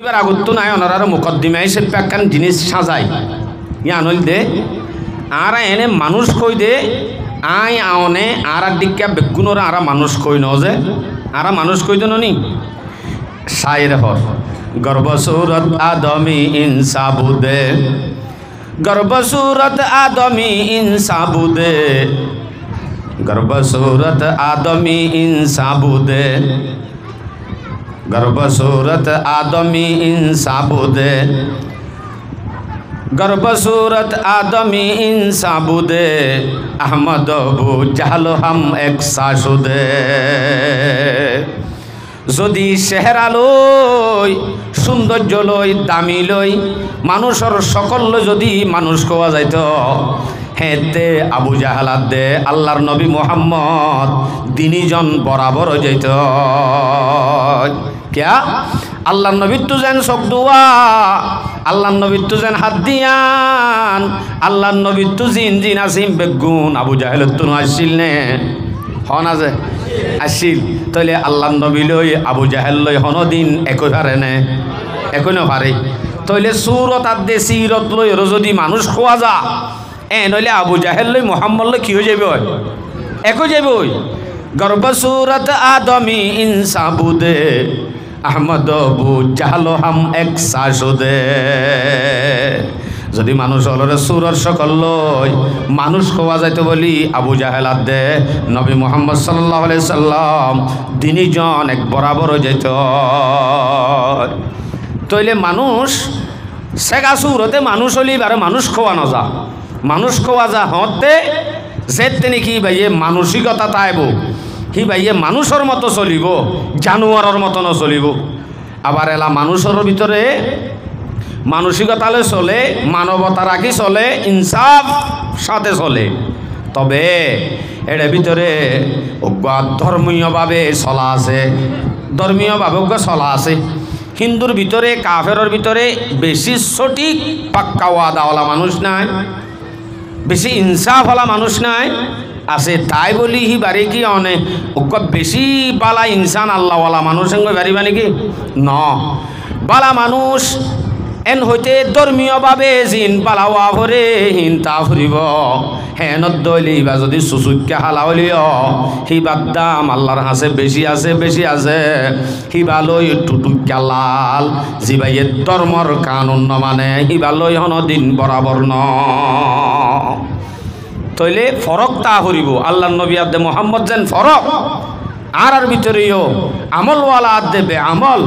এবার আগত নাই ওনার মুকদ্দিমা হিসেবে একখান জিনিস সাজায় ইয়ানল দে আর এনে মানুষ কই দে আই আওনে আর দিকা বেগুনরা আর মানুষ কই ন যে আর মানুষ কই দেন নি শায়ের হর গর্বসুরত আদমি ইনসাবুদে গর্বসুরত আদমি ইনসাবুদে গর্বসুরত আদমি ইনসাবুদে গর্বসুরত আদমি ইনসাবুদে গর্বসুরত আদমি ইনসাবুদে আহমদ আবু জাহল হাম এক সাশুদে যদি চেহারা লই সৌন্দর্য লই দামি লই মানুষের সকল যদি মানুষ কোয়া যাইত হেতে আবু জাহালাত দে আল্লাহর নবী মুহাম্মদ দিনীজন বরাবর যাইত क्या अल्लाह नबी तो जैन शोक दुआ अल्लाह नबी तो जैन हाथ दियान अल्लाह नबी तो जिन जिन आसिम बेगुन आबू जाहेल तो आसिल ने हन आजे आसिल तले अल्लाह नबी लई आबू जाहेल लई हनो दिन एको पारे ने एको न पारे तले सूरत आदे सीरत लई रजदी मानुष खोआ जा ए नले आबू जाहेल लई मुहम्मद लई की हो जाबे एको जाबे गर्भ सूरत आदमी इंसाबुदे আহমদ আবু জাহল হাম এক সাশুদে যদি মানুষ হলরে সুরর সকল লই মানুষ হওয়া যাইতো বলি আবু জাহেলাত দে নবী মুহাম্মদ সাল্লাল্লাহু আলাইহি সাল্লাম দিনীজন এক বরাবর যাইত তইলে মানুষ সেগা সুরতে মানুষ হলি বারে মানুষ খোয়ানো যা মানুষ খোয়া যা হতে যেতে নাকি ভাইয়ে মানসিকতা তাইব হি ভাইয়ে মানুষের মতো চলিব জানুয়ারের মতো নচলিব আবার এলা মানুষের ভিতরে মানসিকতালে চলে মানবতা রাখি চলে ইনসাফ সাথে চলে তবে এর ভিতরে ধর্মীয়ভাবে চলা আছে ধর্মীয়ভাবে চলা আছে হিন্দুর ভিতরে কাফেরের ভিতরে বেশি সঠিক পাক্কা ওয়াদাওয়ালা মানুষ নাই বেশি ইনসাফওয়ালা মানুষ নাই আছে তাই বলি হি বাড়ি কি অনেক বেশি বালা ইনসান আল্লাহওয়ালা মানুষ সঙ্গে বাড়িবা নাকি ন বালা মানুষ এন হইতে ধর্মীয়ভাবে জিন পালাওয়া ভরে হিনতা ফুরিব হেন দলি বা যদি সুসুক্যা হালা হলিও হিবার দাম আল্লাহর হাসে বেশি আছে হিবালই টুটুক্যা লাল জিবাইয়ে ধর্মর কানুন ন মানে হিবালই হন দিন বরাবর ন তইলে ফরক তা হরিব আল্লাহ নবী আদে মোহাম্মদ যেন ফরক আর ভিতরেও আমলওয়ালা আদে বে আমল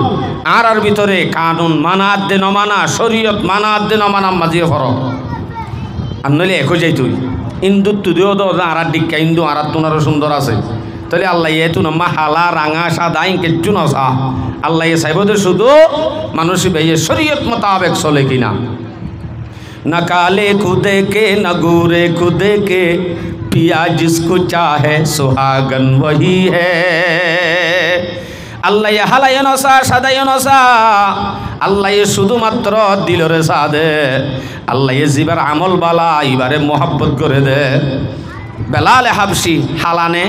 আর ভিতরে কানুন মানা আদে ন মানা শরীয়ত মানা আদে ন মানা মাঝিয়ে ফরক আর নইলে একো যাই তুই ইন্দু তুদিও তো আর দিকা ইন্দু আর তুনারও সুন্দর আছে তাহলে আল্লাহ তু না হালা রাঙা সাদা কিচ্ছু নসা আল্লাহ চাইব তো শুধু মানুষ ভাইয়ে শরীয়ত মোতাবেক চলে কিনা न काले खुदे के न गोरे खुदे के पिया जिसको चाहे सुहागन वही है अल्लाह ये हालाय नसा सादाय नसा अल्लाह ये शुधुमात्र दिलरे सादे अल्लाह ये जीवर আমল বালা ইবারে मोहब्बत करे दे बेलाल हाबशी हालाने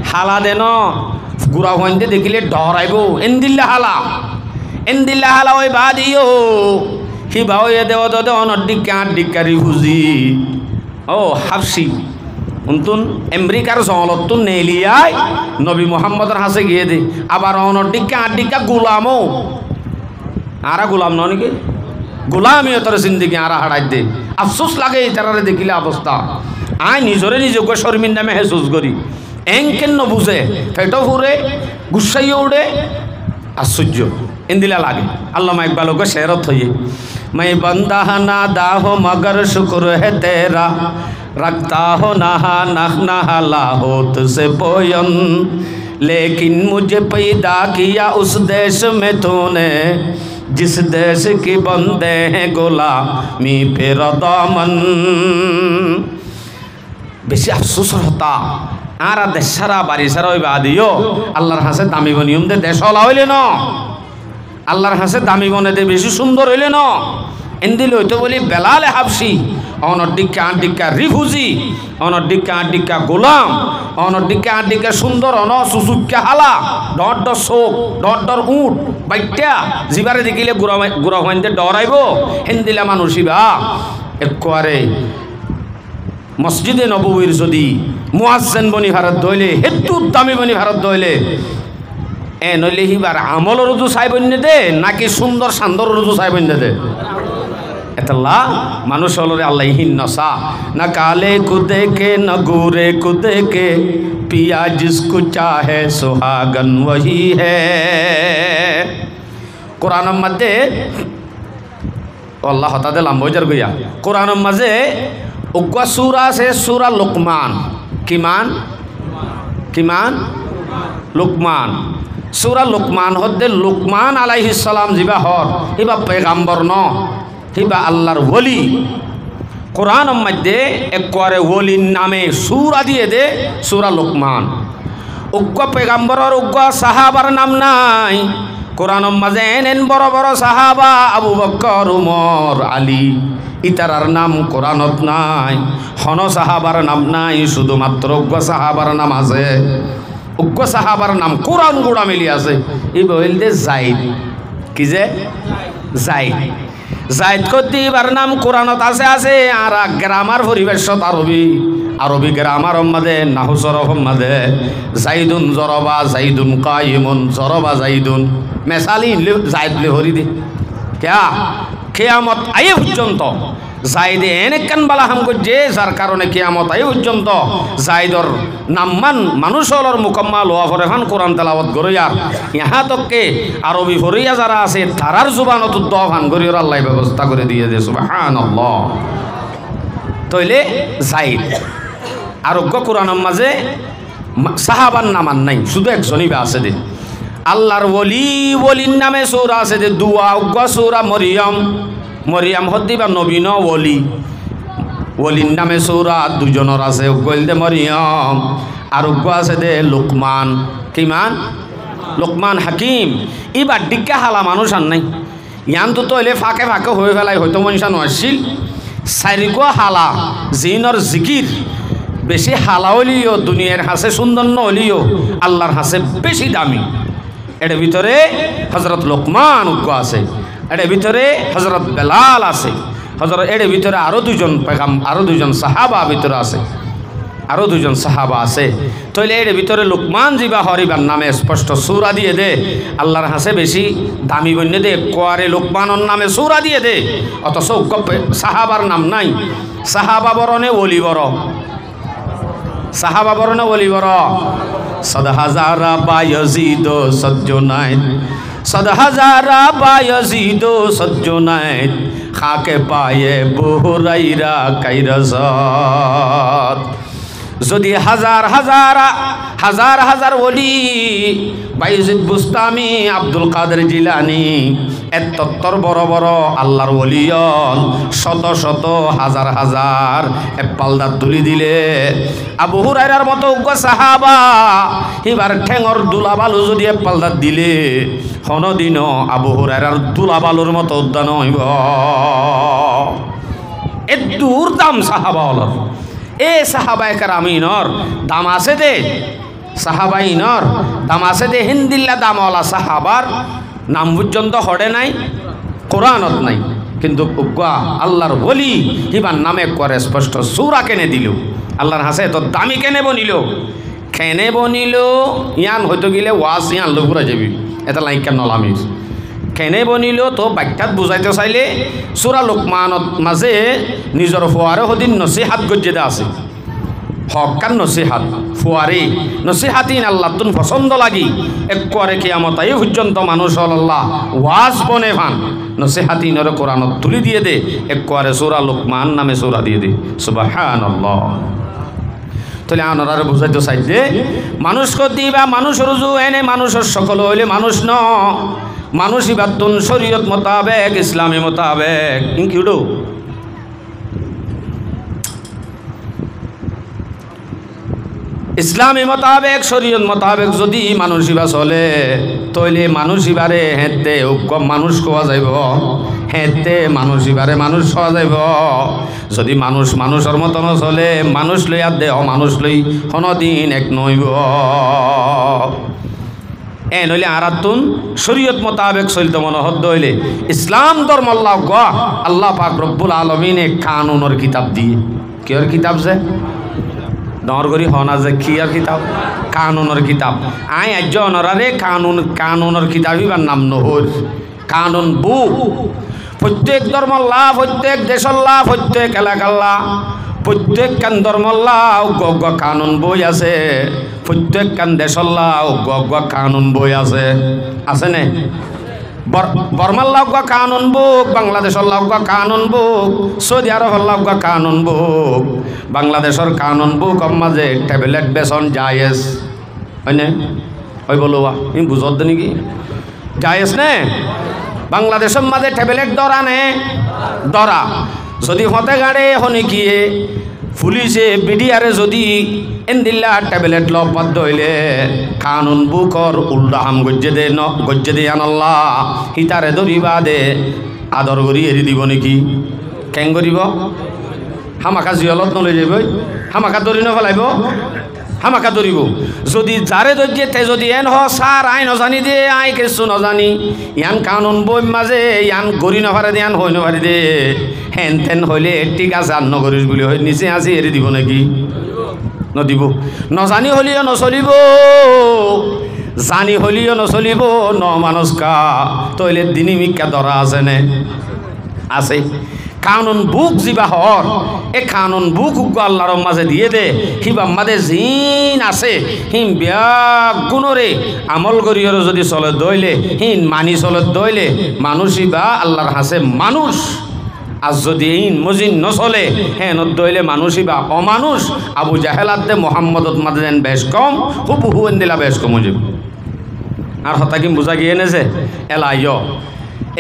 हाला देन गुरा हइंदे देखिले डराइबो एंदिल्ला हाला ओই বাদিও হি ভাও এ দেও দে অনডিকারি বুঝি ও হাফসি উনতুন আমেরিকার জলতুন নেলিয়াই নবী মুহাম্মদের হাসে গিয়ে দে আবার অনডিকা গোলামও আরা গোলাম ন নাকি গোলামিও তোর জিন্দগি আরা হারাই দে আফসোস লাগে তারারে দেখিলে অবস্থা আই নিজরে নিজকে শর্মিন্দা মেহসুস করি এং কেন বুঝে পেটো ফুরে গুসাইও উড়ে आश्चर्य इंदिला लागे अल्लामा इकबालों को शेरत हुई मैं बंदा नादा हो मगर शुक्र है तेरा रखता हो नहा नहा लाहोत से बोयन लेकिन मुझे पैदा किया उस देश में तूने जिस देश की बंदे हैं गुलामी पे रदामन बेशी अफसोस होता আর দেশ সারা বাড়ি সারা ওই বাদিও আল্লাহর হাসে দামি বনিয়ম দে দেশ হলা হইলে ন আল্লাহর হাসে দামি বনে দে বেশি সুন্দর হইলে ন এন্দিল হইতো বলি বেলালে হাবসি অনডিকা আডিকা রিফুজি অনডিকা আডিকা গোলাম অনডিকা আডিকা সুন্দর অন সুসুক্কা হালা ডর ডর শোক ডর ডর উঠ বাইটা জিবারে দেখিলে গুড়া হইতে ডরাইব হেন্দিলা মানুষিবা একবারে মসজিদে নববীর যদি মুয়াজ্জিন বনি ভারত দইলে হেতু দামি বনি ভারত দইলে এ নইলে হিবার আমল রুজু সাইবন্যে দে নাকি সুন্দর সান্দর রুজু সাইবন্যে দে এতলা মানুষ হলরে আল্লাহ হিন্নসা না কালে কুদে কে না গুরে কুদে কে পিয়া জিসকু চাহে সুহাগন ওহি হে কোরআনের মধ্যে আল্লাহ হতাতে লাম্বজার গইয়া কোরআনের মাঝে উগ্রা সূরা আছে সূরা লুকমান কিমান লুকমান সূরা লুকমান হদ্দে লুকমান আলাইহিস সালাম জিবা হর হিবা পয়গাম্বর ন হিবা আল্লাহর ওলি কোরআনের মধ্যে একবারে ওলির নামে সূরা দিয়ে দে সূরা লুকমান উগ্র পয়গাম্বরের উগ্র সাহাবার নাম নাই কোরআনের মাঝে এন বড় বড় সাহাবা আবু বকর উমর আলী ইতারার নাম কোরআনত নাই হন সাহাবার নাম নাই শুধুমাত্র উগ্র সাহাবার নাম আছে উগ্র সাহাবার নাম কোরআন গুড়া মিলি আছে এই বইল দে জাইদ কি যে জাইদ করতে এবার নাম কোরআনত আছে আর গ্রামার পরিবেশত আরবি গ্রামার মাঝে নাহু সরফ মাঝে জাইদুন জরবা জাইদুন কাইমুন জরবা জাইদুন মেসালি জাইদ লে হরি দে ক্যা কিয়ামত আয়ে পর্যন্ত জাইদে এনেকান বালা হাম করছে যার কারণে কিয়ামত আয়ে পর্যন্ত জাইদর নামমান মানুষ হলর মুকম্মাল হওয়া পরে ফান কোরআন তেলাওয়াত গড়িয়ার ইহা তককে আরবি ফরিয়া যারা আছে তারার জুবানত দফান গড়িয়ার আল্লাহ ব্যবস্থা করে দিয়ে দে সুবহানাল্লাহ তইলে জাইদ আরোগ্য কোরআনের মাঝে সাহাবার নামান নাই শুধু একজনই বা আছে দে আল্লাহর ওলির নামে সূরা আছে যে দুয়া উগ্র সূরা মরিয়াম হদ্দিবা নবীন ওলির নামে সূরা দুজনের আছে উগ্র দে মরিয়ম আর উগ্র আছে দে লুকমান লুকমান হাকিম এবার ডিগ্গা হালা মানুষ আর নাই ইয়ান তো তৈলে ফাঁকে হয়ে ফেলাই হয়তো মনসা নছিল চারিগো হালা জিনর জিকির বেশি হালা হলিও দুনিয়ার হাসে সুন্দর ন হলিও আল্লাহর হাসে বেশি দামি এর ভিতরে হযরত লুকমান উগ্র আছে এর ভিতরে হযরত বেলাল আছে এর ভিতরে আরো দুজন সাহাবা ভিতরে আছে আরো দুজন সাহাবা আছে তইলে এর ভিতরে লুকমান জিবা হরিবার নামে স্পষ্ট সূরা দিয়ে দে আল্লাহর হাসে বেশি দামি বন্যে দে কোয়ারে লুকমানের নামে সূরা দিয়ে দে অথচ সাহাবার নাম নাই সাহাবা বরণে ওলি বড় সদ হাজারা বায়জিদ সজ্জনায় সদ হাজারা বায়জিদ সজ্জনায় খাকে পায়ে বহুরাইরা কাইরসত যদি হাজার ওলি বাইজিদ বুস্তামি আব্দুল কাদের জিলানি এত্তর বড় বড় আল্লাহর ওলিয়ল শত হাজার পাল্লা তুলি দিলে আবু হুরায়রার মতো উগ্র সাহাবা এবার ঠেঙর দুলাবালু যদি পাল্লা দিলে হনদিন আবু হুরায়রার দুলাবালুর মতো উদ্যান হইব এ দূর দাম সাহাবা হল এ সাহাবায়ে কেরামিনর দাম আছে দে সাহাবাইনর দাম আছে দে হিন্দিল্লা দামওয়ালা সাহাবার নাম পর্যন্ত হড়ে নাই কোরআনত নাই কিন্তু আল্লাহর ওলি হিবার নামে করে স্পষ্ট সূরা কেনে দিল আল্লাহর হাসে তো দামি কেনে বনিল ইয়ান হয়তো গেলে ওয়াজ ইয়ান লগুরা যাবি এটা লাইকা নলামির কেনে বনিল তো বাক্যাত বুঝাইতে চাইলে সূরা লুকমানত মাঝে নিজের ফুয়ারে হদিন নসিহাত গজ্জেদা আছে হকান নসিহাত ফুয়ারে নসিহাতিন আল্লাহ তুন পছন্দ লাগি একবারে কিয়ামত আই পর্যন্ত মানুষ আল্লাহ ওয়াজ বনে ফান নসিহাতিনের কোরআনত তুলি দিয়ে দে একবারে সূরা লুকমান নামে সূরা দিয়ে দে সুবহানাল্লাহ তাহলে আনারা বুঝাইতে চাইতে মানুষ দিবা মানুষ রুজু এনে মানুষের সকল হইলে মানুষ ন মানুষ ইবাদতুন শরীয়ত মোতাবেক ইসলামী মোতাবেক ইনকিউডো ইসলামী মোতাবেক শরীয়ত মোতাবেক যদি মানুষ ইবা চলে তইলে মানুষ ইবারে হেঁতে মানুষ কোয়া যাইব, হেঁতে মানুষ ইবারে মানুষ হওয়া যাইব। যদি মানুষ মানুষের মতন চলে মানুষ লইয়া দেহ মানুষ লই কোনোদিন এক নইব। এ নইলে আরাতুন শরীয়ত মোতাবেক চলতে মনোহদ্দ হইলে ইসলাম ধর্ম আল্লাহ পাক রব্বুল আলমিনে কানুনের কিতাব দিয়ে কিয়র কিতাব যে ডর করি হনা যে কিয়ার কিতাব কানুনের কিতাব আই আজ অনরারে কানুনের কিতাবিবার নাম নহর কানুন বুক। প্রত্যেক ধর্মল্লা প্রত্যেক দেশল্লা প্রত্যেক এলাকাল্লা প্রত্যেক কান ধর্মল্লা গগ কানুন বই আছে, প্রত্যেক কান দেশল্লা গগ কানুন বই আছে, আছে নে? বর্মাল্লা কানুন বুক, বাংলাদেশের লাউকা কানুন বুক, সৌদি আরবের লাউকা কানুন বুক। বাংলাদেশের কানুন বুক মাঝে ট্যাবলেট বেসন জায়েজ হয় না? ওই বলো তুমি বুঝত নাকি জায়েজ নে? বাংলাদেশের মাঝে ট্যাবলেট ধরা নে ধরা যদি হতে গাড়ে হনে গিয়ে পুলিশে বিডিআরে যদি এন্দিল্লা ট্যাবলেট লবাদ হইলে কানুন বুকর উল্টা হাম গজ্জে দে আনাল্লাহ হিতারে ধরিবা দে আদর করি এরি দিব নাকি? কেং করিব? হামাকা জিয়লত নলৈ যাব, হামাকা ধরি নফেলাইব, হামাকা ধরিব। যদি যারে ধৈর্যে তে যদি এন হ সার আই নজানি দে আই কিছু নজানি ইয়ান কানুন বই মাঝে ইয়ান গড়ি নফারে দে ইয়ান হই নফারি দে হেন তেন হইলে ঠিক আছে আর নগরিস বলে হয় নিচে আসি এরি দিব নাকি? নদিব। নজানি হলিও নচলিব, জানি হলিও নচলিব। ন মানুষ কা তইলে দিনিমিকা ধরা আছে নে? আছে। কানুন বুক যিবা হর এ কানুন বুক আল্লাহর মাঝে দিয়ে দে হিবা মাঝে জিন আছে হিম ব্যাগুণরে আমল করিয়র যদি চলে দইলে হিন মানি চলে দইলে মানুষই বা আল্লাহর হাসে মানুষ। আর যদি ইন মজিন নচলে হেন দইলে মানুষই বা অমানুষ। আবু জাহেলাতে মোহাম্মদত মাঝে যেন বেশ কম হুবু হুয়েন দিলা বেশ কম হয়ে আর হতা কি বুঝা গিয়ে নেছে এলাই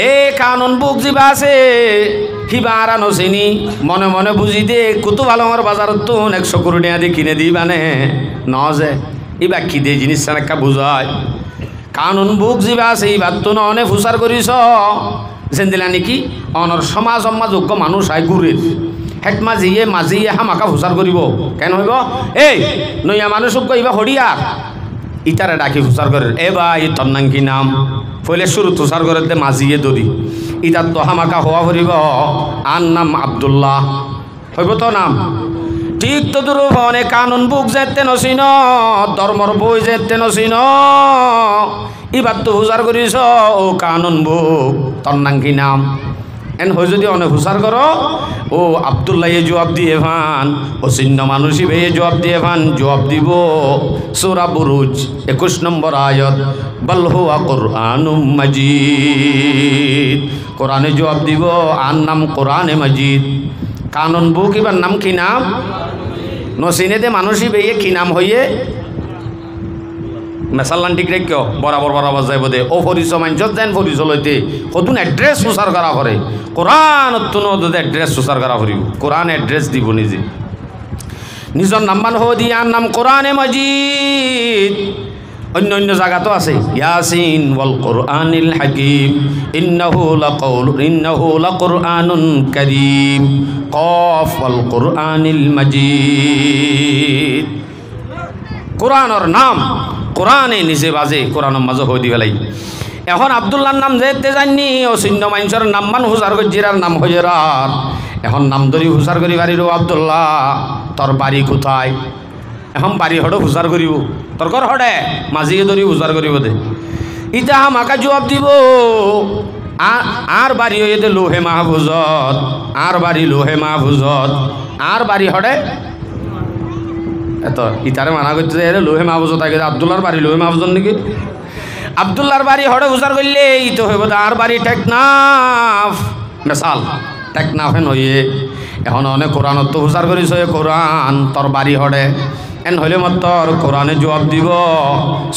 এ কানুন বুক যিবা আছে হিবা আরা নচিনি মনে মনে বুঝি দে কত ভালো আমার বাজারত তো 100 কোটি টাকা দিয়ে কিনে দিই মানে ন যে ইবা কি দে জিনিস একটা বুঝায়। কানুন বুক যিবা আছে ইবার তো অনেক ফুসার করিস যেন দিলা নাকি অনর সমাজ যোগ্য মানুষ আই গুড়ির হেট মাজিয়ে হামাকা ফুসার করিব কেন হইব? এই নইয়া মানুষ ইবা হরিয়ার ইতারে ডাকি ফুসার করে এ ভাই তোর নাম কি নাম ফলে শুরু তুষার করে দে মাজিয়ে দরি ইতার তো হামাকা হওয়া ভরিব আর নাম আব্দুল্লাহ হইব তো নাম ঠিক তো দূর অনেক কানুন বুক যেতে নচিন ধর্মর বই যেতে নচিন ইবার তো হুজার করিস ও কানুন বুক তোর নাম কি নাম এন হয়ে যদি অনেক হুসার করো ও আব্দুল্লাহ জবাব দিয়ে ভান ও চিহ্ন মানুষই ভেয়ে জবাব দিয়ে ভান জবাব দিব সূরা বুরুজ 21 নম্বর আয়াত বল হুয়া কুরআনুম মাজিদ। কোরআনে জবাব দিব আর নাম কোরআনে মাজিদ। কানুন বুক এবার নাম কি নাম? নচিনে দে মানুষই ভেয়ে কি নাম হইয়ে মেসাল্লান ঠিক রেখ বরাবর বরাবর যাইব দে ও পরিচয় মাঞ্চত যেন পরিচয় লইতে কতুন এড্রেস প্রচার করা করে কোরআন তুন এড্রেস প্রচার করা করিব কোরআন এড্রেস দিব নিজে নিজের নাম্বান হো দি আর নাম কোরআনে মাজিদ। অন্য অন্য জায়গা তো আছে ইয়াসিন ওয়াল কোরআনিল হাকিম ইন্নাহু লাকুরআনুন কারীম কফ ওয়াল কোরআনিল মাজিদ। কোরআনের নাম কোরআনে নিজে বাজে কোরআনের মাঝে হয়ে দিবে লাই। এখন আব্দুল্লাহর নাম যেতে জানি ও শূন্য মানুষের নাম মান হুসার গজ্জিরার নাম হয়ে রাত এখন নাম ধরি হুসার করি বাড়ির আব্দুল্লাহ তোর বাড়ি কোথায়? এখন বাড়ি হড়ো হুসার করিব তোর ঘর হড়ে মাঝিয়ে ধরি হুসার করিব দে ইটা আমাকে জবাব দিব আর বাড়ি হয়ে দে লোহে মাহফুজত আর বাড়ি লোহে মাহফুজত আর বাড়ি হড়ে এত ইতারে মানা করতে যে লোহে মাহফুজত থাকে আব্দুল্লাহর বাড়ি লোহে মাহফুজত নাকি? আব্দুল্লাহর বাড়ি হড়ে হুসার করলে ই তো হইব আর বাড়ি টেকনাফ মেসাল টেকনাফ হেন হইয়ে এখন অনেক কোরআনত তো হুসার করিস কোরআন তোর বাড়ি হড়ে এন হইলে মাত্র কোরআনে জবাব দিব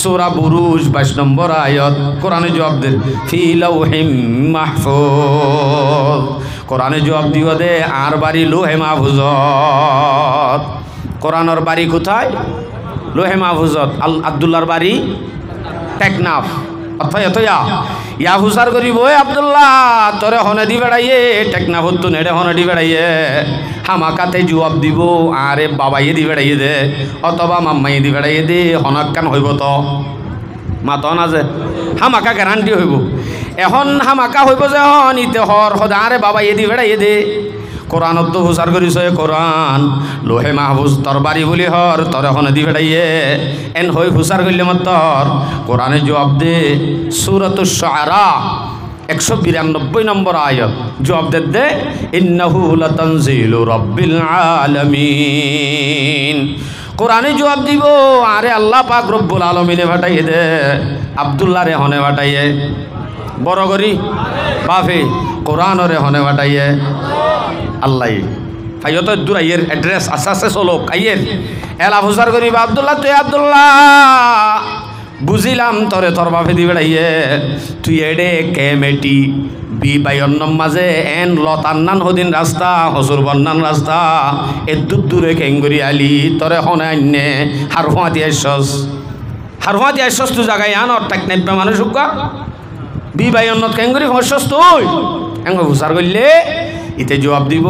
সূরা বুরুজ 22 নম্বর আয়াত কোরআনে জবাব দে ফি লাউহিম মাহফুজ। কোরআনে জবাব দিব দে আর বাড়ি লোহে মাহফুজত। কোরআনের বাড়ি কোথায়? লোহে মাহফুজত আব্দুল্লাহর বাড়ি টেকনাফ অথয়া ইয়া হুসার করিব আব্দুল্লাহ তোরে হনে দি বেড়াইয়ে টেকনাফত তো নেড়ে হনে দি বেড়াইয়ে হামাকাতে জবাব দিব আরে বাবাইয়ে দি বেড়াইয়ে দে অথবা মাম্মাইয়ে দি বেড়াইয়ে দে হনাক্কান হইব তো মাত না যে হামাকা গ্যারান্টি হইব এখন হামাকা হইব যে হন ইতে হর সদা আরে বাবাইয়ে দি বেড়াইয়ে দে কোরআনত তো হুসার করিস কোরআন লোহে মাহফুজ তোর বাড়ি বলি হর তোর এখন দি বেড়াইয়ে এন হই হুসার করলে মতর কোরআনে জবাব দে সূরাতুশ শুআরা 192 নম্বর আয়াত জবাব দে ইন্নাহু লাতানজিলু রাব্বিল আলামিন কোরআনে জবাব দিব আরে আল্লাহ পাক রব্বুল আলামিনে ফাটাইয়ে দে আব্দুল্লাহ রে হনে ফাটাইয়ে বড় করি বাফে কোরআন রে হনে ফাটাইয়ে আল্লাহ ফাইও তো দূর আইয়ের অ্যাড্রেস আস্তে চলো আইয়ের এলা হুসার করিবা আব্দুল্লাহ তুই আব্দুল্লাহ বুঝিলাম তোরে তোর বাপে দি বেড়াইয়ে তুই এডে কেমেটি বি বাইন্নম মাঝে এন লতান্নান হদিন রাস্তা হসুর বন্নান রাস্তা এ দূরে কেঙ্গুরি আলি তোরে হনে আন্নে হারফাতি আইসস তুই জায়গায় আন অর্থাৎ নেবে মানুষ বি বাইন্নত কেঙ্গুরি হসস তুই এঙ্গ হুসার করলে ইতে জবাব দিব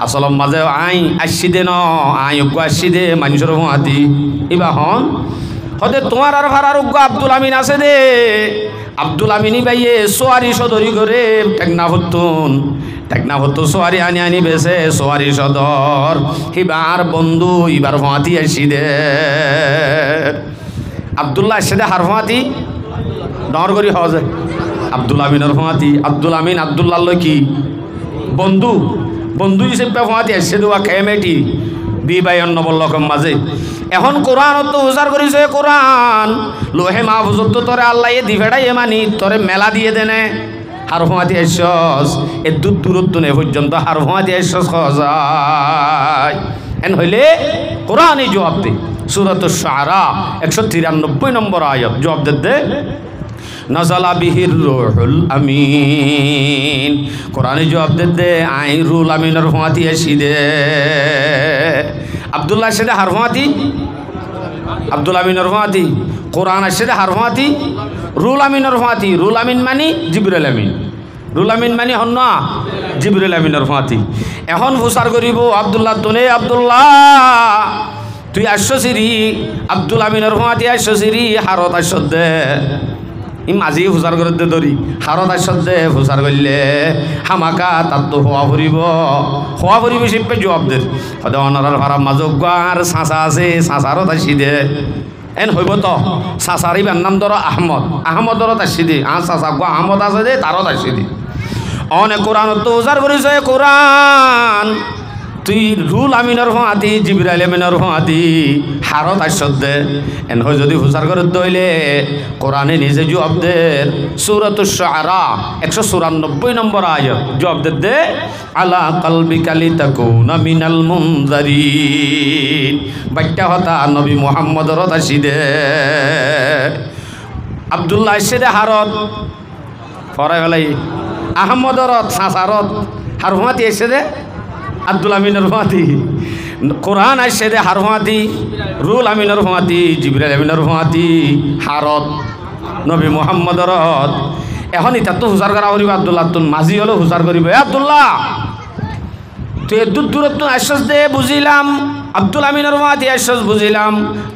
আসলম মাঝে আই আসছি দে ন আই উগ্গ আসছি দে মানুষের হাতি ইবা হন হতে তোমার আর ভাড়ার উগ্গ আব্দুল আমিন আছে দে আব্দুল আমিনী বাইয়ে সোয়ারি সদরি করে টেকনা হতো সোয়ারি আনি বেছে সোয়ারি সদর হিবার বন্ধু ইবার হাতি আসছি দে আব্দুল্লাহ আসছে দে হার হাতি ডর করি হজে আব্দুল আমিনের হাতি আব্দুল আমিন আব্দুল্লাহ কি বন্ধু হিসেবে ফাঁতি আসছে দেওয়া খেমেটি বি বাইন্ন বল্লকম মাঝে এখন কোরআন তো উজার করিছে কোরআন লোহে মাহফুজত তো তোরে আল্লাহ দি ফেড়াই মানি তোরে মেলা দিয়ে দেনে হার ফাঁতি আসছস এ দূরত্ব নে পর্যন্ত হার ফাঁতি আসছস যায় এন হইলে কোরআনই জবাব দে সূরাতুশ শুআরা 193 নম্বর আয়াত জবাব দে নজলা বিহির রুহুল আমিন কোরআনে জবাব দে আই রুল আমিনের ফাঁতি আসি দে আব্দুল্লাহ আসে দে হার ফাঁতি আব্দুল আমিনের ফাঁতি কোরআন আসে দে হার ফাঁতি রুল আমিনের ফাঁতি রুল আমিন মানি জিবরিল আমিন রুল আমিন মানি হন না জিবরিল আমিনের ফাঁতি এখন ফুসার করিব আব্দুল্লাহ তোনে আব্দুল্লাহ তুই আসছিরি আব্দুল আমিনের ফাঁতি আসছিরি হারত আসছ দে ই মাঝি হুসার করে দে ধরি হারত আসত দে হুসার করলে হামাকা তার তো হওয়া ফুরিব শিল্পে জবাব দে সদে অনারার ভাড়া মাজক আর চাঁচা আছে চাঁচারত আসি দে এন হইব তো চাঁচার ইবার নাম ধর আহমদরত আসি দে চাঁচা গো আহমদ আছে দে তারত আসি দে অনেক কোরআনত তো হুসার করিস কোরআন তুই রুল আমিনের ফাঁতি জিবরাইল আমিনের ফাঁতি হারত আসত দে এন হয় যদি হুসার করে দইলে কোরআনে নিজে জবাব দে সূরাতুশ শুআরা 194 নম্বর আয়াত জবাব দে আলা কলবিকা লিতাকুনা মিনাল মুনজারিন বাক্যা হতা নবী মুহাম্মদর আসি দে আব্দুল্লাহ আসে দে হারত ফরাই হলাই আহমদরত সাসারত হার ফাঁতি এসে দে আব্দুল আমিনের ফাঁতি কোরআন আসছে দে হার ফাঁতি রুল আমিনের ফাঁতি জিবরাইল আমিনের ফাঁতি হারত নবী মুহাম্মদরত এখন ইতা তো হুসার করা করিব আব্দুল্লাহ তুন মাঝি হলেও হুসার করিব আব্দুল্লাহ তুই দূরত্ব আসছ দে বুঝিলাম আব্দুল আমিনের ফাঁতি আসছ বুঝিলাম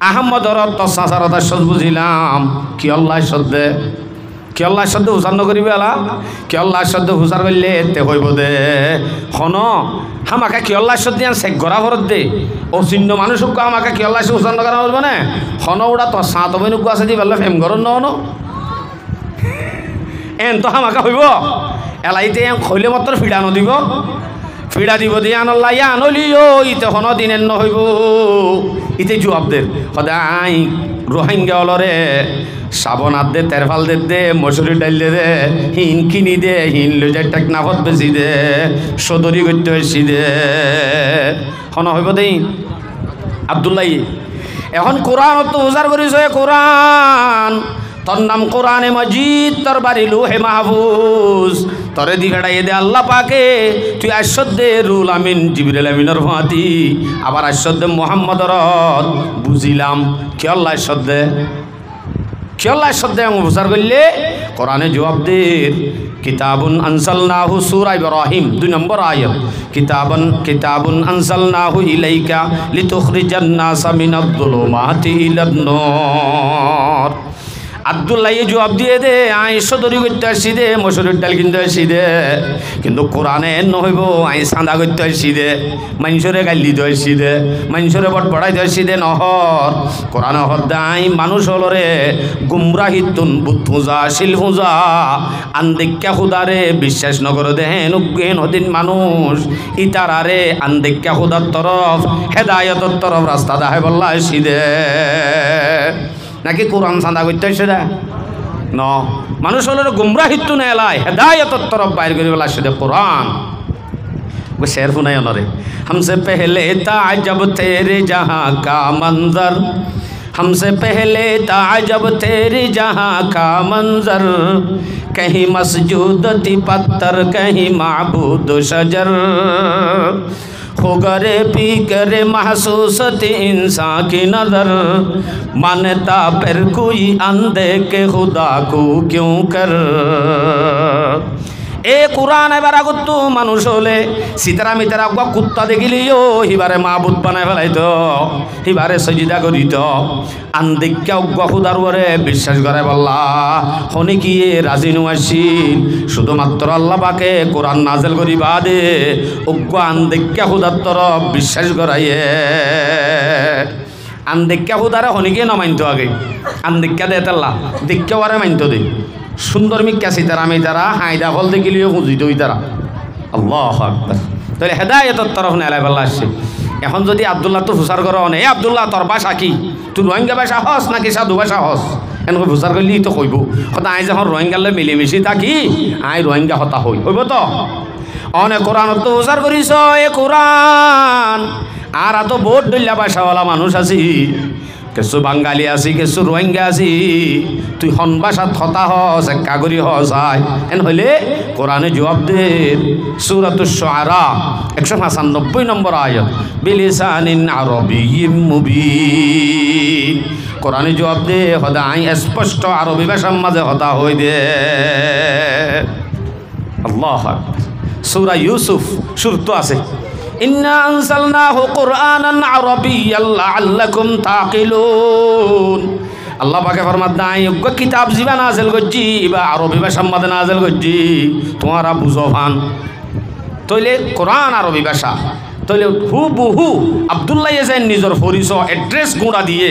আহমদরত তো সাসারত আসছ বুঝিলাম কি আল্লাহ আসছ দে কি আল্লাহ শব্দ হুসার নকরিবে আলা কি আল্লাহ শব্দ হুসার করলে তে হইব দে হন হামাকা কি আল্লাহ শব্দ চেক করা ভরত দে ও চিহ্ন মানুষ আমাকে কি আল্লাহ হুসার নকরা হইব না হন ওটা তো সাত বইনুক আছে দি বেলা ফেম ঘর ন এন তো হামাকা হইব এলাইতে হইলে মাত্র ফিডা নদিব ফিডা দিব দিয়ে আনল্লা ইয়া আনলিও ইতে হন দিনের ন হইব ইতে জবাব দে সদাই রোহিঙ্গা অলরে সাবনাত দে তেরফাল দে মসুরি ডাইল দে হিন কিনি দে হিন লৈ যায় টেকনাফত বেচি দে সদরি করতে বেশি দে হন হইব দেই আব্দুল্লাহ এখন কোরআন তো উজার করিস কোরআন তোর নাম কোরআনে মজিদ, তোর বাড়ি লৌহে মাহফুজ, তোরে দি ফেড়াইয়ে দে আল্লাহ পাকে। তুই আশ্বর দে রুল আমিন জিবরিল আমিনের ফাতি, আবার আশ্বর দে মুহাম্মদর। বুঝিলাম কি আল্লাহ আশ্বর দে, কি আল্লাহ আশ্বর দে প্রচার করলে কোরআনে জবাব দে। কিতাবুন আনসালনাহু সূরা ইব্রাহিম 2 নম্বর আয়াত। কিতাবুন আনসালনাহু ইলাইকা লিতুখরিজান নাসা মিনাদ যুলুমাতি ইলান নূর। আব্দুল্লাহ জবাব দিয়ে দে, আই সদরি করতে আসছি দে, মসুরের ডাল কিনতে আসছি দে, কিন্তু কোরআনে নহইব আই চাঁদা করতে আসছি দে, মানুষরে গাল দিতে আসছি দে, মানুষরে বট বড়াইতে আসছি দে। নহর কোরআনে হদ্দে আই মানুষ হলরে গুমরাহিতুন বুত পূজা শিল পূজা আন্দেক্যা খুদারে বিশ্বাস নগর দেহেন উজ্ঞেন হদিন মানুষ ইতারারে আন্দেক্যা খুদার তরফ হেদায়তর তরফ রাস্তা দেখায় বললা আসছি দে। নাকি কোরআন চাঁদা করতে আসছে দে ন, মানুষ হলের গুমরাহিত্য না এলাই হেদায়তর তরফ বাইর করে বলা আসছে দে কোরআন। শের শুনাই অনরে, हमसे पहले ताजब तेरे जहाँ का मंजर, हमसे पहले ताजब तेरे जहाँ का मंजर, कहीं मस्जूदती पत्थर कहीं माबूद शजर, हो गरे पी करे महसूस थी इंसान की नज़र, मानता फिर कोई अंधे के खुदा को क्यों कर। এ কোরআন এবার আগত মানুষ হলে সীতারা মিতারা কুত্তা দেখিলিও হিবারে মাহবুদ বানাই ফেলাইতো, হিবারে সজিদা করিত। আন্দিকা উগ্র খুদার উপরে বিশ্বাস করে বললা হনে কি রাজি নোয়াসিল শুধুমাত্র আল্লাহ পাকে কোরআন নাজেল করি বাদে উগ্র আন্দিকা খুদার তরফ বিশ্বাস করাইয়ে। আন্দিকা খুদারে হনিকে না মানতো আগে, আন্দিকা দে তাল্লা দিক্কাওয়ারে মানতো দে। সুন্দর মিক্কা সীতারা মেতারা হাইদা ফল দেখিলিও বুঝিত ওই তারা। আল্লাহু আকবার। তাহলে হেদায়েতের তরফ নেলাই বল্লা আসছে। এখন যদি আব্দুল্লাহ তো ফুসার করো নে, আব্দুল্লাহ তোর ভাষা কি, তুই রোহিঙ্গা ভাষা হস নাকি সাধু ভাষা হস, এনেকৈ ফুসার করলি তো কইব কথা আই যখন রোহিঙ্গালে মিলিমিশি থাকি আই রোহিঙ্গা হতা হইব তো। অনেক কোরআন তো ফুসার করিস এ কোরআন, আর এত বহুত ডল্লা ভাষাওয়ালা মানুষ আছি, কিছু বাঙালি আছি কিছু রোহিঙ্গা আছি, তুই হন ভাষাত হতা হস একা করি হস আয় এন হইলে কোরআনে জবাব দে। সূরাতুশ শুআরা 195 নম্বর আয়াত, বিলিসানিন আরবিয়্যিম মুবিন। কোরআনে জবাব দে হদা আই স্পষ্ট আরবি ভাষার মাঝে হতা হই দে। আল্লাহু আকবার। সূরা ইউসুফ শুরুতে আছে ইন্না আনসালনাহু কুরআনান আরাবিয়্যান লাআল্লাকুম তাকিলুন। আল্লাহ পাকে ফরমাত নাই ওগো কিতাব জিবা নাযিল করছি বা আরবি ভাষার মধ্যে নাযিল করছি তোমরা বুঝো ফান। তইলে কোরআন আরবি ভাষা, তইলে হুবহু আব্দুল্লাহ এসেন নিজের পরিচয় এড্রেস গুঁড়া দিয়ে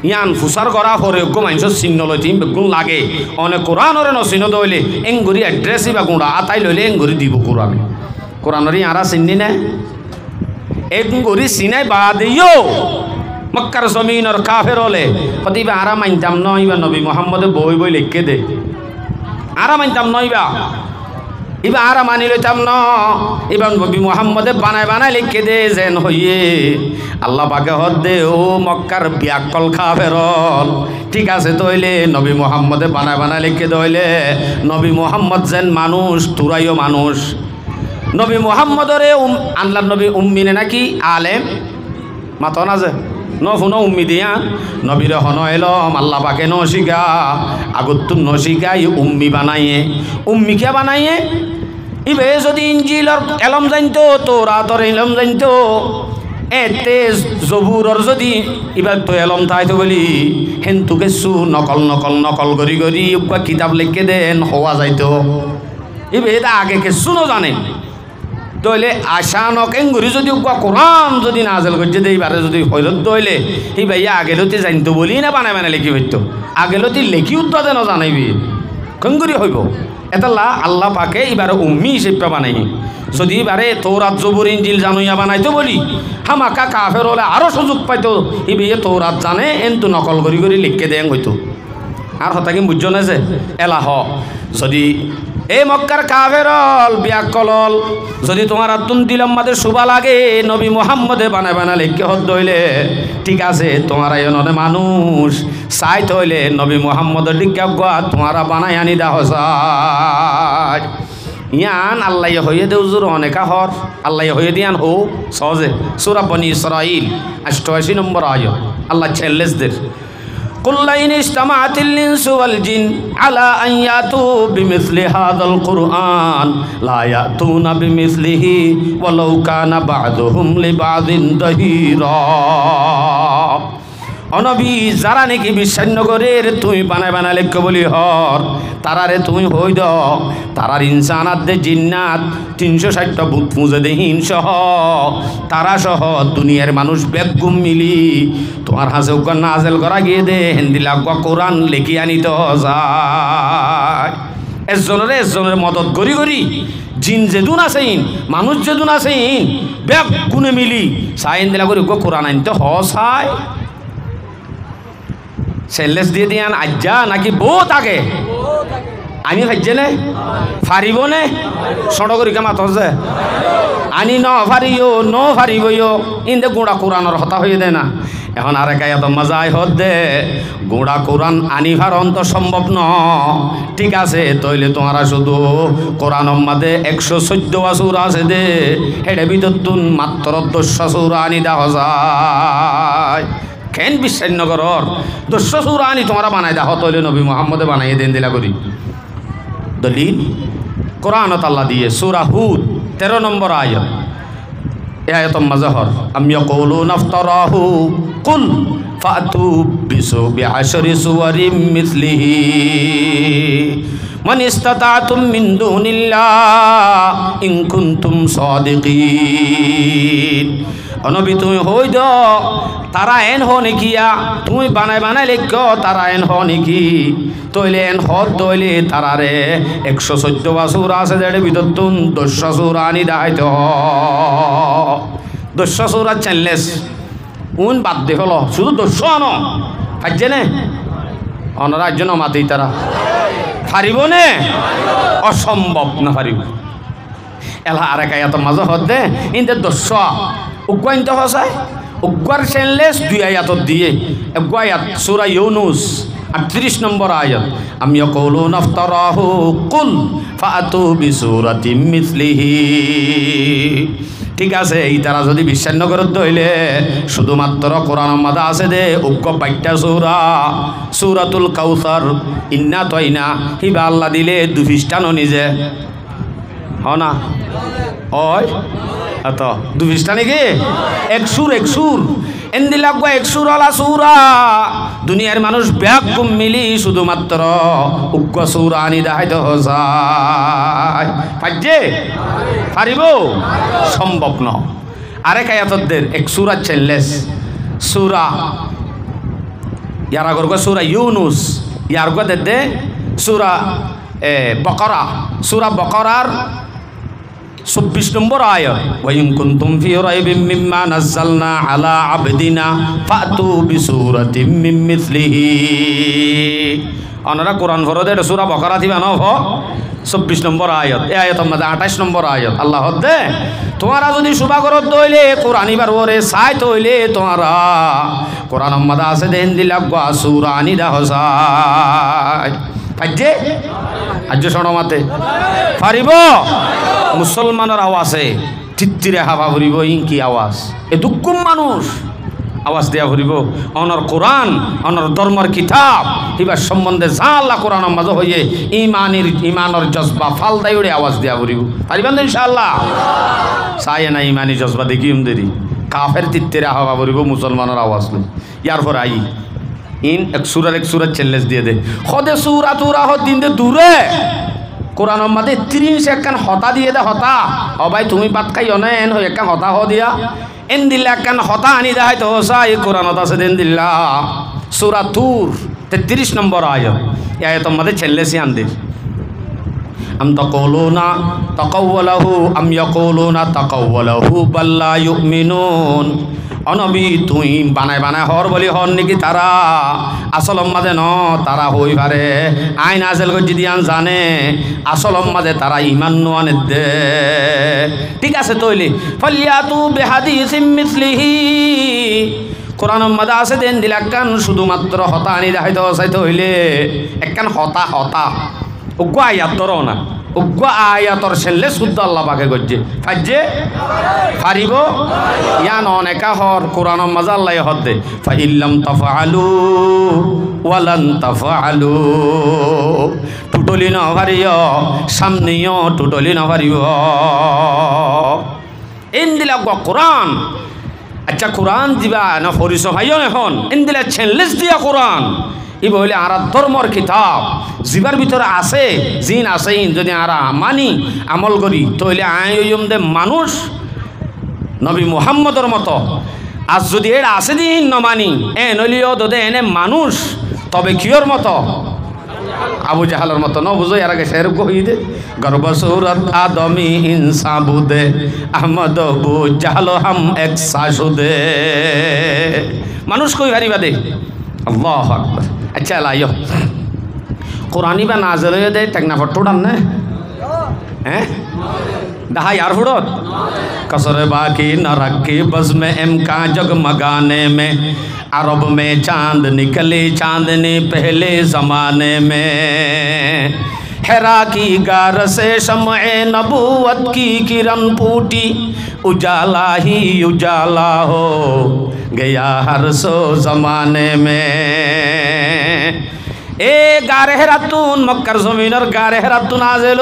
ইয়ান ফুসার করা পরে ওগো মানুষের চিহ্ন লইতে বেগুন লাগে। অনেক কোরআনরে নচিহ্ন দইলে এঙ্গুরি এড্রেসই বা গুঁড়া আতাই লইলে এঙ্গুরি দিব কোরআনে। কোরআনরি আরা চিনি না এঙ্গুরি চিনাই বাদেও মক্কার জমিনের কাফের হলে কতিবা আরা মানতাম নইবা নবী মোহাম্মদে বই বই লিখে দে, আরা মানতাম নইবা ইবা আরা মানি লইতাম ন, এবার নবী মোহাম্মদে বানায় বানায় লিখে দে যেন হইয়ে আল্লাহ পাকে হদ দে ও মক্কার বিয়াকল কাফেরল। ঠিক আছে তইলে নবী মোহাম্মদে বানায় বানায় লিখে দইলে নবী মোহাম্মদ যেন মানুষ তুরাইও মানুষ। নবী মোহাম্মদরে আল্লাহ নবী উম্মিনে নাকি আলেম মাত না যে ন শুনো উম্মি দিয়া নবীর হন এলম আল্লাহ পাকে ন শিখা আগত ন শিখাই উম্মি বানাইয়ে। উম্মিকে বানাইয়ে ইবে যদি ইঞ্জিলর এলম জানতো তৌরাতর এলম জানতো এতে জবুরর যদি এবার তো এলম থাইতো বলি হেন্তু কিছু নকল নকল নকল করি করি কিতাব লিখে দেন হওয়া যাইতো। ইবে এটা আগে কিছু ন জানে তইলে আশা নকেঙ্গুরি যদি কোরআন যদি নাজেল করছে এইবারে যদি হইলত দইলে এই ভাইয়া আগেলতি জানতো বলি না বানায় বানায় লিখি হইতো, আগেলতি লেখি উত্তরে ন জানাইবি কেঙ্গুরি হইব। এটা আল্লাহ পাকে এবারে উম্মি হিসেবে বানাই। যদি এবারে তৌরাত জবুর ইঞ্জিল জানুইয়া বানাইতো বলি হামাকা কাফের হলে আরও সুযোগ পাইতো ইবে তৌরাত জানে এন্তু নকল করি করি লিখকে দেন হইতো। আর হতাকে বুঝছো না যে এলাহ যদি এই মক্কার কাফেরল বিয়াকলল যদি তোমার আতুন দিলাম মাদের শুভা লাগে নবী মুহাম্মদে বানায় লিখে হদ হইলে ঠিক আছে তোমার এনে মানুষ চাইতে হইলে নবী মুহাম্মদের লিখা গা তোমারা বানাই আনি দা হসায় ইয়ান আল্লাহ হয়ে দেউ জোর অনেকা হর আল্লাহ হয়ে দিয়ান হো সহজে সূরা বনী ইসরাঈল 88 নম্বর আয়াত আল্লাহ চ্যালেঞ্জদের قل إن اجتمعت الإنس والجن على أن يأتوا بمثل هذا القرآن لا يأتون بمثله ولو كان بعضهم لبعض ظهيرا অনবী যারা নাকি বিশ্বাস নগরের তুমি বানায় লেখ বলি হর তারারে তুমি হই দ তারার ইনসানাত দে জিন্নাত 360টা ভূত পুজে দে হিংসহ তারা সহ দুনিয়ার মানুষ বেগুম মিলি তোমার হাসে উকার নাজেল করা গিয়ে দে হিন্দি লাগবা কোরআন লিখি আনিত যায় এজনের মদত গড়ি গড়ি জিন যেদুন আছেন মানুষ যেদুন আছেন বেগ গুণে মিলি সাইন দিলা করে কোরআন আনতে হসায় সেলেস দিয়ে দিয়ান আজ্জা নাকি বহুত আগে আমি ভাজ্যে নে ফারিব নে সড়করি কামাত হচ্ছে আনি ন ফারিও ন ফারিবইও ইন্দে গোড়া কোরআনের হতা হয়ে দেয় না এখন আর একা এত মজাই হত দে গোড়া কোরআন আনিভার অন্ত সম্ভব ন ঠিক আছে তইলে তোমারা শুধু কোরআন মাদে 114 সূরা আছে দে হেডে ভিতর তুন মাত্র 10 সূরা আনি দা যায় কেন বিশ্বাস নগরর 10 সূরা আনি তোমরা বানাই দা হতইলে নবী মুহাম্মদে বানাই দেন দিলা করি দলিল কোরআনত আল্লাহ দিয়ে সূরা হুদ 13 নম্বর আয়াত এই আয়াত মাজহর আম ইয়াকুলুনা ইফতারাহু কুল ফাতু বিআশরি সুওয়ারিম মিসলিহি মান ইসতাতাতুম মিন দুনিল্লাহ ইন কুনতুম সাদিকিন অনবী তুমি হই দ তারা এন হ নেকিয়া তুমি বানাই লেখ তারা এন হ নেকি তইলে এন হদ তইলে তারারে 114 সূরা আছে যেটা ভিতর তুন 10 সূরা আনি দাইতে 10 সূরা চ্যালেঞ্জ উন বাদ দে হলো শুধু 10 আনো কাজে নে অনরাজ্য ন মাতি তারা পারিব নে অসম্ভব না পারিব এলা আর একা এত মাঝে হদে ইনতে 10 উগ্গাইতে হসায় উগ্গার চ্যালেঞ্জ 2 আয়াত দিয়ে এক আয়াত সূরা ইউনুস 38 নম্বর আয়াত আম ইয়াকুলুনা ইফতারাহু কুল ফাতু বিসূরাতিম মিসলিহি ঠিক আছে এই তারা যদি বিশ্বাস ন করত হইলে শুধুমাত্র কোরআন মাদা আছে দে উগ্গ 5টা সূরা সূরাতুল কাউসার ইন্না তাইনা হিবা আল্লাহ দিলে 2 পৃষ্ঠানো নিজে হনা ওই আত 2 পৃষ্ঠা নাকি এক সুর এন্দি লাগবা 1 সুর আলা সূরা দুনিয়ার মানুষ ব্যাকুম মিলি শুধুমাত্র উগ্গ সূরা আনি দাইতে হসায় পাজ্জে পারিব সম্ভব ন আরেক আয়াতদের 1 সূরা চ্যালেঞ্জ সূরা ইয়ার আগর সূরা ইউনুস ইয়ার গো দে সূরা বাকারা সূরা বাকারার 24 নম্বর আয়াত ওয়া ইন কুনতুম ফি রাইবিম মিম্মা নাযালনা আলা আবদিনা ফাতু বিসূরাতিম মিন মিসলিহি অনরা কোরআন ফরদে সূরা বাকারা দিবা ন 24 নম্বর আয়াত এই আয়াত আমাদের 28 নম্বর আয়াত আল্লাহ দে তোমারা যদি শুভা করত দইলে কোরআন ইবার ওরে সাইত হইলে তোমারা কোরআন আমাদের আছে দেন দিলা গা সূরা আনি দা হসায় পাজ্জে আজ শোনামাতে পারিব মুসলমানের আওয়াজে চিত্তিরে হাওয়া ভরিব ইনকি আওয়াজ এ দুঃখম মানুষ আওয়াজ দেয়া ভরিব অনর কোরআন অনর ধর্মের কিতাব এবার সম্বন্ধে যা আল্লাহ কোরআনের মাঝে হইয়ে ইমানের জজবা ফাল দাইড়ে আওয়াজ দেয়া ভরিব পারিবেন ইনশাআল্লাহ চায় না ইমানি জজবা দেখি দেরি কাফের চিত্তিরে হাওয়া ভরিব মুসলমানের আওয়াজ লই ইয়ার পর আই ইন এক সুরার চ্যালেঞ্জ দিয়ে দে হদে সুরা তুরা হদ দিন দে দূরে কোরআন মাদে 30 একখান হতা দিয়ে দে হতা ও ভাই তুমি বাত খাই অনেন হই একখান হতা হ দিয়া এন দিল্লা একখান হতা আনি দে হয়তো হোসা এই কোরআনত আছে দেন দিল্লা সূরা তুর 33 নম্বর আয়াত এই আয়াত মাদে চ্যালেঞ্জ আন দে আম তাকুলুনা তাকাওয়ালাহু আম ইয়াকুলুনা তাকাওয়ালাহু বাল লা ইউমিনুন অনবী তুই বানায় বানায় হর বলি হর নাকি তারা আসলম মাঝে ন তারা হই পারে আইন আসেল যদি আন জানে আসলম মাঝে তারা ইমান নোয়ানে দে ঠিক আছে তৈলি ফলিয়াতু বিহাদিসিম মিসলিহি কোরআন মাঝে আছে দেন দিল একখান শুধুমাত্র হতা আনি দেখাইতে চাইতে হইলে একখান হতা হতা উগ্র আয়াত ধরো না উগ্র আয়াতর ছেলে শুদ্ধ আল্লাহ পাকে করছে ফাইজে পারিব ইয়ান অনেকা হর কোরআন মাঝে আল্লাহ হদ দে ফাইল্লাম তাফআলু ওয়ালান তাফআলু টুটলি ন পারিও সামনেও টুটলি ন পারিব এন দিলা কোরআন আচ্ছা কোরআন দিবা না ফরিস ভাইও এখন এন দিলা ছেলেস দিয়া কোরআন ই বলে আর ধর্মর কিতাব জিবার ভিতরে আছে জিন আছে যদি আরা মানি আমল করি তাহলে আইম দে মানুষ নবী মুহাম্মদর মতো আজ যদি এটা আছে দিন ন মানি এ নলিও দে এনে মানুষ তবে কিয়র মতো আবু জাহালের মতো ন বুঝো এর আগে শের কই দে গর্বসুরত আদমি ইনসা বুদে আহমদ বু জাহাল হাম এক সাশুদে মানুষ কই হারিবা দে আল্লাহু আকবার अच्छा लाइयो कुरानी बा नाज़िल हो दे तक ना फटोड़न ने हैं दहा यार फुड़ो कसर बाकी न रखी बस में इम्का जगमगाने में अरब में चांद निकले चांदनी पहले ज़माने में हेरा की गार से शम्ए नबूवत की किरण फूटी उजाला ही उजाला हो गया हर सो ज़माने में ए गारे हेरातून मक्कर ज़मीनर गारे हेरातून नाज़िल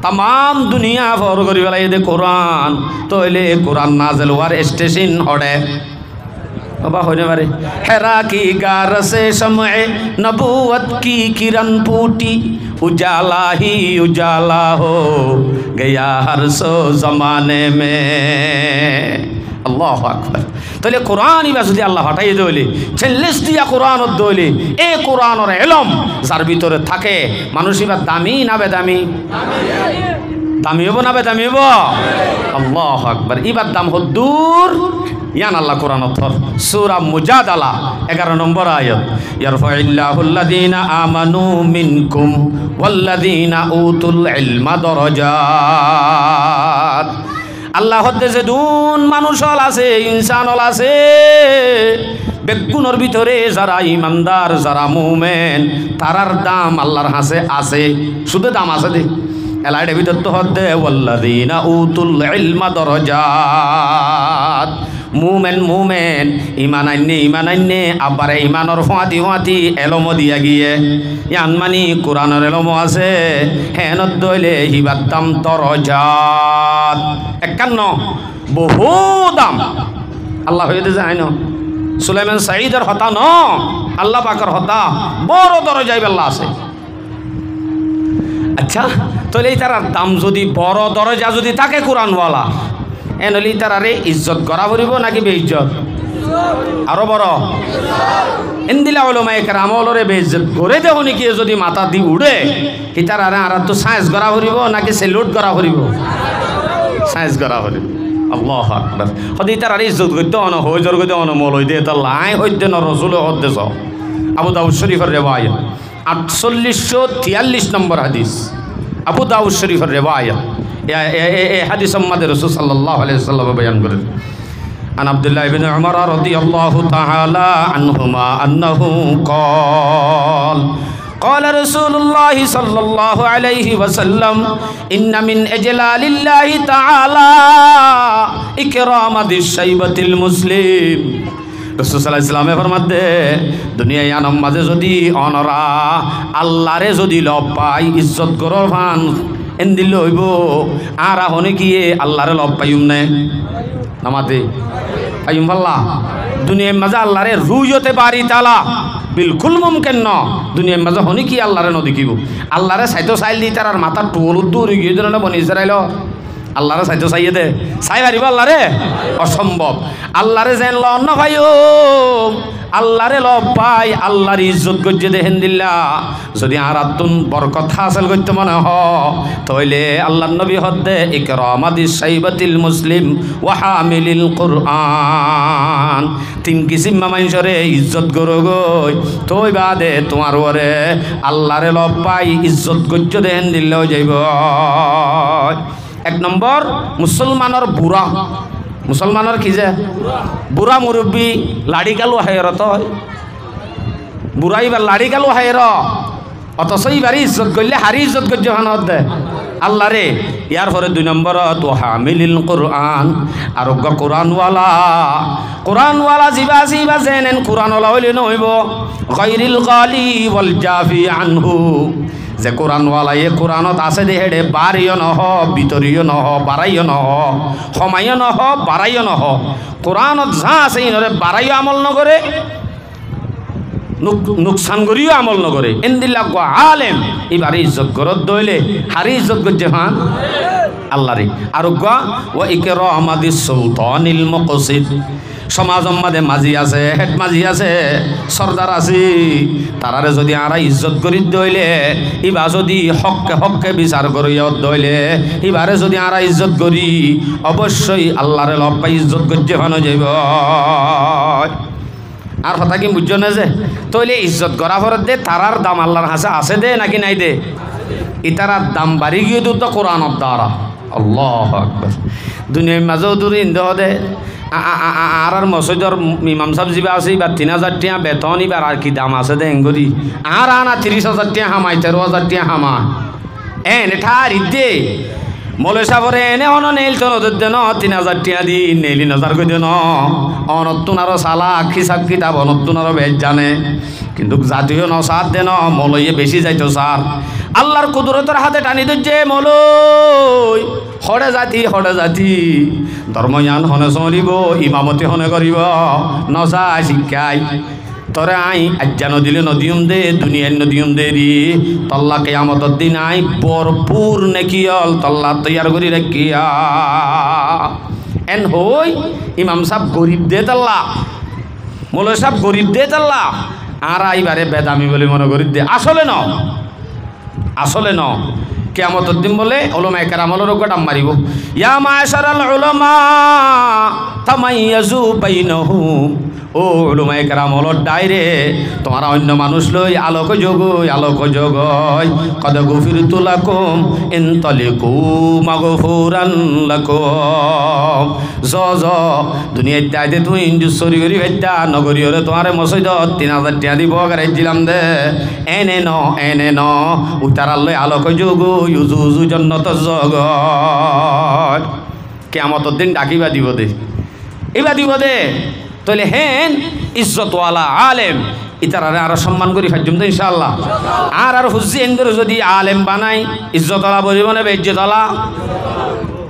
तमाम दुनिया फौर करी वाला ये दे कुरान तो ले कुरान नाज़िल हुआ स्टेशन होड़े बाबा होने वाले हेरा की गार से शम्ए नबूवत की किरण फूटी उजाला ही उजाला हो गया हर सो ज़माने में अल्लाह अकबर तो ले कुरान ही बस अल्लाह हटाई दोले चल्लिस दिया कुरान दोले ए कुरान और इल्म जार ভিতরে থাকে মানুষ ইবা দামি না বেদামি দামি হবো না বেদামি হবো আল্লাহু আকবার ইবার দাম হদ্দুর ইয়ান আল্লাহ কোরআন অথর সূরা মুজাদালা 11 নম্বর আয়াত ইয়ারফাইল্লাহুল্লাযীনা আমানু মিনকুম ওয়াল্লাযীনা উতুল ইলমা দারাজাত আল্লাহ হদ্দে যে দুন মানুষ হল আছে ইনসান হল আছে বেগুনের ভিতরে যারা ইমানদার যারা মুমিন তারার দাম আল্লাহর হাসে আছে শুধু দাম আছে দে এলাইডে ভিতর তো হদ্দে ওয়াল্লাযীনা উতুল ইলমা দারাজাত মুমেন মুমেন ইমান আইনে আবার ইমানর ফাঁতি ফাঁতি এলমো দিয়া গিয়ে ইয়ান মানি কোরআনের এলমো আছে হেন দইলে হিবার দাম দরজাত 51 বহু দাম আল্লাহ হইতে যায় না সুলাইমান সাঈদের হতা ন আল্লাহ পাকের হতা বড় দরজায় আল্লাহ আছে আচ্ছা তাহলে এই তার দাম যদি বড় দরজা যদি থাকে কোরআনওয়ালা এনলি তারারে ইজ্জত করা পড়িব নাকি বেইজ্জত আরো বড় ইন্দিলা উলামায়ে কেরাম ওলরে বেইজ্জত করে দেও নাকি যদি মাথা দি উড়ে হিতারারে আর তো সাইজ করা পড়িব নাকি সেলুট করা পড়িব সাইজ করা পড়িব আল্লাহু আকবার হদি তারারে ইজ্জত করতে অন হজর করতে অন মলই দে তা লাই হইতে ন রাসূল হদ্দে যাও আবু দাউদ শরীফের রিওয়ায়াত 4843 নম্বর হাদিস আবু দাউদ শরীফের রিওয়ায়াত حديث محمد رسول صلى الله عليه وسلم بيان করেন عن عبد الله بن عمر رضي الله تعالى عنهما أنه قال قال رسول الله صلى الله عليه وسلم إن من إجلال الله تعالى إكرام ذي الشيبة المسلم রসুল সাল্লাল্লাহু আলাইহি ওয়াসাল্লাম ফরমাতে দুনিয়ায় আনম মাঝে যদি অনরা আল্লাহরে যদি লব পাই ইজ্জত করো ফান এন্দিল হইব আর হনে গিয়ে আল্লাহরে লব পাইম না নামাতে পাইম আল্লাহ দুনিয়ার মাঝে আল্লাহরে রুইতে পারি তালা বিলকুল মুমকিন ন দুনিয়ার মাঝে হনে কি আল্লাহরে ন দেখিব আল্লাহরে সাইতো চাইল দি তার মাথার টোল দূর গিয়ে ধরে না বনি ইসরাইল আল্লাহরে সাইতো চাইয়ে দে চাই পারিব আল্লাহরে অসম্ভব আল্লাহরে যেন অন্য ভাইও আল্লাহরে লব পাই আল্লাহর ইজ্জত গজ্জে দেখেন দিল্লা যদি আরাতুন বরকত হাসিল করতে মনে হ তাইলে আল্লাহর নবী হদ্দে ইকরামাদিস সাইবাতিল মুসলিম ওয়া হামিলিল কুরআন তিন কিসিম মানুষরে ইজ্জত করো গই তোই বাদে তোমার ওরে আল্লাহরে লব পাই ইজ্জত গজ্জে দেখেন দিল্লাও যাইব এক নম্বর মুসলমানের বুড়া মুসলমানের কি যে বুড়া মুরব্বী লাড়ি কালু হায়র তো বুড়া এবার লাড়ি কালু হায়র অথচ এইবারই ইজ্জত করলে হারি ইজ্জত করছে ভানত দে আল্লাহ রে ইয়ার পরে দুই নম্বর তো হামিলিল কোরআন আরোগ্য কোরআনওয়ালা জিবা জিবা জেনেন কোরআনওয়ালা হইলে নহইব গায়রিল গালি ওয়াল জাফি আনহু যে কোরআনওয়ালা এ কোরআনত আছে দে হেডে বাড়িও নহ ভিতরিও নহ বাড়াইও নহ সমাইও নহ বাড়াইও নহ কোরআনত যা আছে ইনরে বাড়াইও আমল নকরে নুকসান করিও আমল নকরে এন্দিল্লা গো আলেম এবার ইজ্জত গরত দইলে হারি ইজ্জত করছে হ্যাঁ আল্লাহ রে আর গো ও ইকরামাদিস সুলতানিল মুকসিদ সমাজ মাঝে মাঝি আছে হেড মাঝি আছে সর্দার আছে তারারে যদি আরা ইজ্জত করি দইলে ইবা যদি হককে হককে বিচার করিয়া দইলে ইবারে যদি আরা ইজ্জত করি অবশ্যই আল্লাহরে লব পাই ইজ্জত করছে ভানো যাইব আর কথা কি বুঝছো না যে তইলে ইজ্জত করা ফরত দে তারার দাম আল্লাহর হাসে আছে দে নাকি নাই দে ইতারার দাম বাড়ি গিয়ে তো কোরআনত দ্বারা আল্লাহু আকবার দুনিয়ার মাঝেও দূরে ইন্দ দে আর মসজিদর ইমাম সাহেব যা আছে এবার 3000 টাকা বেতন এবার আর কি দাম আছে দে এঙ্গরি আর আনা 30,000 টাকা হামাই 13,000 টাকা হামা এনে ঠার ইদে মলে সাবরে এনে অন নেইল তো দেন 3000 টাকা দি নেইলি নজর কই দেন অনতুন আরো সালা হিসাব কিতাব অনতুন আরো বেজ জানে কিন্তু জাতীয় নসাদ দেন মলয়ে বেশি যাইতো স্যার আল্লাহর কুদরতের হাতে টানি দিচ্ছে মলই হড়ে জাতি ধর্মজ্ঞান হনে চলিব ইমামতি হনে করিব নজা শিক্ষাই তরে আই আজ্জা নদিলে নদিয়ম দে দুনিয়ার নদিয়ম দে রি তল্লা কিয়ামতের দিন আই ভরপুর নেকিয়ল তল্লা তৈয়ার করি রাখিয়া এন হই ইমাম সাহেব গরিব দে তাল্লা মৌলভী সাহেব গরিব দে তাল্লা আর আইবারে বেদামি বলে মনে করি দে আসলে ন কিয়ামতের দিন বলে উলামায়ে কেরামের গোটাম মারিব ইয়া মাশারাল উলামা তামাইয়াজু বাইনাহুম ও উলামায়ে কেরাম হলো ডাইরে তোমরা অন্য মানুষ লই আলোক জগয় কদ গফিরতু লাকুম ইনতালিকু মাগফুরান লাকুম জ দুনিয়ার দাইতে তুই ইনজু সরি করি ভাইতা নগরীরে তোমারে মসজিদত 3000 টাকা দিব গারাই দিলাম দে এনে ন উতারাল লই আলোক ইউজু জন্নত জগয় কিয়ামতের দিন ডাকিবা দিব দে তাহলে হেন ইজ্জতওয়ালা আলেম ইতারারে আরো সম্মান করি ফাজুম তো ইনশাআল্লাহ আর হুজি এন্দরে যদি আলেম বানাই ইজ্জতওয়ালা বনিব না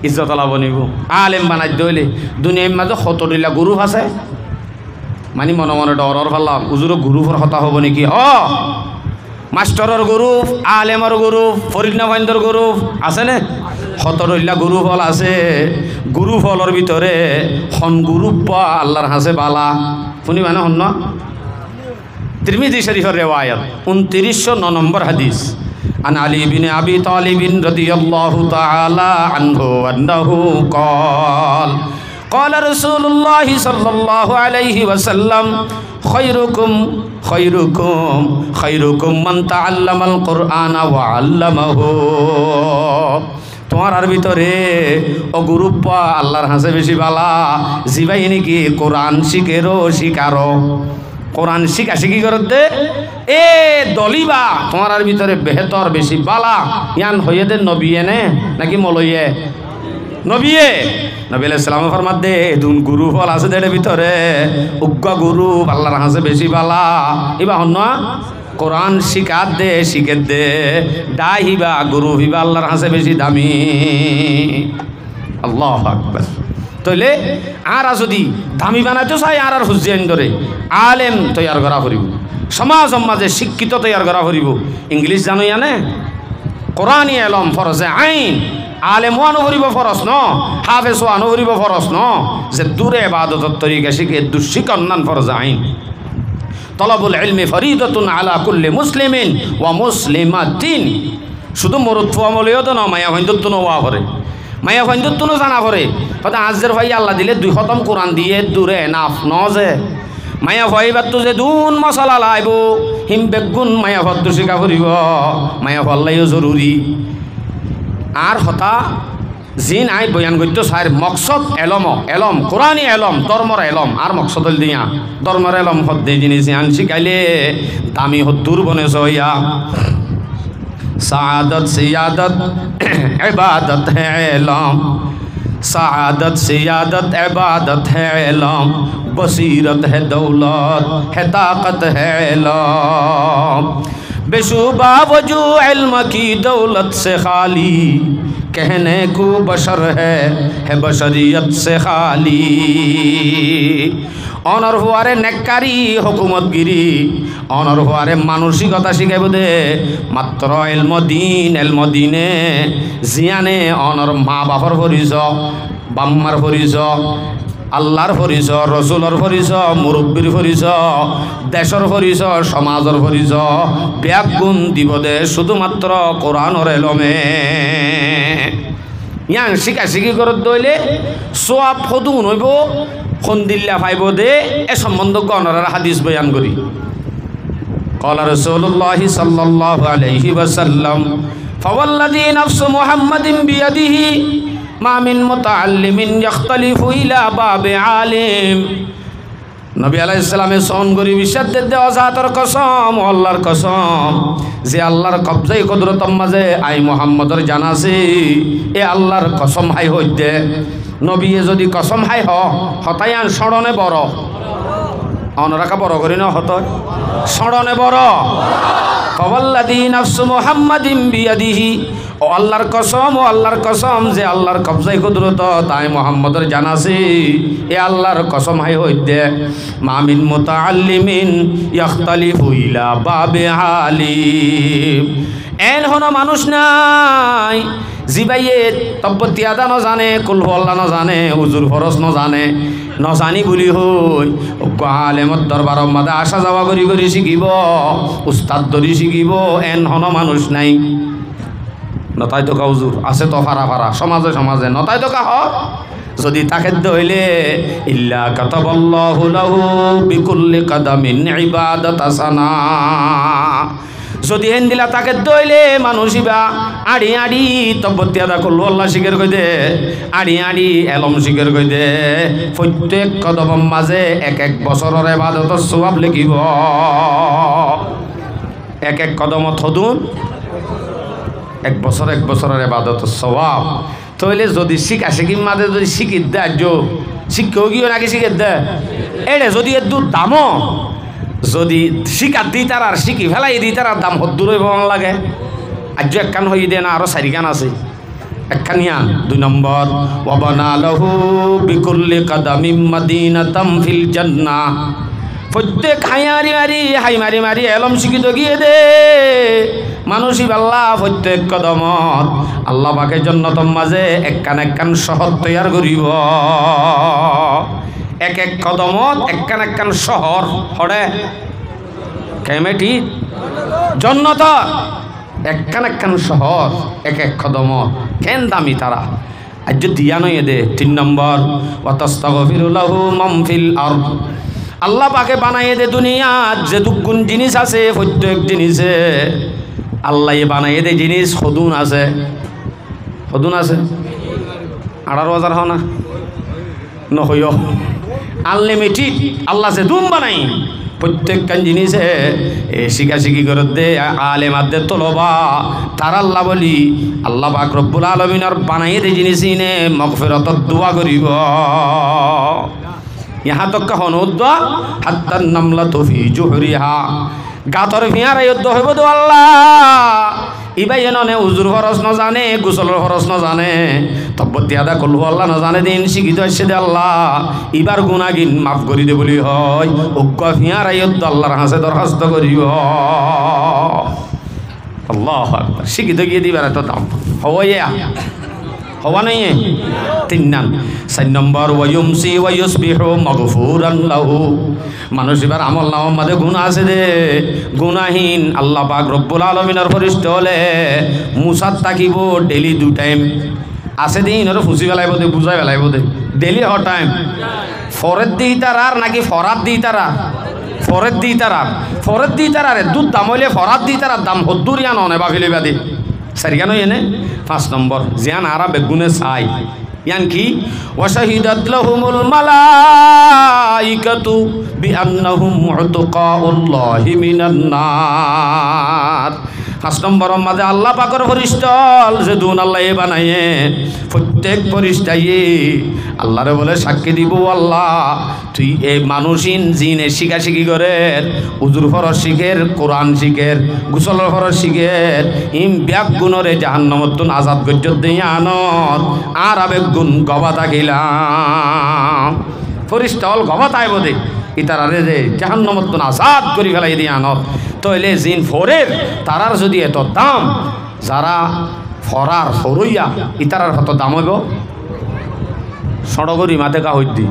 ইজ্জতওয়ালা বনিব আলেম বানাই দইলে দুনিয়ার মাঝে কতদিলা গ্রুপ আছে মানে মনে মনে ডরর ফাল্লাম উজুর গ্রুপর কথা হব নাকি মাস্টারের গ্রুপ আলেমর গ্রুপ ফরিদনা ভাইন্দর গ্রুপ আছে না কতদিলা গ্রুপ হল আছে গ্রুপ হলর ভিতরে হন গ্রুপ আল্লাহর হাসে বালা শুনি মানে হন না তিরমিজি শরীফের রিওয়ায়াত 2909 নম্বর হাদিস আন আলী ইবনে আবি তালিব রাদিয়াল্লাহু তাআলা আনহু আন্নাহু قال قال رسول الله صلى الله عليه وسلم خيركم من تعلم القرآن وعلمه তোমার ভিতরে ও গ্রুপ আল্লাহর হাসে বেশি বালা জিবাই নাকি কোরআন শিকারো কোরআন শিখি করতে এ দলিবা তোমার ভিতরে বেহতর বেশি বালা ইয়ান হইয়ে দে নবী এনে নাকি মলইয়ে নবী আলাইহিস সালাম ফরমাত দে দুন গুরু ফল আছে দেড়ে ভিতরে উগ্গ গুরু আল্লাহর হাসে বেশি বালা ইবা হন কোরআন শিখে দে দাহিবা গুরু হিবা আল্লাহর হাসে বেশি দামি আল্লাহু আকবার তাইলে আর যদি দামি বানাইতে চাই আর হুজিয়ান ধরে আলেম তৈয়ার করা করিব সমাজ মাঝে শিক্ষিত তৈয়ার করা করিব ইংলিশ জানো জানে কোরআনি এলম ফরজে আইন আলেমও আনুভরিব ফরস ন হাফেজও আনুভরিব ফরস ন যে দূরে ইবাদতের তরিকা শিখে দুঃশিক অন্যান ফরজ আইন তলবুল ইলমি ফরিদাতুন আলা কুল্লি মুসলিমিন ওয়া মুসলিমাতিন। শুধু মরুদ ফুয়া মলেও তো না, মায়া ভাইন্দত্ব নোয়া করে, মায়া ভাইন্দত্ব নো জানা করে। হয়তো আজের ভাই আল্লাহ দিলে 2 খতম কোরআন দিয়ে দূরে নাফ নজে মায়া ভাইবার তো যে দুন মশলা লাইব হিম বেগুন মায়া ভদ্র শিকা করিব, মায়া ভাল্লাইও জরুরি। আর হতা জিন আই বয়ান করতো সার মকসদ এলম এলম কোরআনি এলম ধর্মর এলম আর মকসদ হল দিয়া ধর্মর এলম হদ্দে জিনিস আন শিখাইলে দামি হদ্দুর বনে সইয়া। সাআদত সিয়াদত ইবাদত है इल्म, सादत सियादत इबादत है इल्म, बसीरत है दौलत है ताकत है इल्म। बेशुबा वजू इल्म की दौलत से खाली कहने को बशर है बशरियत से खाली। অনর হওয়ারে নেককারি হুকুমতগিরি, অনর হওয়ারে মানসিকতা শিখাইব দে মাত্র এলমদিনে জিয়ানে অনর মা বাপর পরিচয়, বাম্মার পরিচয়, আল্লাহর পরিচয়, রসুলর পরিচয়, মুরব্বীর পরিচয়, দেশর পরিচয়, সমাজের পরিচয় ব্যাগ গুণ দিব দে শুধুমাত্র কোরআনর এলমে। ইয়াং শিকা শিখি করত দইলে সোয়াব সদুন হইব খন্দিল্লা ফাইব দে এ সম্বন্ধ গণরার হাদিস বয়ান করি। قال رسول الله صلى الله عليه وسلم فوالذي نفس محمد بيده ما من متعلم يختلف إلى باب عالم। নবী আলাইহিস সালামে সন করি বিশ্বাস দে অজাতর কসম, আল্লাহর কসম যে আল্লাহর কবজাই কুদরতম মাঝে আই মুহাম্মদর জানাসি এ আল্লাহর কসম হাই হইতে নবী যদি কসম হাই হতায়ান স্মরণে বড় অনরাকা বড় করি না হত স্মরণে বড়। ফাওয়াল্লাযী নাফসু মুহাম্মাদিন বিয়াদিহি, ও আল্লাহর কসম, ও আল্লাহর কসম যে আল্লাহর কবজাই কুদরত তাই মুহাম্মদের জানাসি এ আল্লাহর কসম হাই হইতে মা মিন মুতাআল্লিমিন ইখতালিফু ইলা বাবে আলিম। এন হন মানুষ নাই জিবাইয়ে তব্বতি আদা ন জানে, কুলহু আল্লাহ ন জানে, উজুর ফরজ ন জানে, নজানি বুলি হই আলেমত দরবার মাদা আসা যাওয়া করি করি শিখিব, উস্তাদ ধরি শিখিব, এন হন মানুষ নাই। নতাই তো হুজুর আছে তো ফারা ফারা সমাজে সমাজে নতাই তো কাহ যদি তাকে দইলে ইল্লা কাতাবাল্লাহু লাহু বিকুল্লি কাদামিন ইবাদাত হাসানা। যদি হেন দিলা তাকে দইলে মানুষিবা আড়ি আড়ি তব্বতি আদা করলো আল্লাহ শিখের কই দে, আড়ি আড়ি এলম শিখের কই দে, প্রত্যেক কদম মাঝে এক এক বছরের ইবাদতের সওয়াব লিখিব। এক এক কদমত হদুন এক বছরের ইবাদতের সওয়াব। তাইলে যদি শিখা শিখির মাঝে যদি শিখির দেয় শিক্ষেও গিয়ে নাকি শিখের দেয় এড়ে যদি এর দূর দামও যদি শিকার দিই তার আর শিখি ফেলাই দিই তার দাম হদ্দুর হইব লাগে। আজ একখান হই দে না আরো 4 খান আছে, একখান ইয়ান 2 নম্বর ওয়াবানা লাহু বিকুল্লি কাদামিম মাদিনাতাম ফিল জান্নাহ। প্রত্যেক হাই মারি মারি এলম শিখিত গিয়ে দে মানুষই আল্লাহ প্রত্যেক কদমত আল্লাহ পাকের জান্নাতের মাঝে একখান একখান শহর তৈয়ার করিব। এক এক কদমত একখান একখান শহর হরে কেমেটি জান্নাত একখান একখান শহর এক এক কদমত কেন দামি তারা আজ দিয়া নয় দে। 3 নম্বর ওয়াতাস্তাগফিরু লাহু মান ফিল আরদ। আল্লাহ পাকে বানাইয়ে দে দুনিয়াত যে দুগুণ জিনিস আছে প্রত্যেক জিনিসে আল্লাহ বানাইয়ে দে জিনিস হদুন আছে 18,000 হ না নহইও আনলিমিটেড আল্লাহ যে দুম বানাই প্রত্যেকখান জিনিসে শিখা শিখি করে দে আলেমাদের তলবা তার আল্লাহ বলি আল্লাহ পাক রব্বুল আলামিনের বানাইয়ে দে জিনিস ইনে মাগফিরাতত দোয়া করিব। यहाँ तक हनुद्वा हत्तन नमला तो फी जुहरिहा गातर फियार युद्ध হইব তো আল্লাহ ইবাই এননে উজুর ফরজ ন জানে, গোসলের ফরজ ন জানে, তব্বতি আদা কলহু আল্লাহ ন জানে দিন শিখিত আসছে দে আল্লাহ ইবার গুনাহগিন মাফ করি দে বলি হয় উগ্গ ফিয়ার যুদ্ধ আল্লাহর হাসে দরখাস্ত করিব। আল্লাহু আকবার শিখিত গিয়ে দিবার এত দাম হইয়া হওয়া নাই 3 নাম 4 নম্বর ওয়ায়ুমসি ওয়ায়ুসবিহু মাগফুরান লাহু মানুষ এবার আমল নামার মধ্যে গুনাহ আছে রে গুনাহীন আল্লাহ পাক রব্বুল আলামিনের ফেরেশতা হলে মুসাত তাকিব ডেইলি 2 টাইম আছে দিন ওর ফুসি বেলাইব দে বুঝাই বেলাইব দে ডেইলি হ টাইম ফরেদ দি তারার নাকি ফরাদ দি তারা ফরেদ দি তারারে দুধ দাম হইলে ফরাদ দি তারার দাম হদ্দুরিয়া ননে বাফিলে বাদি সারিয়ানো এনে 5 নম্বর জিয়ান আরা বেগুনে চাই ইয়ান কি ওয়াশাহিদাত লাহুমুল মালাইকাতু বিআন্নাহুম মুতাকাউল্লাহি মিনান নার 5 নম্বর মাঝে আল্লাহ পাকের ফেরেশতাল যে দুন আল্লাহ বানায়ে প্রত্যেক ফেরেশতায়ে আল্লাহরে বলে সাক্ষী দিব আল্লাহ তুই এই মানুষিন জিনে শিখাশিখি করে উজুর ফরজ শিখের কোরআন শিখের গোসলের ফরজ শিখের ইম ব্যাগ গুণরে জাহান্নামত আজাদ গজ্জত দিয়ে আনত আর আবেগ গুণ গবা থাকিলাম ফেরেশতাল গবা তাইব দে ইতারারে যে জাহান্নামত আজাদ করি ফেলাই দিয়ে আনত তইলে জিন ফরের তারার যদি এত দাম যারা ফরার ফরইয়া ইতারার কত দাম হইব সড়গরি মাতে কা হইদি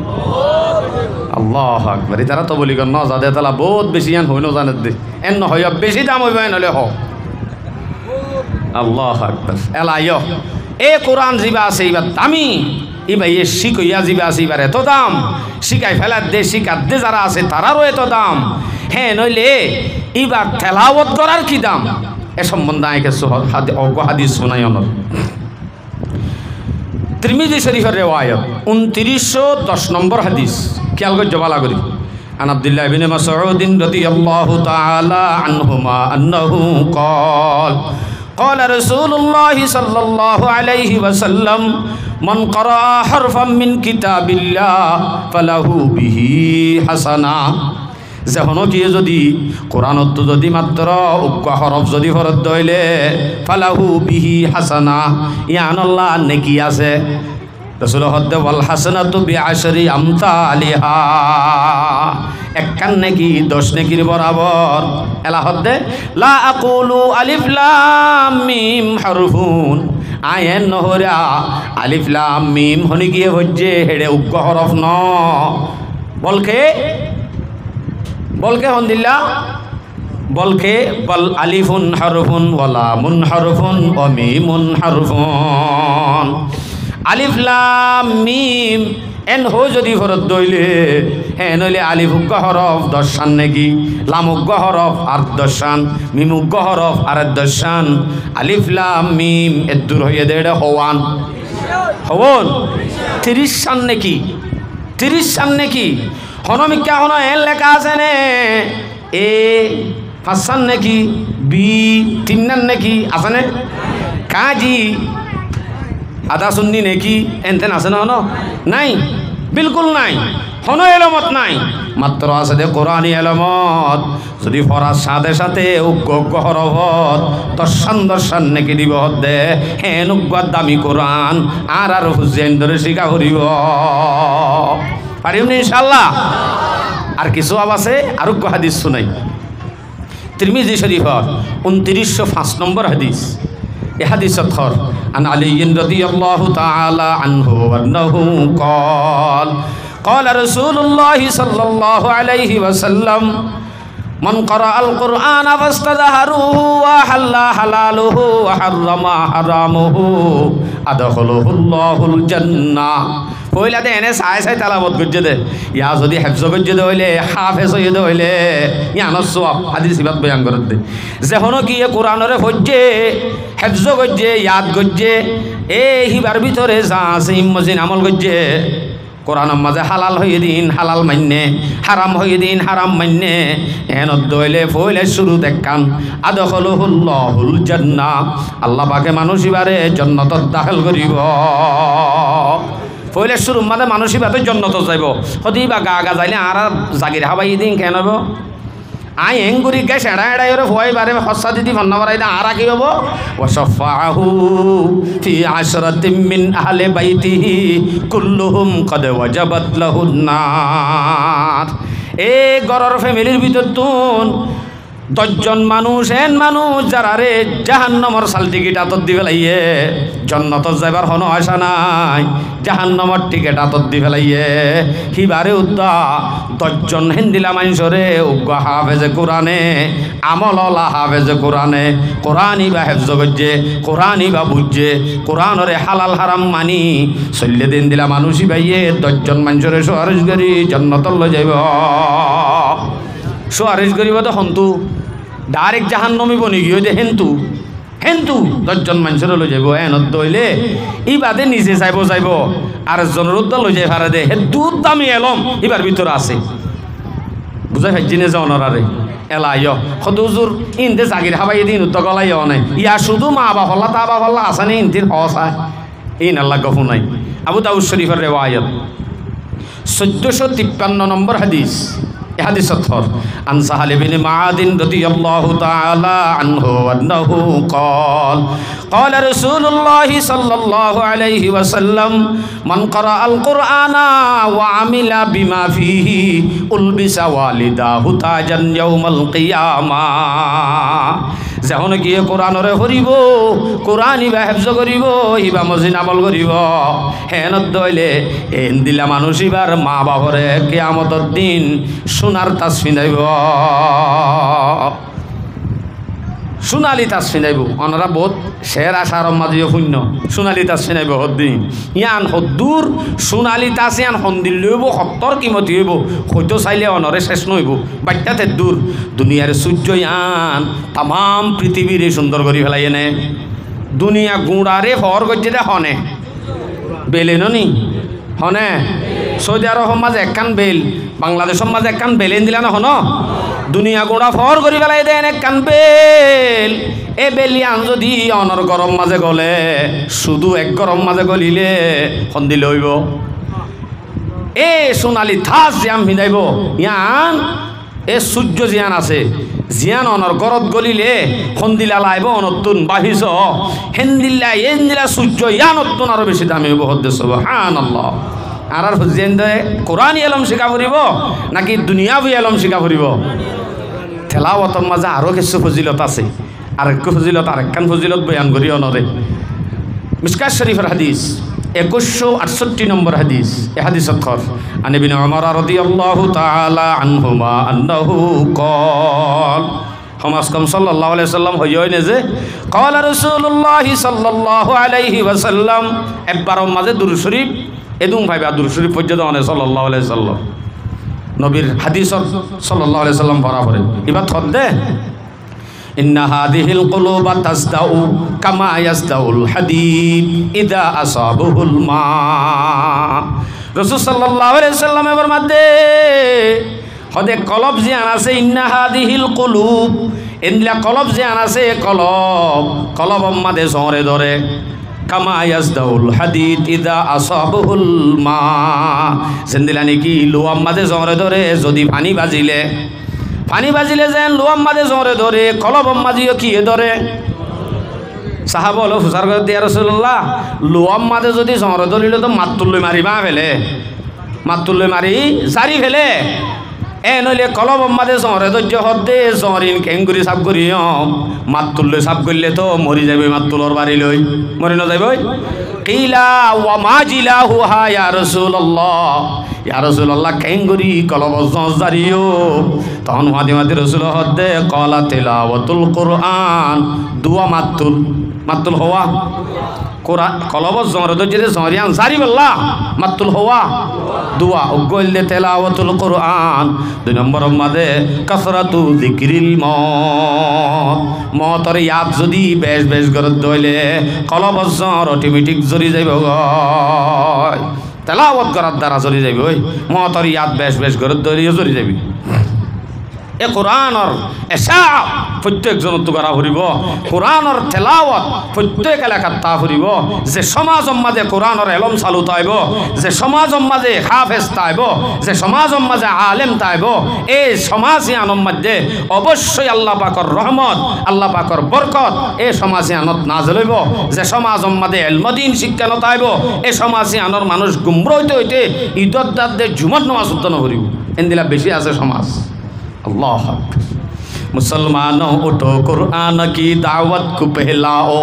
আল্লাহ আকবার ইতারা তো বলি কর ন যাদে তালা বহুত বেশি আন হইনো জানে দে এন হইয়া বেশি দাম হইব নলে হ আল্লাহ আকবার এলাইয় এ কোরআন জিবা আছে ইবার দামি ইবা এ শিখইয়া জিবা আছে ইবার এত দাম শিখাই ফেলার দে শিকার দে যারা আছে তারারও এত দাম হ্যাঁ নইলে ইবার তেলাওয়াত করার কি দাম এ সম্বন্ধে আইকে অজ্ঞ হাদিস শোনাই অনর তিরমিজি শরীফের রিওয়ায়াত 2910 নম্বর হাদিস খেয়াল করে জবালা করি আন আব্দুল্লাহ ইবনে মাসউদ রাদিয়াল্লাহু তাআলা আনহুমা আন্নাহু قال قال رسول الله صلى الله عليه وسلم من قرأ حرفا من كتاب الله فله به حسنه যেহনো কি যদি কোরআনত যদি মাত্র উক্ত হরফ যদি ফরদ দইলে ফালাহু বিহি হাসানা ইয়ান আল্লাহ নেকি আছে রাসূল হদ্দে ওয়াল হাসানাতু বিআশরি আমসালিহা একখান নেকি 10 নেকির বরাবর এলা হদ্দে লা আকুলু আলিফ লাম মিম হারফুন আয়েন নহরা আলিফ লাম মিম হনি গিয়ে হজ্জে হেডে উক্ত হরফ ন বলকে হন্দিল্লা বলকে বল আলিফুন হারফুন ওয়ালা মুন হারফুন ওয়া মিমুন হারফুন আলিফ লাম মিম এন হো যদি ফরত দইলে হ্যাঁ নইলে আলিফ উগ্গ হরফ 10 শান নাকি লাম উগ্গ হরফ আর 10 শান মিম উগ্গ হরফ আর 10 শান আলিফ লাম মিম এর দূর হয়ে দেড় হওয়ান 30 শান নাকি 30 শান নাকি হনমিকা হন এন লেখা আছে নে এ 5 শান নাকি বি 3 নান নাকি আছে নে কাজি আদা সুন্নি নাকি এনতেন আছে না হন নাই বিলকুল নাই হন এলমত নাই মাত্র আছে দে কোরআনি এলমত যদি ফরাজ সাথে সাথে উগ্গ হরফত 10 শান নাকি দিব দে হেন উগ্গ দামি কোরআন আর হুজেন ধরে শিখা করিব পারিম ইনশাআল্লাহ আর কিছু আছে আর হাদিস শুনাই তিরমিজি শরীফর 2905 নম্বর হাদিস এ হাদিস থর আন আলী রাদিয়াল্লাহু তাআলা আনহু আন্নাহু قال قال رسول الله صلى الله عليه وسلم من قرأ القرآن فاستظهره وحل حلاله وحرم حرامه أدخله الله الجنة পয়লা দে এনে সাই সাই তালাবত গজ্জে দে ইয়া যদি হেফজ গজ্জে দে হইলে হাফেজ হইয়ে দে হইলে ইয়ানো সওয়াব হাদিস ইবাদ বয়ান করত দে যেহনো কি এ কোরআনরে ফজ্জে হেফজ গজ্জে ইয়াদ গজ্জে এ হিবার ভিতরে যা আছে ইমজিন আমল গজ্জে কোরআনের মাঝে হালাল হয়ে দিন হালাল মান্যে হারাম হয়ে দিন হারাম মান্যে এনত দইলে ফইলে শুরু দেখান আদখলুহুল্লাহুল জান্নাহ আল্লাহ পাকে মানুষ ইবারে জান্নাতত দাখিল করিব পয়লা শুরু মানে মানুষই বাতে জন্নত যাইব হদি বা গা গা যাইলে আর জাগির হাবাই দিন কেন হব আই এঙ্গুরি গাছ এড়া এড়াই ওরে ভয় বারে হসা দিদি ভন্না বারাই দা আর কি হব ওয়াসাফাহু ফি আশরাতিম মিন আহলি বাইতিহি কুল্লুহুম কদ ওয়াজাবাত লাহুন নার এ গরর ফ্যামিলির ভিতর তুন 10জন মানুষ এন মানুষ যারা রে জাহান্নামর সাল টিকিট আতর দি ফেলাইয়ে জন্নত যাইবার হনো আশা নাই জাহান্নামর টিকিট আতর দি ফেলাইয়ে হিবারে উদ্দা 10জন হিন্দিলা মানুষরে উগ্র হাফেজে কোরআনে আমললা হাফেজে কোরআনে কোরআনই বা হেফজ করছে কোরআনই বা বুঝছে কোরআনরে হালাল হারাম মানি চল্লে দিন দিলা মানুষই ভাইয়ে 10জন মানুষরে সুয়ারিশ করি জন্নতর লই যাইব সুয়ারিশ করিব তো হন্তু ডাইরেক্ট জাহান্নামী বনি গিয়ে দে হেন্তু 10জন মানুষের লই যাব এনত হইলে ই বাদে নিজে যাইব আর জনরুদ্ধ লই যাই ফারে দে হে দুধ দামি এলম এবার ভিতরে আছে বুঝাই ফাইছি নে জনরারে এলাইয় সদুজুর ইনতে জাগির হাবাই দিন উত্তর গলাই অনে ইয়া শুধু মা বাবা হল্লা তা বাবা হল্লা আসানে ইনতির হসা ইন আল্লাহ গফু নাই আবু দাউদ শরীফের রেওয়ায়ত 1453 নম্বর হাদিস حديث الثور عن سهل بن معاذ رضي الله تعالى عنه أنه قال قال رسول الله صلى الله عليه وسلم من قرأ القرآن وعمل بما فيه ألبس والداه تاجا يوم القيامة যখন গিয়ে কোরআনরে হরিব কোরআন ইবা হেফজ করিব ইবা মজিন আমল করিব হেনত দইলে এন দিলা মানুষ ইবার মা বাবরে কিয়ামতের দিন সোনার তাজ পিন্ধাইব সোনালি তাজ পিন্ধাইব অনরা বহুত শের আশার মাঝিও শূন্য সোনালি তাজ পিন্ধাইব হদ্দিন ইয়ান হদ্দুর সোনালি তাজ ইয়ান সন্দিল লইব সত্তর কিমতি হইব হয়তো চাইলে অনরে শেষ নহইব বাট্যাতে দূর দুনিয়ার সূর্য ইয়ান তাম পৃথিবীর সুন্দর করি ফেলাই এনে দুনিয়া গুঁড়ারে হর করছে দে হনে বেলে নি হনে সৌদি আরব মাঝে একখান বেল বাংলাদেশের মাঝে একখান বেলেন দিলা না হন দুনিয়া গুঁড়া ফর করি ফেলাই দেন একখান বেল এ বেলিয়ান যদি অনর গরম মাঝে গলে শুধু এক গরম মাঝে গলিলে সন্দিল হইব এ সোনালি থাস জিয়াম ভিজাইব ইয়ান এ সূর্য জিয়ান আছে জিয়ান অনর গরত গলিলে সন্দিলা লাইব অনতুন বাহিছ হেন্দিল্লা এন্দিলা সূর্য ইয়ান অতুন আরো বেশি দামি হইব হদ্দে সুবহানাল্লাহ আর হুজেন দে কোরআন এলম শিকা ফুরিব নাকি দুনিয়াবি এলম শিকা ফুরিব তেলাওয়াতর মাঝে আরো কিছু ফজিলত আছে আর এক ফজিলত আর একখান ফজিলত বয়ান করি অনরে মিশকাত শরীফের হাদিস 2168 নম্বর হাদিস এ হাদিস অক্ষর আন ইবনে উমর রাদিয়াল্লাহু তাআলা আনহুমা আন্নাহু ক্বাল হমাস কম সাল্লাল্লাহু আলাইহি ওয়াসাল্লাম হইয় নে যে ক্বালা রাসূলুল্লাহ সাল্লাল্লাহু আলাইহি ওয়াসাল্লাম একবার মাঝে দুরূদ শরীফ এদুম ভাইবা দুরূদ শরীফ পর্যন্ত অনে সাল্লাল্লাহু আলাইহি ওয়াসাল্লাম নবীর হাদিস সাল্লাল্লাহু আলাইহি ওয়াসাল্লাম পড়া পড়ে এবার থদ্দে ইন্না হাদিহিল কুলুবা তাসদাউ কামা ইয়াসদাউল হাদিদ ইদা আসাবুহুল মা রাসূল সাল্লাল্লাহু আলাইহি ওয়াসাল্লাম এর মধ্যে হদে কলব জিয়ান আছে ইন্না হাদিহিল কুলুব ইনলা কলব জিয়ান আছে কলব মাদে জরে ধরে কামা ইয়াসদাউল হাদিদ ইদা আসাবুহুল মা জিন্দিলা নাকি লোয়াম মাদে জরে ধরে যদি পানি বাজিলে যেন লোয়াম মাঝে জরে ধরে কলবম মাঝিও কি ধরে সাহাব হলো হুসার করে দিয়া রাসূলুল্লাহ লোয়াম মাঝে যদি জরে ধরিল তো মাতুল্লে মারিবা ফেলে মাতুল্লে মারি জারি ফেলে এ নইলে কলবম মাঝে জরে ধৈর্য হদ্দে জরিন কেঙ্গুরি সাপ করি মাতুল্লে সাপ করলে তো মরি যাবে মাতুলর বাড়ি লই মরি না যাবে কিলা ওয়া মাজিলাহু হা ইয়া রাসূলুল্লাহ ইয়া রাসূলুল্লাহ কেঙ্গুরি কলবম জারিও তখন মাদি রাসূল হদ্দে কলা তিলাওয়াতুল কুরআন দুয়া মাতুল হওয়া কোরআন কলব জমরদ যে জরিয়ান জারি বল্লা মাতুল হওয়া দুয়া উগল দে তিলাওয়াতুল কুরআন দুই নম্বর মাদে কাসরাতু যিকরিল মতর ইয়াদ যদি বেশ গরত দইলে কলব জর অটোমেটিক জরি যাইব গয় তেলাওয়াত করার দ্বারা জরি যাইব ওই মতর ইয়াদ বেশ গরত দইলে জরি যাবি এ কোরআনর এসা প্রত্যেকজন তো করা ফুরিব কোরআনর তেলাওয়াত প্রত্যেক এলাকাত তা ফুরিব যে সমাজ মাঝে কোরআনর এলম চালু তাইব যে সমাজ মাঝে হাফেজ তাইব যে সমাজ মাঝে আলেম তাইব এই সমাজী আনম মাঝে অবশ্যই আল্লাহ পাকর রহমত আল্লাহ পাকর বরকত এই সমাজী আনত নাজল হইব যে সমাজ মাঝে এলমদিন শিক্ষা নতাইব এই সমাজী আনর মানুষ গুমরা হইতে ঈদত দাঁত ঝুমত নামাজ উদ্যান করিব এন্দিলা বেশি আছে সমাজ আল্লাহ मुसलमानों उठो कुरान की दावत को फैलाओ,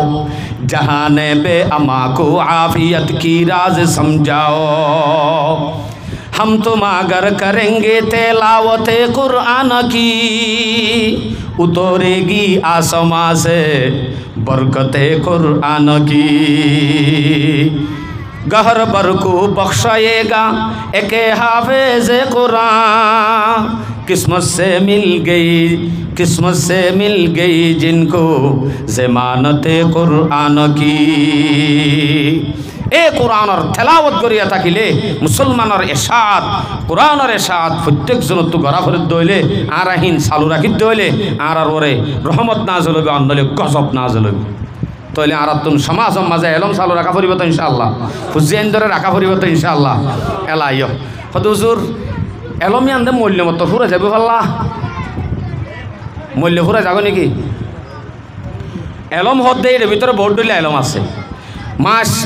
जहाने बे अमा को आफियत की राज समझाओ। हम तुम अगर करेंगे तिलावत कुरान की, उतरेगी आसमां से बरकत कुरान की। गहर बर को बख्शाएगा एक हाफिज कुरान, किस्मत से मिल गई जिनको ज़मानत कुरान की। ए कुरानर तेलावत करिया থাকিলে মুসলমানের এশাদ কুরআনের এশাদ প্রত্যেকজন তো গড়া ফেরত দইলে আর আহিন চালু রাখি দইলে আর ওরে রহমত নাযিল হবে, অন্যলে গজব নাযিল হবে। তাহলে আর তুন সমাজ মাঝে এলম চালু রাখা পড়িব তো ইনশাআল্লাহ, হুজেন ধরে রাখা পড়িব তো ইনশাআল্লাহ। এলাইও হুজুর এলমি আনতে মূল্য মতো ফুরে যাবে পাল্লা, মূল্য ফুরে যাব নাকি? এলম হদ্দে এর ভিতরে বহুত দলিল এলম আছে,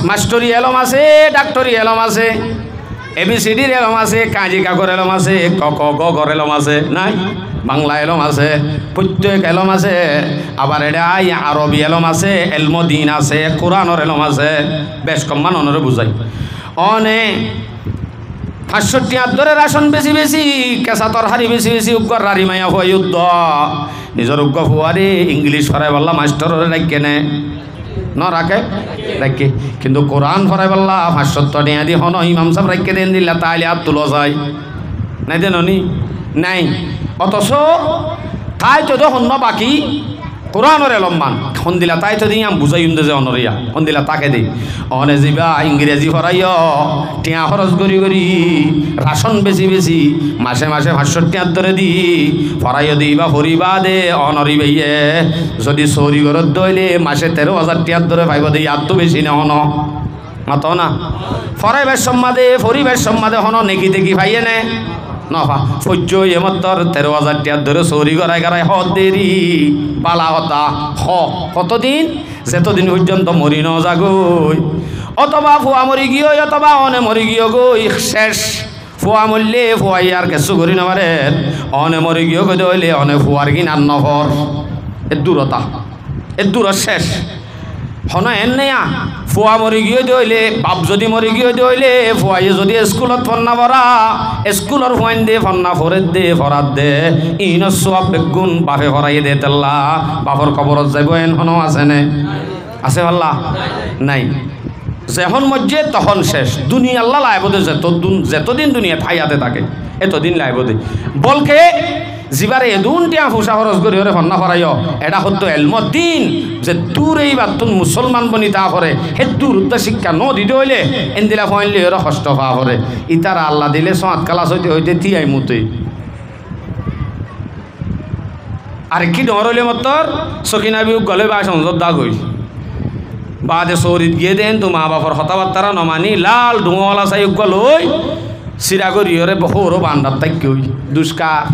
মাস্টরি এলম আছে, ডাক্তরি এলম আছে, ABCDর এলম আছে, কাজী কাগর এলম আছে, ক ক গ ঘর এলম আছে, নাই বাংলা এলম আছে, প্রত্যেক এলম আছে। আবার এটা আরবি এলম আছে, এলমদিন আছে, কোরআনের এলম আছে। বেশ কম মানুষরে বুঝাই অনে 65 ধরে রাশন বেশি বেশি, কেঁচা তরহারি বেশি বেশি, উগ্র রারি মায়া হয়ে যুদ্ধ নিজের উগ্র ফুয়ারি ইংলিশ ফরাই বললা মাস্টরের রাখে নে ন রাখে রাখে, কিন্তু কোরআন ফরাই বললা 500 টাকা দি হন ইমাম সাহেব রাখে দেন দিলা তাইলে আর তুলো যায় নাই দেন নি নাই। অথচ তাই তো হন্য বাকি কোরআনের এলম্মান হন্দিলা তাই তো দিই আমি বুঝাই যে অনরিয়া হন্দিলা তাকে দিই অনে যাবা ইংরেজি ফরাইয় টিয়া খরচ করি করি রাশন বেশি বেশি মাসে মাসে 500 টাকা ধরে দি ফরাইয় দিবা ফরিবা দে অনরি ভাইয়ে যদি চৌরি ঘরত দইলে মাসে 13,000 টাকা ধরে পাইব দিই, আর তো বেশি না হন মাত না ফরাইবার সম্মাদে ফরিবার সম্মাদে হন নেকি দেখি ভাইয়ে নে নফা সহ্য এমত্তর 13,000 টাকা ধরে চৌরি গড়াই গড়াই হ দেরি পালা হতা হ কতদিন যেতদিন পর্যন্ত মরি ন যাগই, অথবা ফুয়া মরি গিয়ে অথবা অনে মরি গিয়ে গই শেষ। ফুয়া মরলে ফুয়াই আর কিছু করি নামারে, অনে মরি গিয়ে গই দইলে অনে ফুয়ার কিন আর নহর এর দূরতা এর দূর শেষ হন এন নেয়া। ফুয়া মরি গিয়ে দইলে বাপ যদি মরি গিয়ে দইলে ফুয়াইয়ে যদি স্কুলত ফন্না ভরা স্কুলের ফুয়াইন দে ফন্না ফরে দে ফরাত দে ইন সব বেগুন বাপে ভরাইয়ে দে তেল্লা বাপর কবরত যাইব এন হন আছে নে আছে পাল্লা নাই। যখন মজ্জে তখন শেষ দুনিয়া আল্লাহ লাইব দে যতদিন দুনিয়া ঠাইয়াতে থাকে এতদিন লাইব দে বলকে জিবারে এদুন টিয়া ফুসা খরচ করি হরে ফন্না ফরাইয় এটা হতো এলমদ্দিন যে দূর এই বাতুন মুসলমান বনি তা করে হে দূর শিক্ষা ন দিতে হইলে এনদিলা ফয়েনলে ওরা কষ্ট পা করে ইতারা আল্লাহ দিলে সাত কালাস হইতে হইতে তিয়াই মুতই আর কি ডর হইলে মতর সকিনা বিউ গলে বা সংযোগ দাগ হই বাদে চৌরিত গিয়ে দেন তো মা বাপর কথাবার্তারা নমানি লাল ডুঙলা চাই গল হই সিরা করি হরে বহুরও বান্ডার তাই কই দুষ্কার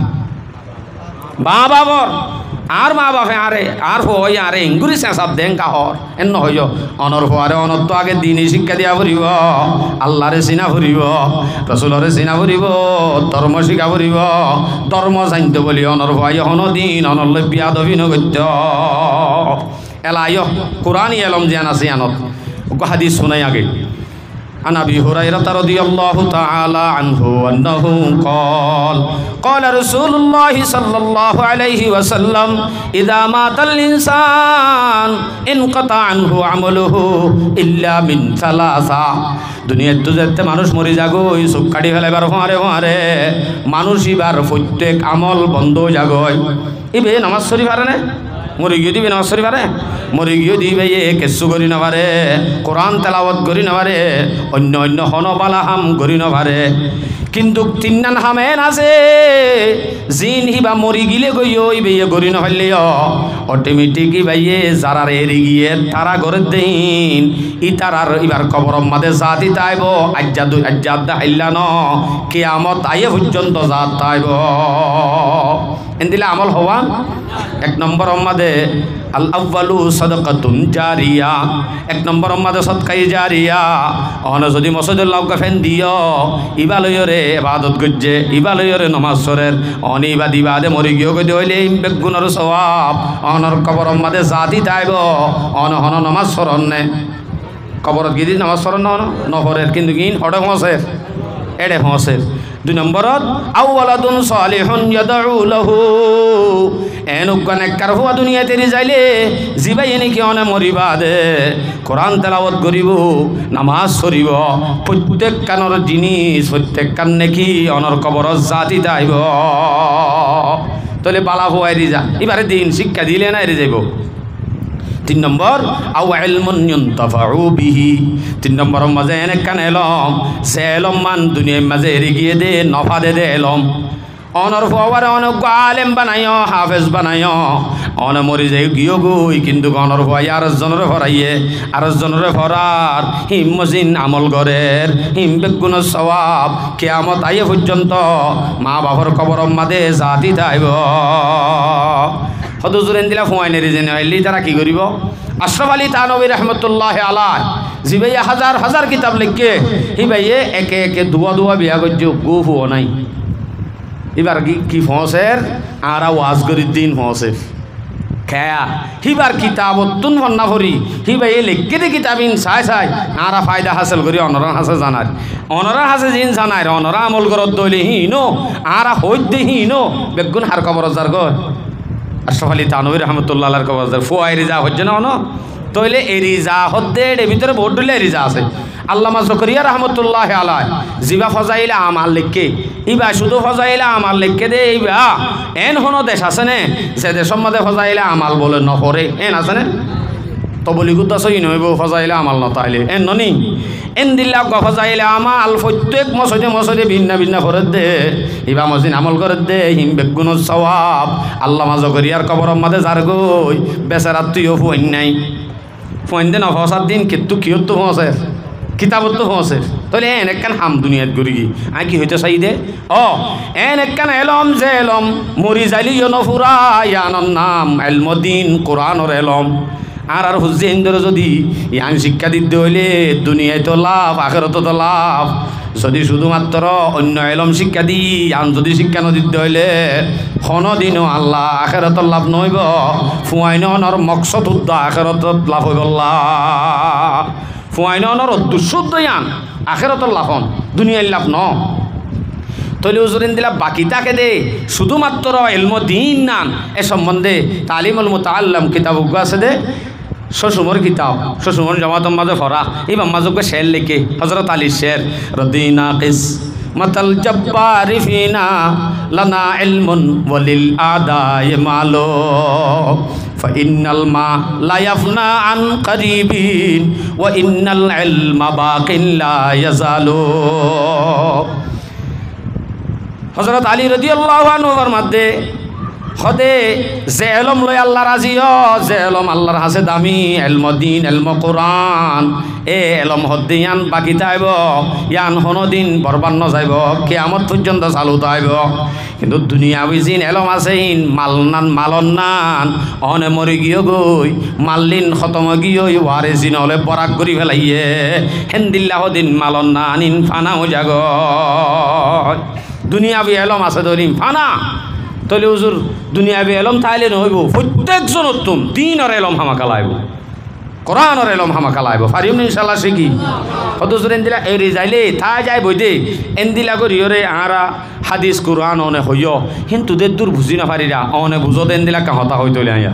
মা বাবর আর মা বাপে আরে আর হই আরে ইংগুরি চেঁচাত দেন কাহর এন নহই অনর হওয়ারে অনর তো আগে দিনই শিক্ষা দিয়া ফুরিব, আল্লাহরে চিনা ফুরিব, রসুলরে চিনা ফুরিব, ধর্ম শিখা ফুরিব, ধর্ম জানতে বলি অনর হওয়াই হন দিন অনরলে বিয়াদ অভিনগত্য এলাই কোরআনই এলম জ্ঞান আছে আনত হাদিস শুনাই আগে। عن أبي هريرة رضي الله تعالى عنه أنه قال قال رسول الله صلى الله عليه وسلم إذا مات الإنسان انقطع عنه عمله إلا من ثلاثة দুনিয়ার তো যেতে মানুষ মরে যাগই চোখ কাটি ফেলাইবার ফোঁয়ারে ফোঁয়ারে মানুষ এবার প্রত্যেক আমল বন্ধ যাগই ইবে নামাজ শরীফ পারে না মরে গিয়ে দিবে নামাজ শরীফ পারে মরে গিয়ে দিবে কেঁচু করি নপারে কোরআন তেলাওয়াত করি নপারে অন্য অন্য হনবালা হাম করি নপারে কিন্তু তিন্নান হামেন আছে জিন হিবা মরি গিলে গইও ইবে করি নপারলে অটোমেটিক ইবাইয়ে যারার এরি গিয়ে তারা করে দিন ই তারার এবার কবর মাদে জাতি তাইব আজ্জাদ হাইল্লা ন কিয়ামত আইয়ে পর্যন্ত জাত তাইব এন্দিলা আমল হওয়া 1 নম্বর মাঝে আল আউয়ালু সাদাকাতুন জারিয়া 1 নম্বর মাঝে সদকাই জারিয়া অন যদি মসজিদুল লাউকা ফেন দিও ইবালয়রে ইবাদত গজ্জে ইবালয়রে নামাজ সরের অনি ইবাদি বাদে মরি গিয়ে গদে হইলে বেগুনের সওয়াব অনর কবর মাঝে জাতি তাইব অন হন নামাজ সরনে কবরত গিয়ে নামাজ সরন নহরের কিন্তু কিন হড়ে হসের এড়ে হসের 2 নম্বরত আউওয়ালাদুন সালিহুন ইয়াদউ লাহু এনুকান একবার হুয়া দুনিয়াতে যাইলে জিবাই নাকি অনে মরিবা দে কোরআন তেলাওয়াত করিব নামাজ পড়িব প্রত্যেক কানের জিনিস প্রত্যেক কান নাকি অনর কবরত জাতি যাইব তাহলে বালা হুয়াই দি যা এবারে দিন শিক্ষা দিলে না এরে যাইব 3 নম্বর আও ইলমুন ইউনতাফাউ বিহি 3 নম্বর মাঝে এনে কান এলম সে এলম মান দুনিয়ার মাঝে এরি গিয়ে দে নফা দে দে এলম অনর ফওয়ার অনেক আলেম বানাইও হাফেজ বানাইও অন মরি যাই গিয়ে গই কিন্তু অনর ফয় আর জনরে ফরাইয়ে আর জনরে ফরার হিম মজিন আমল গরের হিম বেগুন সওয়াব কিয়ামত আইয়ে পর্যন্ত মা বাবার কবর মাঝে জাতি যাইব হদুজুরেন দিলা ফুয়াইনের জেনে হইলি তারা কি করিব আশরাফ আলী থানভী রহমতুল্লাহ আলাইহি জি ভাইয়া হাজার হাজার কিতাব লিখকে হি ভাইয়ে একে একে দুয়া বিয়া করছে গো ফুয়া নাই এবার কি ফসের আর ওয়াজ করি দিন ফসের খেয়া হিবার কিতাবতুন বন্না ভরি হি ভাই লিখকে দে কিতাবিন চাই চাই আরা ফায়দা হাসিল করি অনরা হাসে জানার অনরা হাসে জিন জানার অনরা আমল করত দইলে হিনো আরা হইতে হিনো বেগুন হার কবর যার গো আশরাফ আলী থানভী রহমতুল্লাহ আলাইহির কবর যার ফুয়াই রিজা হচ্ছে না অন তইলে এই রিজা হদ্দে এর ভিতরে বহুত ডলে রিজা আছে আল্লামা জকরিয়া রহমতুল্লাহ আলাইহি জিবা ফজাইলা আমাল লিখকে ইবা শুধু ফজাইলা আমাল লিখকে দে ইবা এন হনো দেশ আছে নে যে দেশের মধ্যে ফজাইলা আমাল বলে নপরে এন আছে নে তবলিগুত আছে নইব ফজাইলা আমাল নতাইলে এন ননি এন দিল্লা ফজাইলা আমাল প্রত্যেক মসজিদে ভিন্ন ভিন্ন করে দে ইবা মসজিদ আমল করে দে হিম বেগুন সওয়াব আল্লামা জকরিয়ার কবরের মধ্যে যার গই বেচারা তুইও ফুইন নাই ফুইন দে নফসার দিন কিন্তু কিয়ত তো ফসে কিতাবত তো ফসে তাহলে এন একখান হাম দুনিয়াত গড়ি গি আই কি হইতে চাই দে এন একখান এলম যে এলম মরি যাইলি নফুরা ইয়ানর নাম এলমদিন কোরআনর এলম আর হুজ্জে ইন্দর যদি ইয়ান শিক্ষা দিতে হইলে দুনিয়ায় তো লাভ আখেরাতে তো লাভ যদি শুধুমাত্র অন্য এলম শিক্ষা দি আন যদি শিক্ষা নদিতে হইলে কোনদিনও আল্লাহ আখেরাত লাভ নইব ফুয়াইনর মকসদ উদ্দ আখেরাত লাভ হইব ফুয়াইনর দুঃশুদ্ধ ইয়ান আখেরাত লাভ হন দুনিয়ায় লাভ ন তৈলি উজুরিন দিলা বাকি তাকে দে শুধুমাত্র এলম দিন নান এ সম্বন্ধে তালিমুল মুতাআল্লিম কিতাব আছে দে শ্বশুমর কিতাব শ্বশুমর জমাতম মাঝে ফরা এই মাঝকে শের লিখে হজরত আলী শের রদিনা কিস মতল জব্বারি ফিনা লানা ইলমুন ওয়ালিল আদায় মালো ফাইনাল মা লা ইয়াফনা আন করিবিন ওয়া ইন্নাল ইলমা বাকিন লা ইয়াজালু হযরত আলী রাদিয়াল্লাহু আনহুর মধ্যে খদে যে এলম লই আল্লাহ রাজিও যে এলম আল্লাহর হাসে দামি এলম দিন এলম কোরআন এ এলম হদ্দিয়ান বাকি তাইব ইয়ান হনদিন বরবাদ যাইব কিয়ামত পর্যন্ত চালু তাইব কিন্তু দুনিয়াবি জিন এলম আছে ইন মালনান মালন্নান অনে মরি গিয়ে গই মাল্লিন খতম গিয়ে ওয়ারে জিন হলে বরাক করি ফেলাইয়ে হেন্দিল্লাহ দিন মালন্নান ইন ফানাও জাগ দুনিয়াবি এলম আছে ধরিম ফানা তলে হুজুর দুনিয়াবি এলম তাইলে নহইব প্রত্যেকজন উত্তম দিনের এলম হামাকা লাইব কোরআনের এলম হামাকা লাইব পারিম ইনশাআল্লাহ শিখি হদুজুর এন্দিলা এরি যাইলে তাই যাই বইতে এন্দিলা করিয়রে আরা হাদিস কোরআন অনে হইয় কিন্তু দে দূর বুঝি না পারিরা অনে বুঝো এন্দিলা কাহতা হই তলে আয়া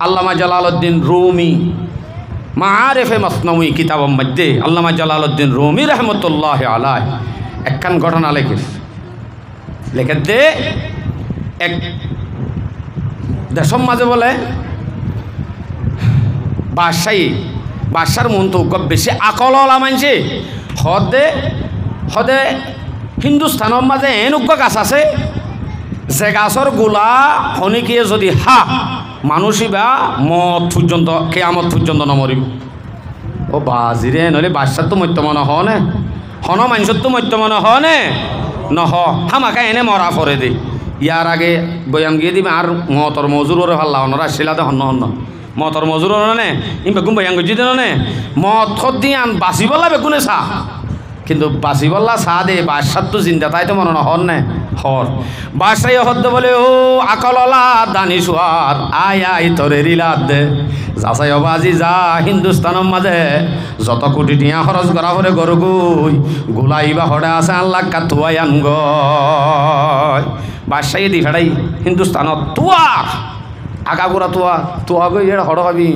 আল্লামা জালালউদ্দিন রুমি মাআরিফে মাসনাউই কিতাবের মধ্যে আল্লামা জালালউদ্দিন রুমি রহমতুল্লাহ আলাইহি একখান ঘটনা লেখে দে এক দেশম মাঝে বলে বাদশার মন তো বেশি আকলওয়ালা মানছে হদে হিন্দুস্তানের মাঝে এন উগ্র গাছ আছে যে গাছর গোলা খনিকিয়ে যদি মানুষই বা মত পর্যন্ত কিয়ামত পর্যন্ত নমরিব ও বাজিরে নইলে বাদশার তো মত্য মনে হনে হন মানুষের তো মত্য মনে হনে নহ হামাকা এনে মরা পরে দে ইয়ার আগে বয়ান গিয়ে দিবে আর মতর মজুর ওরে ভাল ওনারা শিলাতে হন্য হন্য মতর মজুর নে ই বেগুন বয়ান গজি দেন নে মত খত দিয়ান বাসি বলা বেগুনে চা কিন্তু বাসি বল্লা চা দে বাসার তো চিন্তা তাই তো মনে না হর নে হর বাসাই হদ্দ বলে ও আকললা দানিশোয়ার আয় আয় তোরে রিলাদ দে যাচাই অবাজি যা হিন্দুস্তানের মাঝে যত কোটি টিয়া খরচ করা পরে গরু গুই গোলাই বা হরে আছে আল্লাহ কাতুয়াই আনগ বাসাই দি ফেড়াই হিন্দুস্তানত তুয়ার আগাগোড়া তুয়া গই এর হর হবি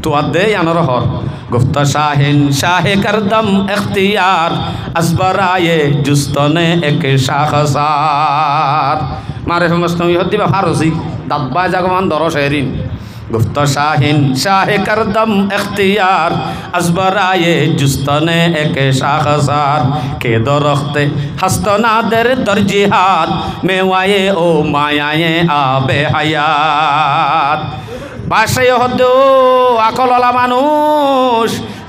তুয়ার দে আনর হর গুফত শাহিন শাহে করদম এখতিয়ার আসবরায়ে জুস্তনে এক শাখসার মারে মস্তমি হদ্দি বা ফারসি দাব্বা জাগমান দরস এরিন গুফত শাহিন শাহে করদম এখতিয়ার আসবরায়ে জুস্তনে এক শাখসার কে দরখতে হস্তনাদের দরজিহাত মেওয়ায়ে ও মায়ায়ে আবে হায়াত বাসায় হদ্দ আকললা মানুষ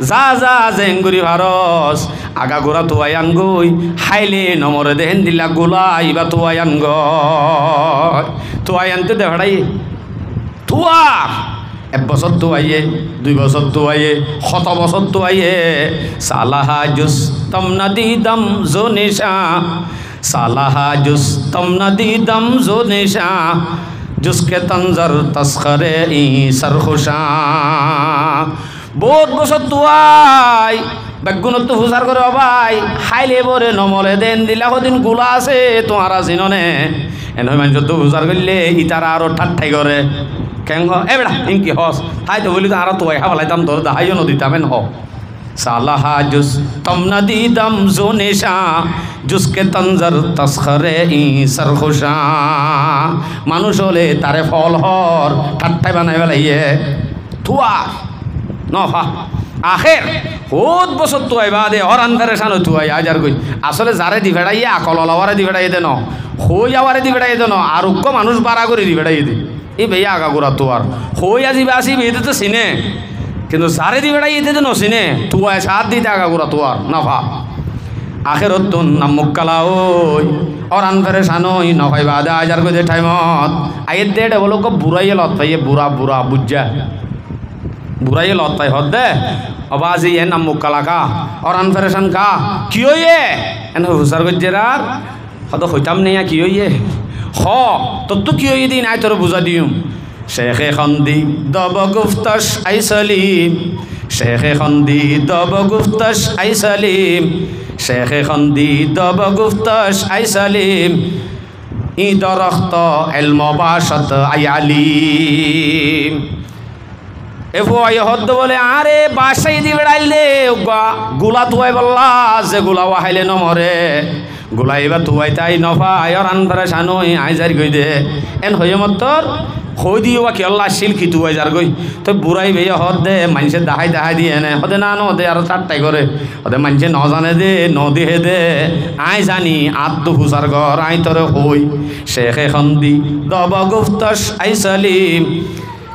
যা যা জেঙ্গুরি ভারস আগা গোড়া তুয়ায়ান গই হাইলে নমরে দেহেন দিলা গোলাই বা তুয়ায়ান তুয়ায়ানতে দেখাই তুয়া 1 বছর তুয়াইয়ে 2 বছর তুয়াইয়ে 100 বছর তুয়াইয়ে সালাহা জুস্তম নদীদম জোনিশা সালাহা জুস্তম নদীদম জোনিশা जुसके तंजर तस्करे ई सरखुशा बहुत बसत तुआई बेगुन तो हुसार करे भाई हाइले बोरे नमले देन दिला दिन गुला আছে তোমারা চিননে এন মান যত হুসার করলে ইতারা আরো ঠাট্টাই করে কেন এ বেড়া ইনকি হস তাই তো বলি তো আরো তোই হাওলাইতাম তোর দাহাইও নদী তাবেন হ সালাহা জুস তম নদী দম জোনিশা জুসকে তঞ্জর তস্করে ই সরখুশা মানুষ হলে তারে ফল হর ঠাট্টাই বানাই বেলাইয়ে তুয়ার নফা আখের বহুত বছর তুয়াই বাদে হর আন্ধারে সানো তুয়াই আজার কই আসলে যারে দি ফেড়াইয়ে আকল অলাওয়ারে দি ফেড়াইয়ে দেন হই আওয়ারে দি ফেড়াইয়ে দেন আর উক্ক মানুষ বাড়া করে দি ফেড়াইয়ে দি এই ভাইয়া আগাগোড়া তুয়ার হই আজিবে আসিবে এতে তো চিনে কিন্তু যারে দি ফেড়াইয়ে দিতে নচিনে তুয়ায় সাত দিতে আগাগোড়া তুয়ার নফা আখেরত তুন নাম মুক্কালা ওই और अनफरे सानो ही नखाई बादा आजार को देठाई मत आये देड़े बोलो को बुराई लौट पाई ये बुरा बुरा बुझ्जा बुराई लौट पाई होत दे आवाज़ी ये नाम मुक्काला का और अनफरे सन का क्यों ये एन हुसर को जरार हाँ तो खुदाम नहीं है क्यों ये हो तो क्यों ये दिन आये तो बुझा दियूं शेख खंदी दब गुफ्तश आई सलीम शेख खंदी दब गुफ्तश आई सलीम शेख खंदी दब गुफ्तश आई सलीम ई दरख्त इल्म बाशत आई आलीम एफो आये हद्द बोले आरे बाशाई दी बेड़ाइले गुला तुआई बल्ला से गुला वाहाइले न मरे गुलाइबा तुआई ताई नफा आयर अनफरे शानोई आइजार गई दे एन होय मतोर खो दियो कि अल्लाह शिल की तुआई जार गई तो बुराई भैया हद दे मानसे दाहाई दाहाई दिए ने हदे ना नो दे आरो चारटाई करे हदे मानसे न जाने दे न दिहे दे आइ जानी आत्तु हुसार घर आइ तोरे होई शेख खंदी दब गुफ्तश आई सलीम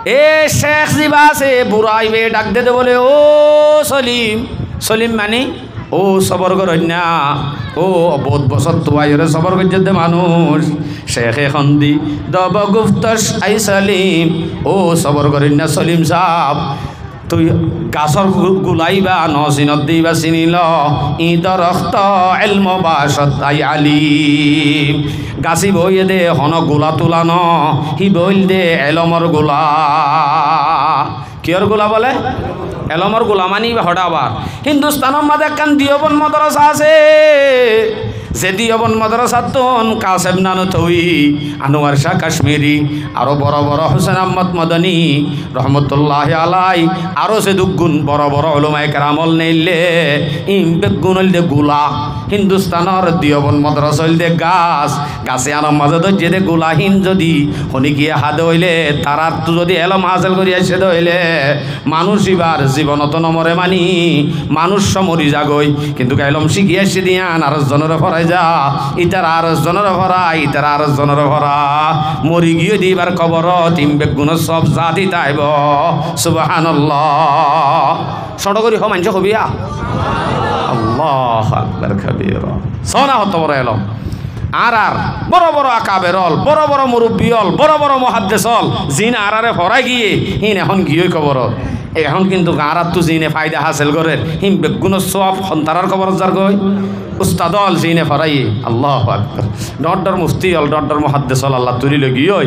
ए शेख जीबा से बुराई बे डाक दे बोले ओ सलीम सलीम मानी ओ सबर करन्या ओ बहुत बसत तुआइरे सबर कर जदे मानुष शेख खंदी दब गुफ्तश आई सलीम ओ सबर करन्या सलीम साहब তুই গাছর গুলাইবা নসিনত দিবা চিনিল ই দরখত ইলম বাশত আই আলিম গাছি বইয়ে দে হন গোলা তুলান হি বইল দে এলমর গোলা কিয়র গোলা বলে এলমর গোলা মানি হঠাবার হিন্দুস্তানের মাঝে একখান দিয়বন মাদ্রাসা আছে যে দিয়বন মাদ্রাসাতন কাসেম নানতউই আনোয়ার শাহ কাশ্মীরি আরো বড় বড় হোসেন আহমদ মদনী রহমতুল্লাহ আলাই আরো সে দুগুণ বড় বড় উলামায়ে কেরামল নেইলে ইম বেগুন হইল দে গোলা হিন্দুস্তানের দিয়বন মাদ্রাসা হইল দে গাছ গাছে আনার মাঝে তো যে দে গোলাহীন যদি হনি গিয়ে হাতে হইলে তারার তো যদি এলম হাসিল করি আসে হইলে মানুষ এবার জীবনত নমরে মানি মানুষ সমরি যাগই কিন্তু এলম শিখি আসে দিয়ান আর জনের ফরাই যা ইতার আর জনের ভরা ইতার আর জনের ভরা মরি গিয়ে দিবার খবর তিন বেগুন সব জাতি তাইব সুবহানাল্লাহ ছোট করি হ মানছে হবিয়া আল্লাহু আকবার কবীরা সোনা হত বড় এলম আর বড় বড় আকাবের হল, বড় বড় মুরব্বী হল, বড় বড় মহাদ্দেশ হল, জিন আরারে ফরাই গিয়ে হিন এখন গিয়ে খবর এখন কিন্তু গাঁরাত তো জিনে ফায়দা হাসিল করে হিম বেগুন সব সন্তারার খবর যার গই উস্তাদ হল জিনে ফরাই আল্লাহ আকবার ডর মুফতি হল ডর মহাদ্দেশ হল আল্লাহ তুলিল গিয়ে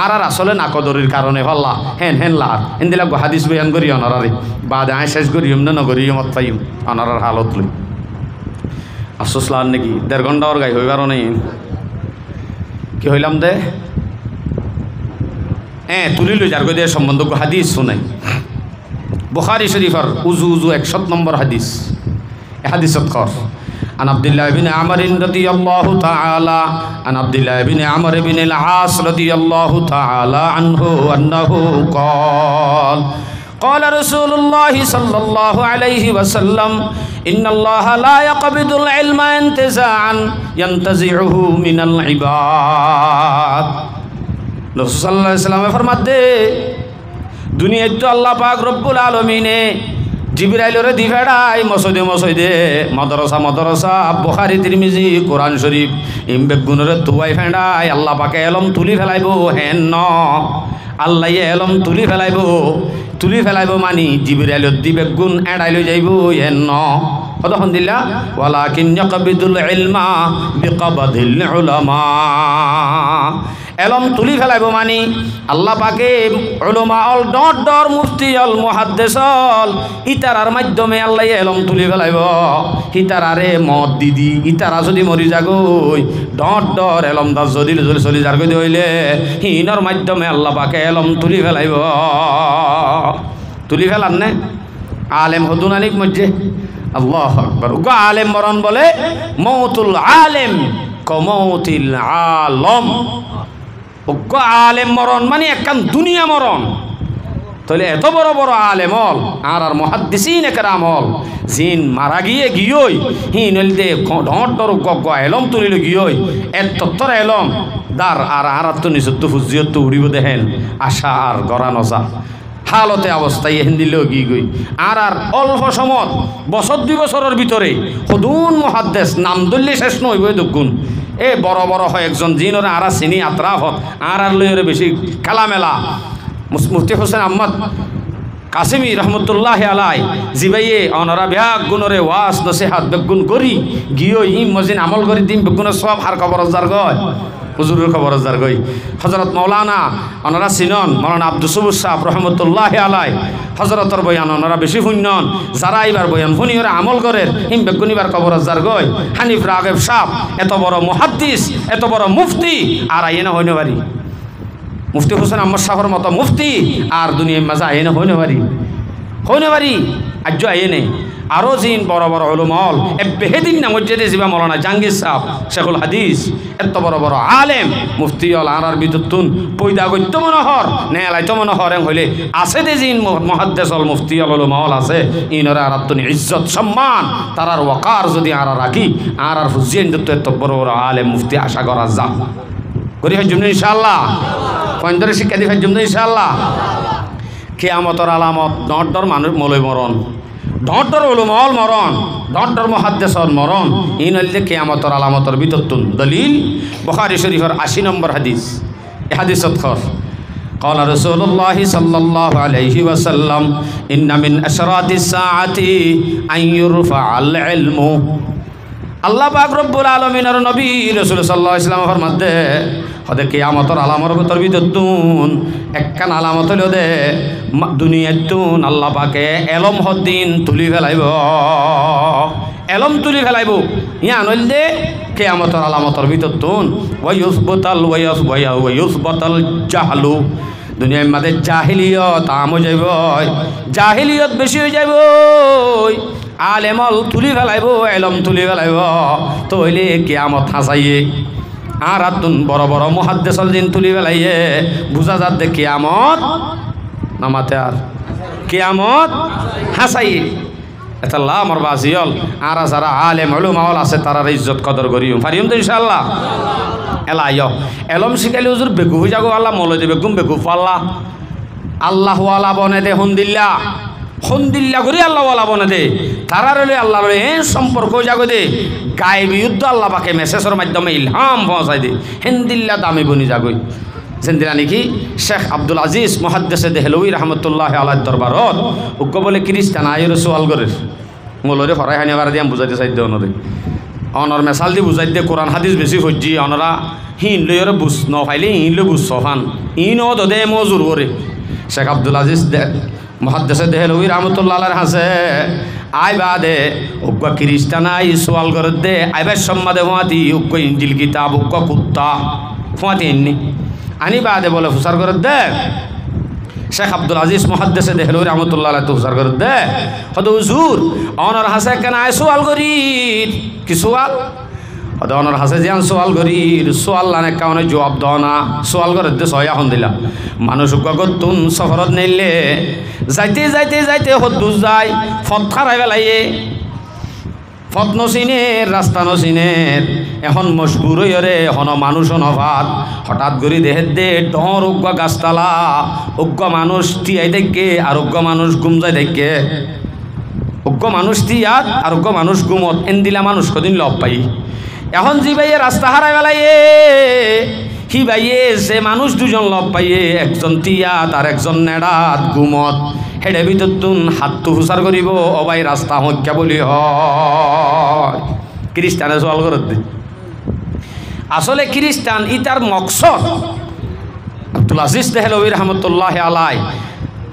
আর আসলে নাকদরির কারণে হল্লা হেন হেন লার হেন দিলাম হাদিস বয়ান করি অনারারে বাদে আয় শেষ করিম না নগরিম মত পাইম অনারার হালত লই আফসোস লার নাকি 1.5 ঘন্টা ওর গাই হইবার নেই কি হইলাম দে তুলিল যার গই সম্বন্ধ হাদিস শুনাই বুখারী শরীফের উজু 100 নম্বর হাদিস হাদিসত কর عن عبد الله بن عمرو رضي الله تعالى عن عبد الله بن عمرو بن العاص رضي الله تعالى عنه أنه قال قال رسول الله صلى الله عليه وسلم إن الله لا يقبض العلم انتزاعا ينتزعه من العباد رسول صلى الله عليه وسلم फरमाते दुनिया तो अल्लाह पाक रब्बुल आलमीने জিবরাইলরে দি ফেড়াই মসজিদে মাদ্রাসা বুখারী তিরমিজি কোরআন শরীফ ইমবে গুণরে তুয়াই ফেড়াই আল্লাহ পাকে এলম তুলি ফেলাইব হেন ন আল্লাহ এলম তুলি ফেলাইব মানি জিবরাইলর দিবে গুণ এড়াই লই যাইব হেন ন কতক্ষণ দিলা ওয়ালাকিন ইয়াকবিদুল ইলমা বিকবাদিল উলামা এলম তুলি ফেলাইব মানি আল্লাহ পাকে উলামা অল ডর মুফতি অল মুহাদ্দিস অল ইতারার মাধ্যমে আল্লাহ এলম তুলি ফেলাইব ইতারারে মত দিদি ইতারা যদি মরি যাগই ডর এলম দাস যদি চলি যার কই হইলে হিনর মাধ্যমে আল্লাহ পাকে এলম তুলি ফেলাইব তুলি ফেলান নে আলেম হদুন আলিক মধ্যে আল্লাহু আকবার গো আলেম মরণ বলে মৌতুল আলেম কমৌতিল আলম গো আলেম মরণ মানে একখান দুনিয়া মরণ তাহলে এত বড় বড় আলেম হল আর মুহাদ্দিসিন একরাম হল জিন মারা গিয়ে গিয়েই হিন দে ডর গগ এলম তুলিল গিয়েই এত তর এলম দার আর তো নিজত ফুজিয়ত উড়িব দেখেন আশা আর গরানজা হালতে অবস্থায় হিন্দিল গই আর অল্প সময় বছর 2 বছরের ভিতরে হদুন মুহাদ্দিস নাম দল্লি শেষ নইব দুগুণ এ বড় বড় হয় একজন জিনরে আর চিনি আত্রাফত আর লইরে বেশি খেলা মেলা মুফতি হোসেন আহমদ কাসিমি রহমতুল্লাহ আলাই জিবাইয়ে অনরা ব্যাগ গুণরে ওয়াস নসিহাত বেগুন করি গিয়ে ইম মজিন আমল করি দিম বেগুনের সব হার খবর যার গয় হুজুরের খবর যার গই হযরত মাওলানা অনরা সিনন মাওলানা আব্দুল সুবুর সাহেব রহমতুল্লাহ আলাই হযরতর বয়ান অনরা বেশি শুনন যারা এবার বয়ান শুনিরে আমল করে হিম বেগুনিবার খবর যার গই হানিফ রাগেব সাহেব এত বড় মুহাদ্দিস এত বড় মুফতি আর আইনা হইনে পারি মুফতি হোসেন আহমদ সাহর মতো মুফতি আর দুনিয়ার মাঝে আইনে হইনে পারি আজ আইনে আরো জিন বড় বড় উলামাল এ বেহেদিন না মসজিদে জিবা মাওলানা জাহাঙ্গীর সাহেব শেখুল হাদিস এত বড় বড় আলেম মুফতি অল আর বিদুতুন পয়দা গত্য মনোহর নেলাইত মনোহর হইলে আছে দে জিন মুহাদ্দিস অল মুফতি অল উলামাল আছে ইনরা আরাতুন ইজ্জত সম্মান তারার ওয়াকার যদি আর রাখি আর ফুজিয়েন দত্ত এত বড় বড় আলেম মুফতি আশা করা যা করি হজম ইনশাআল্লাহ পয়েন্টরে শিক্ষা দি হজম ইনশাআল্লাহ কিয়ামতের আলামত ডর মানুষ মলই মরণ ডর উলামাল মরণ ডর মুহাদ্দিসর মরণ ইন হইলে কিয়ামতের আলামতের বিততুন দলিল বুখারী শরীফের 80 নম্বর হাদিস এই হাদিসত খর قال رسول الله صلى الله عليه وسلم إن من أشراط الساعة أن يرفع العلم আল্লাহ পাক রব্বুল আলামিনের নবী রাসূল সাল্লাল্লাহু আলাইহি ওয়াসাল্লাম ফরমাতে হদে কিয়ামতের আলামতের ভিতর বিদতুন একখান আলামত হলো দে দুনিয়াতুন আল্লাহ পাকে এলম হদ্দিন তুলি ফেলাইব এলম তুলি ফেলাইব ইয়া নইলে কিয়ামতের আলামতের ভিতরতুন ওয়ায়ুসবাতাল জাহলু দুনিয়ার মধ্যে জাহিলিয়ত আমো যাইব জাহিলিয়ত বেশি হয়ে যাইব আলেমল তুলি ফেলাইব এলম তুলি ফেলাইব তইলে কিয়ামত হাসাইয়ে আর আতুন বড় বড় মুহাদ্দিসল দিন তুলি ফেলাইয়ে বুঝা যাত দে কিয়ামত নামাতে আর কিয়ামত হাসাইয়ে এটা লা আমার বাজিয়ল আর যারা আলেম উলামাওয়াল আছে তারার ইজ্জত কদর করিও পারিম তো ইনশাআল্লাহ এলা আইও এলম শিখাইলে হুজুর বেকুফ যাগো আল্লাহ মলে দে বেকুম বেকুফ আল্লাহ ওয়ালা বনে দে হুনদিল্লা হন্দিল্লা করে আল্লাহ বলা বনে দে তারা রলে আল্লাহর এই সম্পর্ক জাগো দে গায়েবী যুদ্ধ আল্লাহ পাকে মেসেজের মাধ্যমে ইলহাম পৌঁছাই দে হেন্দিল্লা দামি বনি জাগই যেদিনা নাকি শেখ আব্দুল আজিজ মুহাদ্দিস দেহলভী রহমতুল্লাহ আলাইহির দরবারত উগ্র বলে খ্রিস্টান আইরে সোয়াল করে মোলরে হরাই হানি বার দিয়ে বুঝাইতে চাই দিয়ে অনরে অনর মেসাল দিয়ে বুঝাই দিয়ে কোরআন হাদিস বেশি হজ্জি অনরা হিন লইর বুঝ ন পাইলে হিন লই বুঝ সফান ইন ও দে মজুর করে শেখ আব্দুল আজিজ মুহাদ্দিস দেহলভী রহমতুল্লাহ আলাইহির হাসে আই বাদে উগ্র খ্রিস্টান আই সোয়াল করে দে আইবার সম্মাদে ফাঁতি উগ্র ইঞ্জিল কিতাব উগ্র কুত্তা ফাঁতি এমনি আনি বাদে বলে হুসার করে দে শেখ আব্দুল আজিজ মুহাদ্দিস দেহলভী রহমতুল্লাহ আলাইহি হুসার করে দে হদ হুজুর অনর হাসে কেন আই সোয়াল করি কি সোয়াল হদ অনর হাসে যে সোয়াল করি সোয়াল লানে কারণে জবাব দাও না সোয়াল করে দে সয়া হন দিলা মানুষ গতুন সফরত নেইলে যাইতে যাইতে যাইতে হদ্দু যায় ফত খারাই বেলাইয়ে ফত নসিনের রাস্তা নসিনের এখন মশগুর হইরে এখন মানুষ নভাত হঠাৎ করে দেহের দে ডর উগ্র গাছতলা উগ্র মানুষ তিয়াই দেখে আর উগ্র মানুষ গুম যায় দেখে উগ্র মানুষ তিয়াত আর উগ্র মানুষ গুমত এনদিলা মানুষ কদিন লব পাই এখন জি ভাইয়ে রাস্তা হারাই বেলাইয়ে হি ভাইয়ে সে মানুষ দুজন লব পাইয়ে একজন তিয়াত আর একজন নেড়াত গুমত হেডে ভিতর তুন হাতটো হুসার করিব অবাই রাস্তা হত্যা বলি হয় খ্রিস্টানে সোয়াল করত দে আসলে খ্রিস্টান ইতার মকসদ আব্দুল আজিজ দেহলভী রহমতুল্লাহ আলাই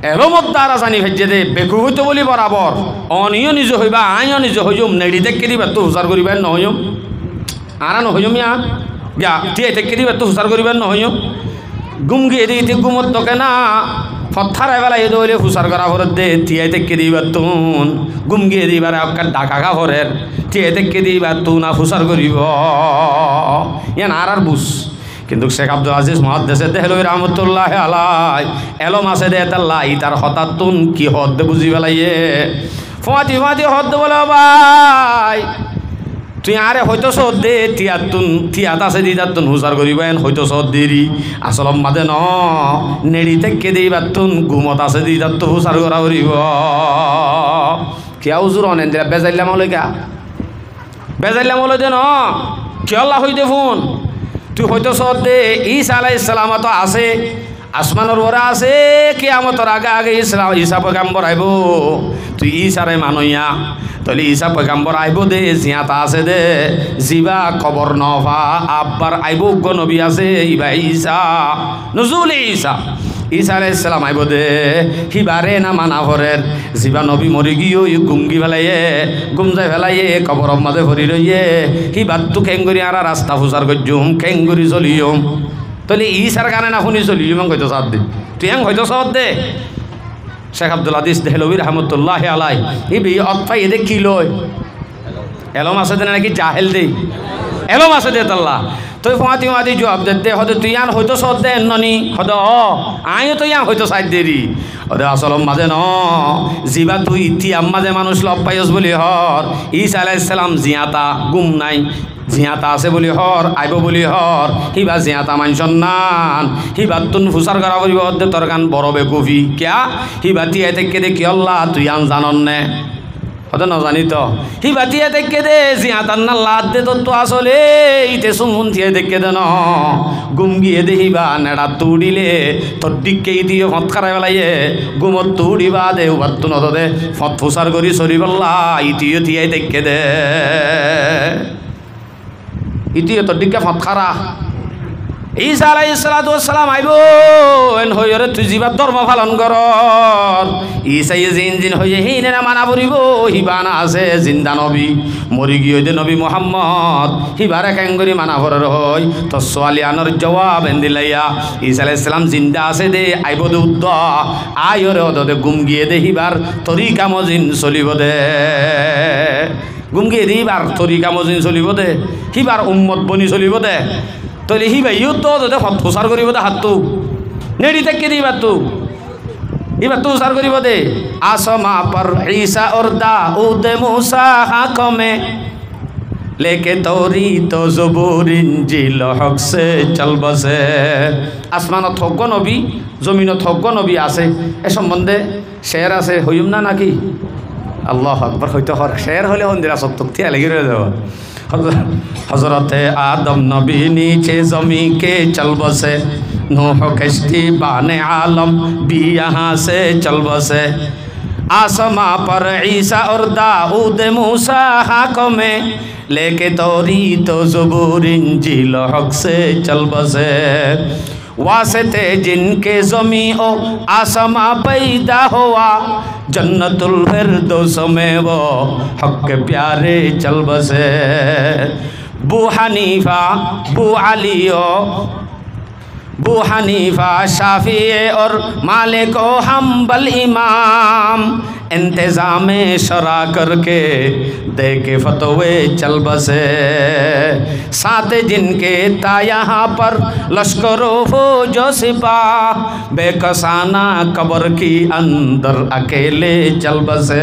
এরমত দ্বারা জানি ভেজে দে বেকু হইতে বলি বরাবর অনিও নিজ হইবা আইও নিজ হইম নেড়ি দেখে দিবা তো হুসার করিবেন নহইম আর নহইম ইয়া টিয়ে দেখে দিবা তো হুসার করিবেন নহইম গুম গিয়ে দিতে গুমত তোকে না ফথার এবেলা এ দৌলে হুসার করা ভরত দে টিয়াই থেকে দিবার তুন গুম গিয়ে দিবার আপনার ডাকা খা ভরের টিয়াই থেকে দিবার তুন আর হুসার করিব ইয়ান আর বুঝ কিন্তু শেখ আব্দুল আজিজ মুহাদ্দিস দেহলভী রহমতুল্লাহ আলাই এলম আছে দে তাল্লা ই তার হঠাৎ তুন কি হদ দে বুঝি পেলাইয়ে ফাঁতি ফাঁতি হদ বলে ভাই তুই আরে হয়তো সদ দে তিয়াতুন তিয়াত আছে দি তাতুন হুসার করিবেন হয়তো সদ দেরি আসলম মাদে ন নেড়ি থেকে দিবার তুন গুমত আছে দি তাত হুসার করা করিব কেউ জোর অনেন দিলা বেজাইলাম হলে গা বেজাইলাম হলে দে ন কেলা হইতে ফোন তুই হয়তো সদ দে ঈসা আলাইহিস সালাম তো আছে আসমানের ওরা আছে কিয়ামতের আগে আগে ঈসা পয়গম্বর আইব তুই ঈসারে মানইয়া তাহলে ঈসা পয়গম্বর আইব দে জিয়াতা আছে দে জিবা খবর নভা আব্বার আইব নবী আছে ইবা ঈসা নজুল ঈসা ঈসা আলাইহিস সালাম আইব দে হিবারে না মানা ভরের জিবা নবী মরি গিয়ে গুমগি ফেলাইয়ে গুম যাই ফেলাইয়ে খবর মাঝে ভরি রইয়ে হিবার তু খেঙ্গুরি আর রাস্তা ফুসার করজুম খেঙ্গুরি চলিয়ম তাহলে ঈসার গানে না শুনি চলিয়ম হয়তো সাদ দে তুই হয়তো সদ দে শেখ আব্দুল আজিজ দেহলভী রহমতুল্লাহ আলাই ইবি অতফাই এদে কি লয় এলম আছে দে নাকি জাহেল দে এলম আছে দে তাল্লা তুই ফাঁতি ফাঁতি জবাব দে হয়তো তুই আন হয়তো সদ দে ননি হয়তো আইও তো ইয়ান হয়তো সাইড দেরি হয়তো আসলম মাঝে ন জিবা তুই তিয়াম মাঝে মানুষ লব পাইস বলি হর ঈসা আলাইহিস সালাম জিয়াতা গুম নাই জিয়াতা আছে বলি হর আইব বলি হর হিবা জিয়াতা মানছন নান হিবা তুন ফুসার করা করিব দে তোর গান বড় বেকুফি কিয়া হিবা তিয়াই থেকে দে কি আল্লাহ তুই আন জানন নে হয়তো নজানি তো হিবা তিয়াই থেকে দে জিয়াতার না লাদ দে তোর তো আসলে ইতে সুমুন তিয়াই থেকে দে ন গুম গিয়ে দে হিবা নেড়া তুড়িলে তোর দিককেই দিয়ে ফত খারাই বেলাইয়ে গুমত তুড়িবা দে উবার তু নত দে ফত ফুসার করি সরি বল্লা ইতিও তিয়াই থেকে দে ইতিও তোর দিকে ফত খারা ঈসা আলাইহিস সালাম আইব এন হইরে তুই জিবার ধর্ম পালন কর ঈসাই জিন হইয়ে হিনে না মানা পড়িব হিবানা আছে জিন্দা নবী মরি গিয়ে দে নবী মুহাম্মদ হিবারে কেঙ্গরি মানা পড়র হই তো সোয়ালি আনর জবাব এন্দিলাইয়া ঈসা আলাইহিস সালাম জিন্দা আছে দে আইব দে উদ্দ আইরে ওদে গুম গিয়ে দে হিবার তরিকা মজিন চলিব দে গুম গিয়ে দিবার তরিকা মজিন চলিব দে হিবার উম্মত বনি চলিব দে তাহলে হিবা ইউ তো প্রচার করিব দে হাতটো নেড়ি থেকে দিবার তো এবার তো প্রচার করিব দে আসমা পর ঈসা ওরদা উদে মুসা হাকমে लेके तौरी तो ज़बूर इंजील हक से चल बसे আসমান থজ্ঞ নবী জমিন থজ্ঞ নবী আছে এ সম্বন্ধে শের আছে হইম না নাকি আল্লাহ আকবার হয়তো শের হলে হন্দিরা সত্তক থিয়া লেগে রয়ে যাব হজরতে আদম নবী नीचे जमी के चल बसे नूह कश्ती बाने आलम भी यहाँ से चल बसे आसमां पर ईसा और दाऊद मूसा हाकों में लेके तौरी तो ज़बूर इंजील हक से चल बसे वास्ते जिनके ज़मी ओ आसमां पैदा हुआ जन्नतुल फिरदौस में वो हक के प्यारे चल बसे बू हनीफा बू अलियो बू हनीफा शाफी और मालिक ओ हम्बल इमाम इंतज़ाम शरा करके दे के फतवे चल बसे साथ जिनके ता यहाँ पर लश्करों फौजो सिपाह बेकसाना कब्र की अंदर अकेले चल बसे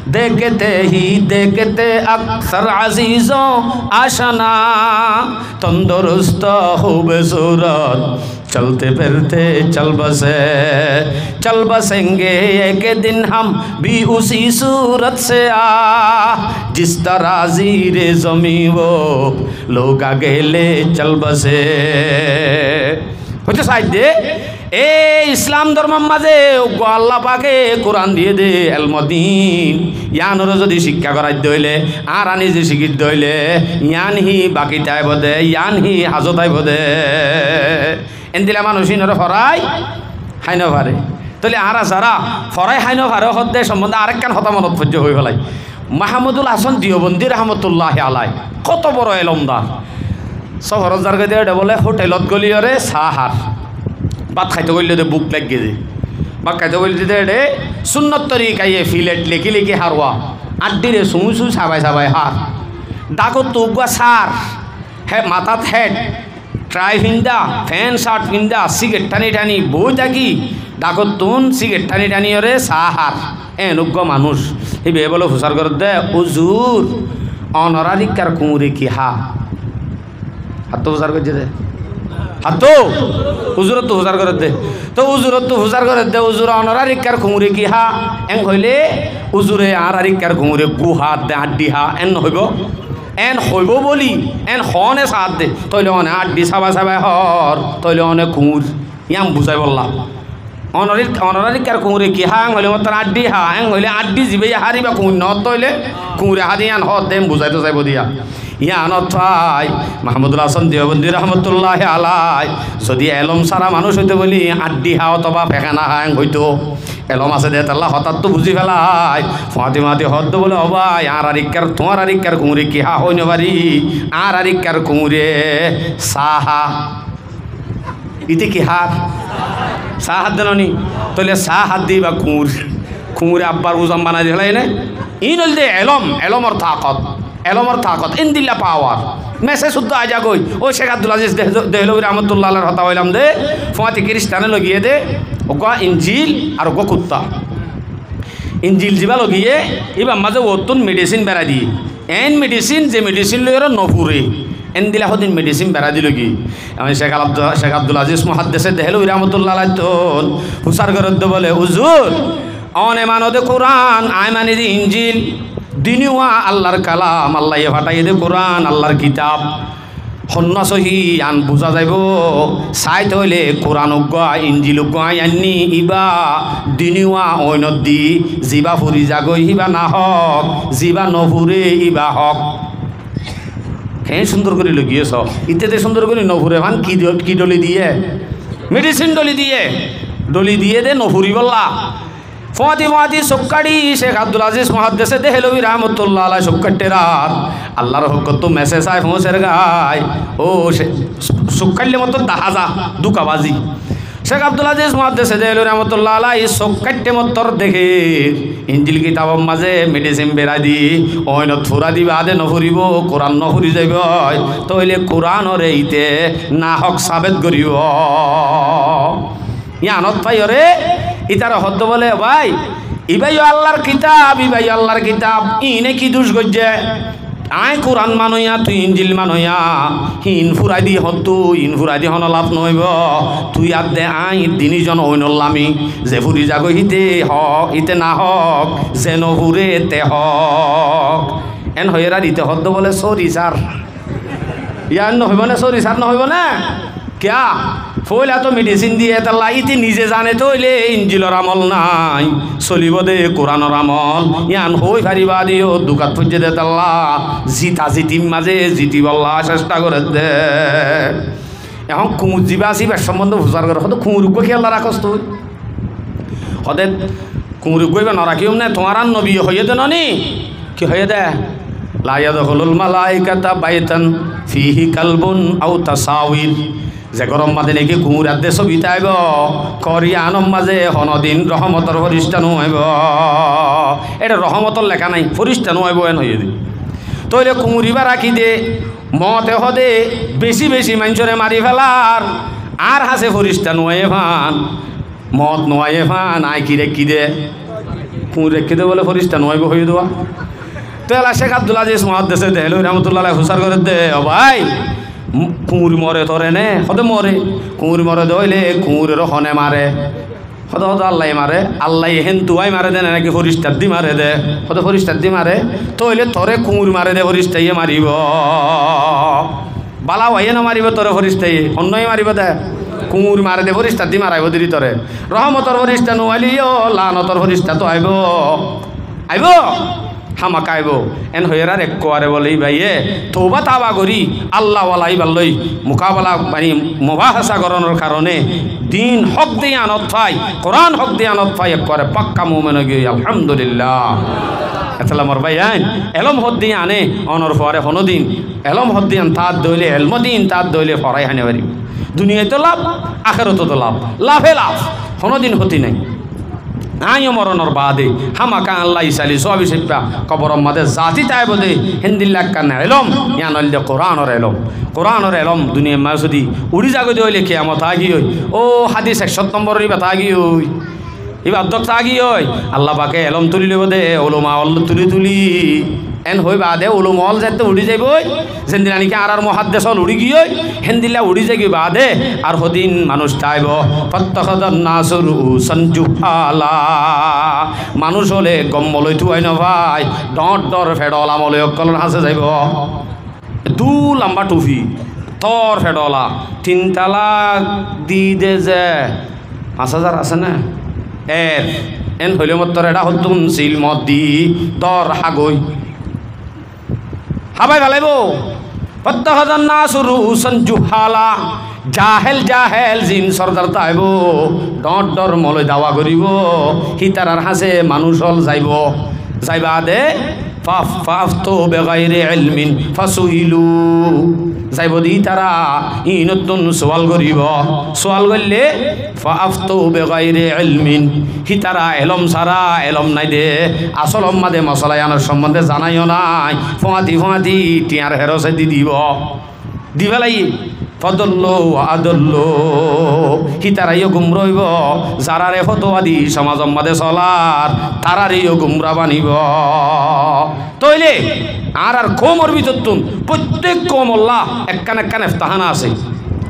देखते अक्सर अजीज़ों आशना तंदुरुस्त खूबसूरत चलते फिरते चल बसेंगे एक दिन हम भी उसी सूरत से जिस तरह ज़ीरे ज़मी वो लोग अकेले चल बसे হচ্ছে সাইডে এই ইসলাম ধর্মের মাঝে আল্লাহ পাকে কোরআন দিয়ে দে এলমদিন ইয়ানরে যদি শিক্ষা করাই দইলে আর আনি যে শিক্ষিত দইলে ইয়ান হি বাকি তাই বদে ইয়ান হি হাজতাই বদে এন্দিলা মানুষ ইনরে ফরাই হাইন পারে তাহলে আরা যারা ফরাই হাইন পারে হদ্দে সম্বন্ধে আরেকখান হতা মনত পর্য হয়ে ফেলাই মাহমুদুল হাসান দিওবন্দি রহমতুল্লাহ আলাই কত বড় এলমদার শহর জারগে দিয়ে বলে হোটেলত গলিয়রে চাহার ভাত খাইতে গেলে দে বুক লাগিয়ে দে ভাত খাইতে গেলে দে সুন্নত তরিকাইয়ে ফিলেট লেখি লেখি হারওয়া আড্ডিরে সুই সুই সাবাই সাবাই হার ডাকত তুগুয়া সার হে মাথাত হেড ট্রাই ফিন্দা ফ্যান শার্ট ফিন্দা সিগারেট টানি টানি বই থাকি ডাকত তুন সিগারেট টানি টানি ওরে সাহার এনুজ্ঞ মানুষ এই বে বলে হুসার করে দে হুজুর অনরারিকার কুমুরে কি হা হাত হুসার করছে দে হাত হুজুরত তো হুসার করে দে তো হুজুরত তো হুসার করে দে হুজুর অনরারিকার কুমুরে কি হা এন হইলে হুজুরে আর আরিকার কুমুরে গু হাত দে আড্ডি হা এন হইব এন হইব বলি এন হনে সাথ দে তৈলে অনে আড্ডি সাবা সাবাই হর তৈলে অনে কুমুর ইয়াম বুঝাই বললাম অনরারিকার কুমুরে কি হা হইলে মত আড্ডি হা এন হইলে আড্ডি জিবে হারিবা কুমুর ন তৈলে কুমুরে হারি আন হত দেম বুঝাই তো যাইব দিয়া ইয়ান অথাই মাহমুদুল হাসান দেওবন্দি রহমতুল্লাহ আলাই যদি এলম সারা মানুষ হইতে বলি আড্ডি হা অথবা ফেকানা হা হইতো এলম আছে দে তাল্লা হঠাৎ তো বুঝি ফেলাই ফাতিমাতি হদ্দ বলে হবাই আর আরিকার তোমার আরিকার কুমুরে কি হা হইন পারি আর আরিকার কুমুরে সাহা ইতে কি হাত সাহাত দেনি তাহলে সাহাত দিই বা কুমুরে আব্বার উজাম বানাই দিলাই নে ইন হল দে এলমর তাকত ইন্দিল্লা পাওয়ার মেসেজ শুদ্ধ আজা গই ও শেখ আব্দুল আজিজ দেহলবী রহমতুল্লাহ হতা হইলাম দে ফাঁতি খ্রিস্টানে লগিয়ে দে ওগা ইঞ্জিল আর ওগা কুত্তা ইঞ্জিল যিবা লগিয়ে এবার মাঝে ওতুন মেডিসিন বেড়া দিয়ে এন মেডিসিন যে মেডিসিন লই নপুরে এন দিলা হদিন মেডিসিন বেড়া দিল কি আমি শেখ আব্দুল আজিজ মুহাদ্দিস দেহলবী রহমতুল্লাহ তোন হুসার গরদ্দ বলে হুজুর অনে মানদে কোরআন আয় মানে দি ইঞ্জিল দিনিওয়া আল্লাহর কালাম আল্লাহ ফাটাই দে কোরআন আল্লাহর কিতাব হন্য সহি আন বুঝা যাইব চাইতে হইলে কোরআন উগ্গা ইঞ্জিল উগ্গা আননি ইবা দিনিওয়া অইনত দি জিবা ফুরি যাগই হিবা না হক জিবা নফুরে ইবা হক হ্যাঁ সুন্দর করে লগিয়েছ ইত্যাদি সুন্দর করে নফুরে ভান কি ডলি দিয়ে মেডিসিন ডলি দিয়ে দে নফুরি বললা ফাতিমাতি সুক্কাড়ি শেখ আব্দুল আজিজ মুহাদ্দিস দেহলবী রহমতুল্লাহ আলাইহি সুক্কাটেরাত আল্লাহর হুকুম তো মেসেজ আয় পৌঁছের গায় ও সুক্কাইলে মতো দাহাজা দুকাবাজি শেখ আব্দুল আজিজ মুহাদ্দিস দেহলবী রহমতুল্লাহ আলাইহি সুক্কাটে মতর দেখে ইঞ্জিল কিতাবর মাঝে মেডিসিন বেড়া দি অইনত ফুরা দিবা আদে নফুরিব কোরআন নফুরি যাইব তইলে কোরআনরে ইতে না হক সাবেত করিব ইয়ানত পাইরে ইতার হদ্দ বলে ভাই ইবাই আল্লাহর কিতাব ইনে কি দুষ গজ্জে আই কোরআন মানইয়া তুই ইঞ্জিল মানইয়া হিন ফুরাই দি হতো ইন ফুরাই দি হন লাভ নইব তুই আর দে আই দিনিজন হইনলামি যে ফুরি যাগো হিতে হক ইতে না হক যে নহুরে তে হক এন হইরা দিতে হদ্দ বলে সরি স্যার ইয়ার নহইব না সরি স্যার নহইব না ক্যা ফইলা তো মেডিসিন দিয়ে তাল্লা ইতি নিজে জানে তো হইলে ইঞ্জিলর আমল নাই চলিব দে কোরআনর আমল ইয়ান হই ফারিবা দিও দুকাত ফুজে দে তাল্লা জিতা জিতিম মাঝে জিতি বল্লা চেষ্টা করে দে এখন কুমুর জিবা আসিবার সম্বন্ধ ভুজার করে হয়তো কুমুরুগ্য খেয়াল রাখস তুই হতে কুমুরুগ্য নরাখিও না তোমার আর নবী হইয়ে দে ননি কি হয়ে দে লা ইয়াদখুলুল মালাইকাতা বাইতান ফিহি কালবুন আও তাসাউইর যে গরম মাঝে নাকি কুমুর আদে ছবি তাইব করিয়া আনম মাঝে হনদিন রহমতর ফরিস্তানো হইব এটা রহমতর লেখা নাই ফরিস্তানো হইব এন হইয়ে দি তইলে কুমুরিবা রাখি দে মতে হদে বেশি বেশি মানুষরে মারি ফেলার আর হাসে ফরিস্তা নোয়ে ফান মত নোয়ে ফান আই কি রেখি দে কুমুর রেখি দে বলে ফরিস্তা নোয়াইব হয়ে দেওয়া তো এলা শেখ আব্দুল আজিজ মহাদ্দেশে দে হেলো রহমতুল্লাহ হুসার করে দে ও ভাই কুমুর মরে তরে নে হতে মরে কুমুর মরে দইলে কুমুরেরও হনে মারে হতে হতে আল্লাহ মারে আল্লাহ হেন তুয়াই মারে দে নাকি ফরিস্তার দি মারে দে হতে ফরিস্তার দি মারে তইলে তরে কুমুর মারে দে ফরিস্তাইয়ে মারিব বালা হইয়ে না মারিব তরে ফরিস্তাই অন্যই মারিব দে কুমুর মারে দে ফরিস্তার দি মারাইব দিদি তরে রহমতর ফরিস্তা নোয়ালিও লানতর ফরিস্তা তো আইব আইব হামাকাইব এন হইয়ার এক কোয়ারে বলেই ভাইয়ে তৌবা তাবা করি আল্লাহ ওয়ালাই বাল্লই মোকাবেলা মানে মোবাহাসা করানোর কারণে দিন হক দিয়ে আনত পাই কোরআন হক দিয়ে আনত পাই এক করে পাক্কা মোমেন গিয়ে আলহামদুলিল্লাহ এতলা মোর ভাই আইন এলম হদ দিয়ে আনে অনর পরে হনদিন এলম হদ দিয়ে তার দইলে এলমদিন তার দইলে ফরাই হানে পারি দুনিয়ায় তো লাভ আখেরতো তো লাভ লাভে লাভ হনদিন হতি নাই আইও মরণর বাদে হামাকা আল্লাহ ইসালি সবই শিখবা কবর মাদে জাতি তাই বোধে হিন্দিল্লা কান এলম ইয়ান হইলে কোরআনর এলম দুনিয়া মা যদি উড়ি যাগো দইলে কিয়ামত আগি হই ও হাদিস 100 নম্বরের কথা আগি হই এবার দক্ষ আগি হই আল্লাহ পাকে এলম তুলিলে বোধে ওলমা অল্ল তুলি এন হই বাদে ওলমল যাতে উড়ি যাইব যেদিন নাকি আর মহাদ্দেশ উড়ি গিয়ে হেন্দিল্লা উড়ি যাই বাদে আর হদিন মানুষ চাইব প্রত্যক্ষদন নাসুরু সঞ্জুফালা মানুষ হলে গম্বলই থুয়াই ন ভাই ডর ডর ফেডলা মলে অকলন হাসে যাইব দু লম্বা টুফি তর ফেডলা 3 তালাক দি দে যে 5000 আছে না এন হইলে মতর এটা হতুন সিল মত দি দর হাগই হাবাই ভালাইব প্রত্যক্ষদন নাসুরু সঞ্জুফালা জাহেল জাহেল জিন সর্দার তাইব ডর ডর মলে দাওয়া করিব হিতারার হাসে মানুষ হল যাইব যাইবা দে ফাফতো বেগাইরে ইলমিন ফাসুইলু যাইব দি তারা ই নতুন সওয়াল করিব সওয়াল করলে ফাফতো বেগাইরে ইলমিন হিতারা এলম সারা এলম নাই দে আসল মাদে মশলা আনার সম্বন্ধে জানাইও নাই ফোঁয়াতি টিয়ার হেরসে দি দিব দিবেলাই ফদল্লো আদল্লো হিতারাইও গুমরইব যারারে ফতোয়া দি সমাজ মাদে চলার তারারিও গুমরা বানিব তইলে আর কমর ভিতর তুন প্রত্যেক কমল্লা একখান একখান এফতাহানা আছে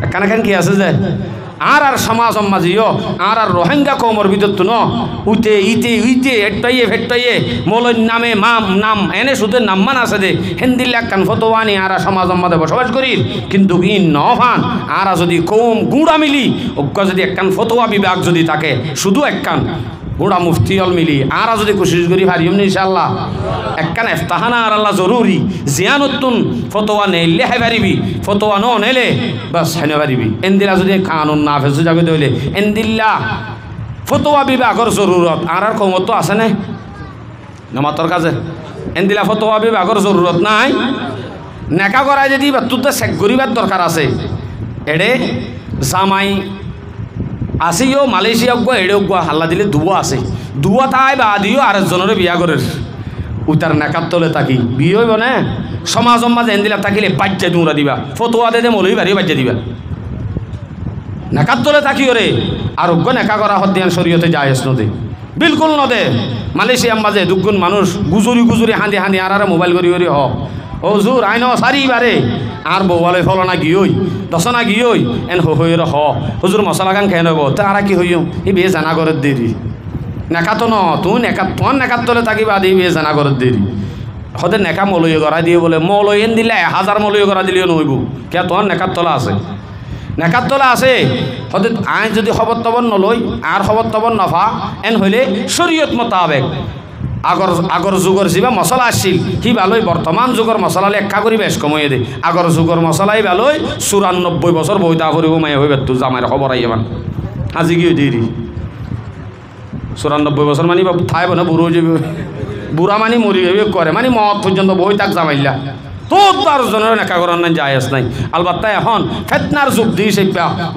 একখান একখান কি আছে যে আর সমাজ মাঝিও আর রোহিঙ্গা কমর ভিতর তুন উইতে ইতে এটাইয়ে ফেটাইয়ে মলর নামে নাম এনে সুদের নাম্মান আছে দে হিন্দিল্লা একখান ফতোয়ানি আর সমাজ মাঝে বসবাস করি কিন্তু ই নফান আর যদি কম গুঁড়া মিলি অজ্ঞ যদি একখান ফতোয়া বিভাগ যদি থাকে শুধু একখান গুঁড়া মুফতি অল মিলি আর যদি কোশিশ করি হারিম ইনশাআল্লাহ একখান এফতাহানা আর আল্লাহ জরুরি জিয়ানতুন ফতোয়া নেইলে হাই পারিবি ফতোয়া ন নেলে বাস হেনে পারিবি এন্দিলা যদি কানুন না ফেসু যাবে দইলে এন্দিল্লা ফতোয়া বিভাগর জরুরত আর কমত তো আছে না নামাতর কাজে এন্দিলা ফতোয়া বিভাগর জরুরত নাই নেকা করাই যদি তুতে চেক করিবার দরকার আছে এড়ে জামাই আসিও মালয়েশিয়া গো এড়ে গো হাল্লা দিলে দুয়া আছে দুয়া তাই বা দিও আরেকজনের বিয়া করে উতার নেকাত তলে তাকি বিয়ে হইব না সমাজ মাঝে এন্দিলা থাকিলে বাজ্যে দৌড়া দিবা ফতোয়া দে মলই বাড়ি বাজ্যে দিবা নেকাত তলে তাকি ওরে আরোগ্য নেকা করা হদ্দিয়ান শরীয়তে জায়েজ নদে বিলকুল নদে মালয়েশিয়ার মাঝে দুগুণ মানুষ গুজুরি হাঁদি আর মোবাইল করি হ হুজুর আইন সারি বারে আর বউয়ালে ফলনা গিয়ই দশনা গিয়ই এন হই হ হুজুর মশলা গান খেয়ে নেব তারা কি হইও এই বিয়ে জানা করে দেরি নেকাতো ন তুই নেকাত তোমার নেকাত তলে থাকিবা দি বিয়ে জানা করে দেরি হতে নেকা মলয় করা দিয়ে বলে মলয়েন দিলে 1000 মলয় করা দিলেও নইব কে তোমার নেকাত তলা আছে নেকাত তলা আছে হতে আইন যদি খবর তবর নলই আর খবর তবর নফা এন হইলে শরীয়ত মোতাবেক আগর যুগর যা মশলা আসছিল সি ভালোই বর্তমান যুগর মশলালে একা করে বেশ কমাই দে আগর যুগর মশলাই ভালোই 94 বছর বইতা করিব মাই হইবে তো জামাইর খবর আইবান আজি কি দেরি 94 বছর মানে থাইব না বুড়ো যাবে বুড়া মানে মরি যাবে করে মানে মত পর্যন্ত বই তাক জামাইলা তোর তার জনের নেকা করার নাই জায়েজ নাই আলবাত্তা এখন ফেতনার যুগ দিয়েছে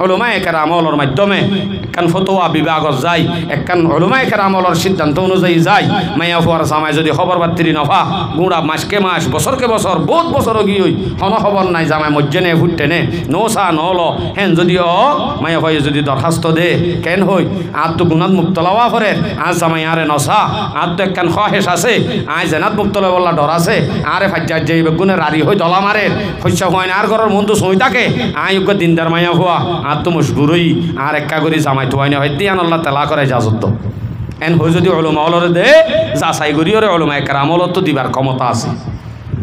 উলামায়ে কেরামর মাধ্যমে একখান ফতোয়া বিভাগত যায় একখান উলামায়ে কেরামর সিদ্ধান্ত অনুযায়ী যায় মাইয়া ফুয়ার জামাই যদি খবর বাত্তিরি নফা গুঁড়া মাসকে মাস বছরকে বছর বহুত বছর গিয়ে হন খবর নাই জামাই মজ্জে নে ফুটতে নে নৌসা নল হেন যদি মাইয়া ফুয়ে যদি দরখাস্ত দে কেন হই আর তো গুণাত মুক্তলা হওয়া পরে আজ জামাই আরে নসা আর তো একখান খহেস আছে আজ জেনাত মুক্তলা বললা ডর আছে আরে ফাজ্জার যে বেগুনের রারি হই দলা মারে শস্য হয় না আর ঘরের মন তো সই থাকে আয়োগ্য দিনদার মাইয়া হওয়া আর তো মশগুরই আর একা করি জামাই তো হয় না হয়তো আল্লাহ তেলা করে যাজত এন হই যদি ওলমা অলরে দে যাচাই করি ওরে ওলমা একরাম অলর তো দিবার ক্ষমতা আছে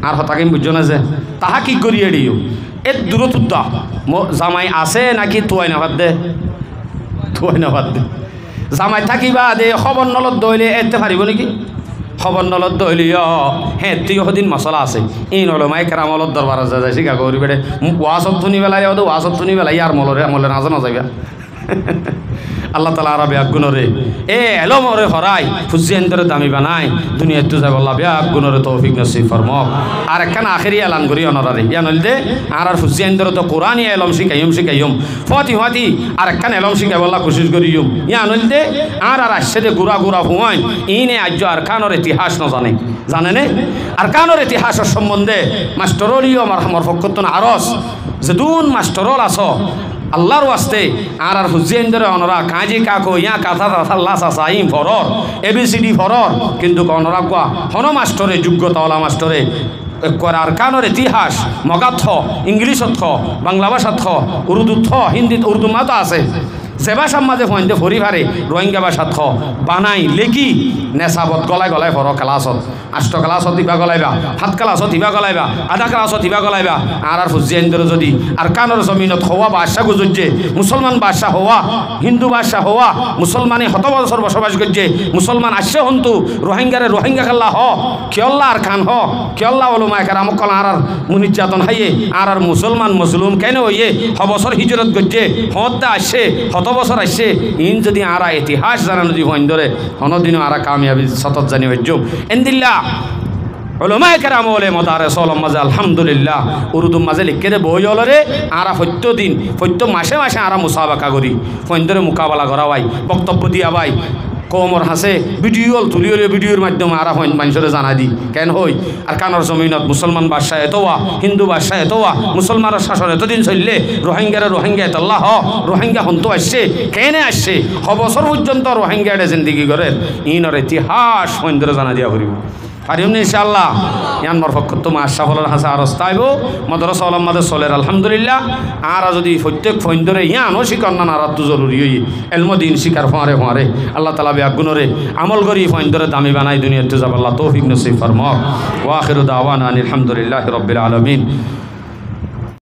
আর হতাকে বুঝছো না যে তাহা কি করিয়ে দিও এর দূরত্ব জামাই আছে নাকি তুয়াই না ভাত দে তুয়াই না ভাত দে জামাই থাকিবা দে খবর নলত দইলে এতে পারিব নাকি খবর নলত দইলিও হ্যাঁ তুই সদিন মশলা আছে এই নলমাই কেরামলত দরবার যায় শিকা করি বেড়ে ওয়াসত থুনি বেলাই ওয়াসত থুনি বেলাই আর মলরে নাজা নাযাইবা আল্লাহ তালা আর ব্যাগ গুণরে এলমরে হরাই ফুজিয়ান্তরে দামি বানাই দুনিয়ার তো যাই বললা ব্যাগ গুণরে তৌফিক নসিব ফরমক আর একখান আখেরি এলান করি অনরারে ইয়া নইলে আর ফুজিয়ান্তরে তো কোরআনই এলম শিখাইম ফতি আর একখান এলম শিখাই বললা কোশিশ করিম ইয়া নইলে আর আসছে দে গুড়া হুয়াই ইনে আজ্য আর খানোর ইতিহাস নজানে জানে নে আর কানোর ইতিহাসের সম্বন্ধে মাস্টরলিও আমার ফকতন আরস যে দুন মাস্টরল আস আল্লাহর ওয়াস্তে আর হুজিয়েন্দ্র অনরা কাজী কাকো ইয়া কাথা আল্লাহ সাইম ফরর এবিসিডি ফরর কিন্তু অনরা কোয়া হন মাস্টরে যোগ্যতাওয়ালা মাস্টরে আর কানোর ইতিহাস মগাথ ইংলিশত বাংলা ভাষাত উর্দুত হিন্দিত উর্দু মাতো আছে যে ভাষার মাঝে ফোনতে ফরি ফারে রোহিঙ্গা ভাষাত বানাই লেখি নেশাবত গলায় ফর ক্লাছত 8 ক্লাছত দিবা গলাইবা 7 ক্লাছত দিবা গলাইবা আধা ক্লাছত দিবা গলাইবা আর ফুজিয়েন্দ্র যদি আর কানোর জমিনত হওয়া বাদশা গুজরছে মুসলমান বাদশা হওয়া হিন্দু বাদশা হওয়া মুসলমানে শত বছর বসবাস করছে মুসলমান আসছে হন্তু রোহিঙ্গা খেলা কিয়ল্লা আর খান কিয়ল্লা ওলমায়ে কেরাম কল আর মুনির্যাতন হাইয়ে আর মুসলমান মজলুম কেন হইয়ে বছর হিজরত করছে হত্যা আসছে শত বছর আসছে ইন যদি আরা ইতিহাস জানানো দি হইন ধরে হনদিনও আরা কামিয়াবি সতত জানি হইজুম এন্দিল্লা উলামায়ে কেরাম ওলে মদারেস ওলম মাঝে আলহামদুলিল্লাহ উর্দু মাঝে লিখে দে বই অলরে আরা প্রত্যেক মাসে আরা মুসাবাকা করি হইন ধরে মোকাবেলা করা ভাই বক্তব্য দিয়া ভাই কোমর হাসে ভিডিও তুলিও ভিডিওর মাধ্যমে আরা হইন মানুষরে জানা দি কেন হই আর কানোর জমিনত মুসলমান বাদশা এতোয়া হিন্দু বাদশা এতোয়া মুসলমানের শাসন এতদিন চললে রোহিঙ্গা এতল্লাহ রোহিঙ্গা হন্তু আসছে কেনে আসছে বছর পর্যন্ত রোহিঙ্গা জিন্দিগি করে ইনর ইতিহাস হইন ধরে জানা দিয়া করিব পারিম ইনশাআল্লাহ ইয়ান মরফকত মাশাআল্লাহ হাসা আরস্তাইব মাদ্রাসা আলম মাদে চলের আলহামদুলিল্লাহ আর যদি প্রত্যেক ফইন্দরে ইয়ানো শিকার না আর তো জরুরি হই এলমদিন শিকার ফারে আল্লাহ তাআলা বেগুনরে আমল করি ফইন্দরে দামি বানাই দুনিয়াতে যাব আল্লাহ তৌফিক নসিব ফরমাও ওয়া আখিরু দাওয়ানা আলহামদুলিল্লাহি রাব্বিল আলামিন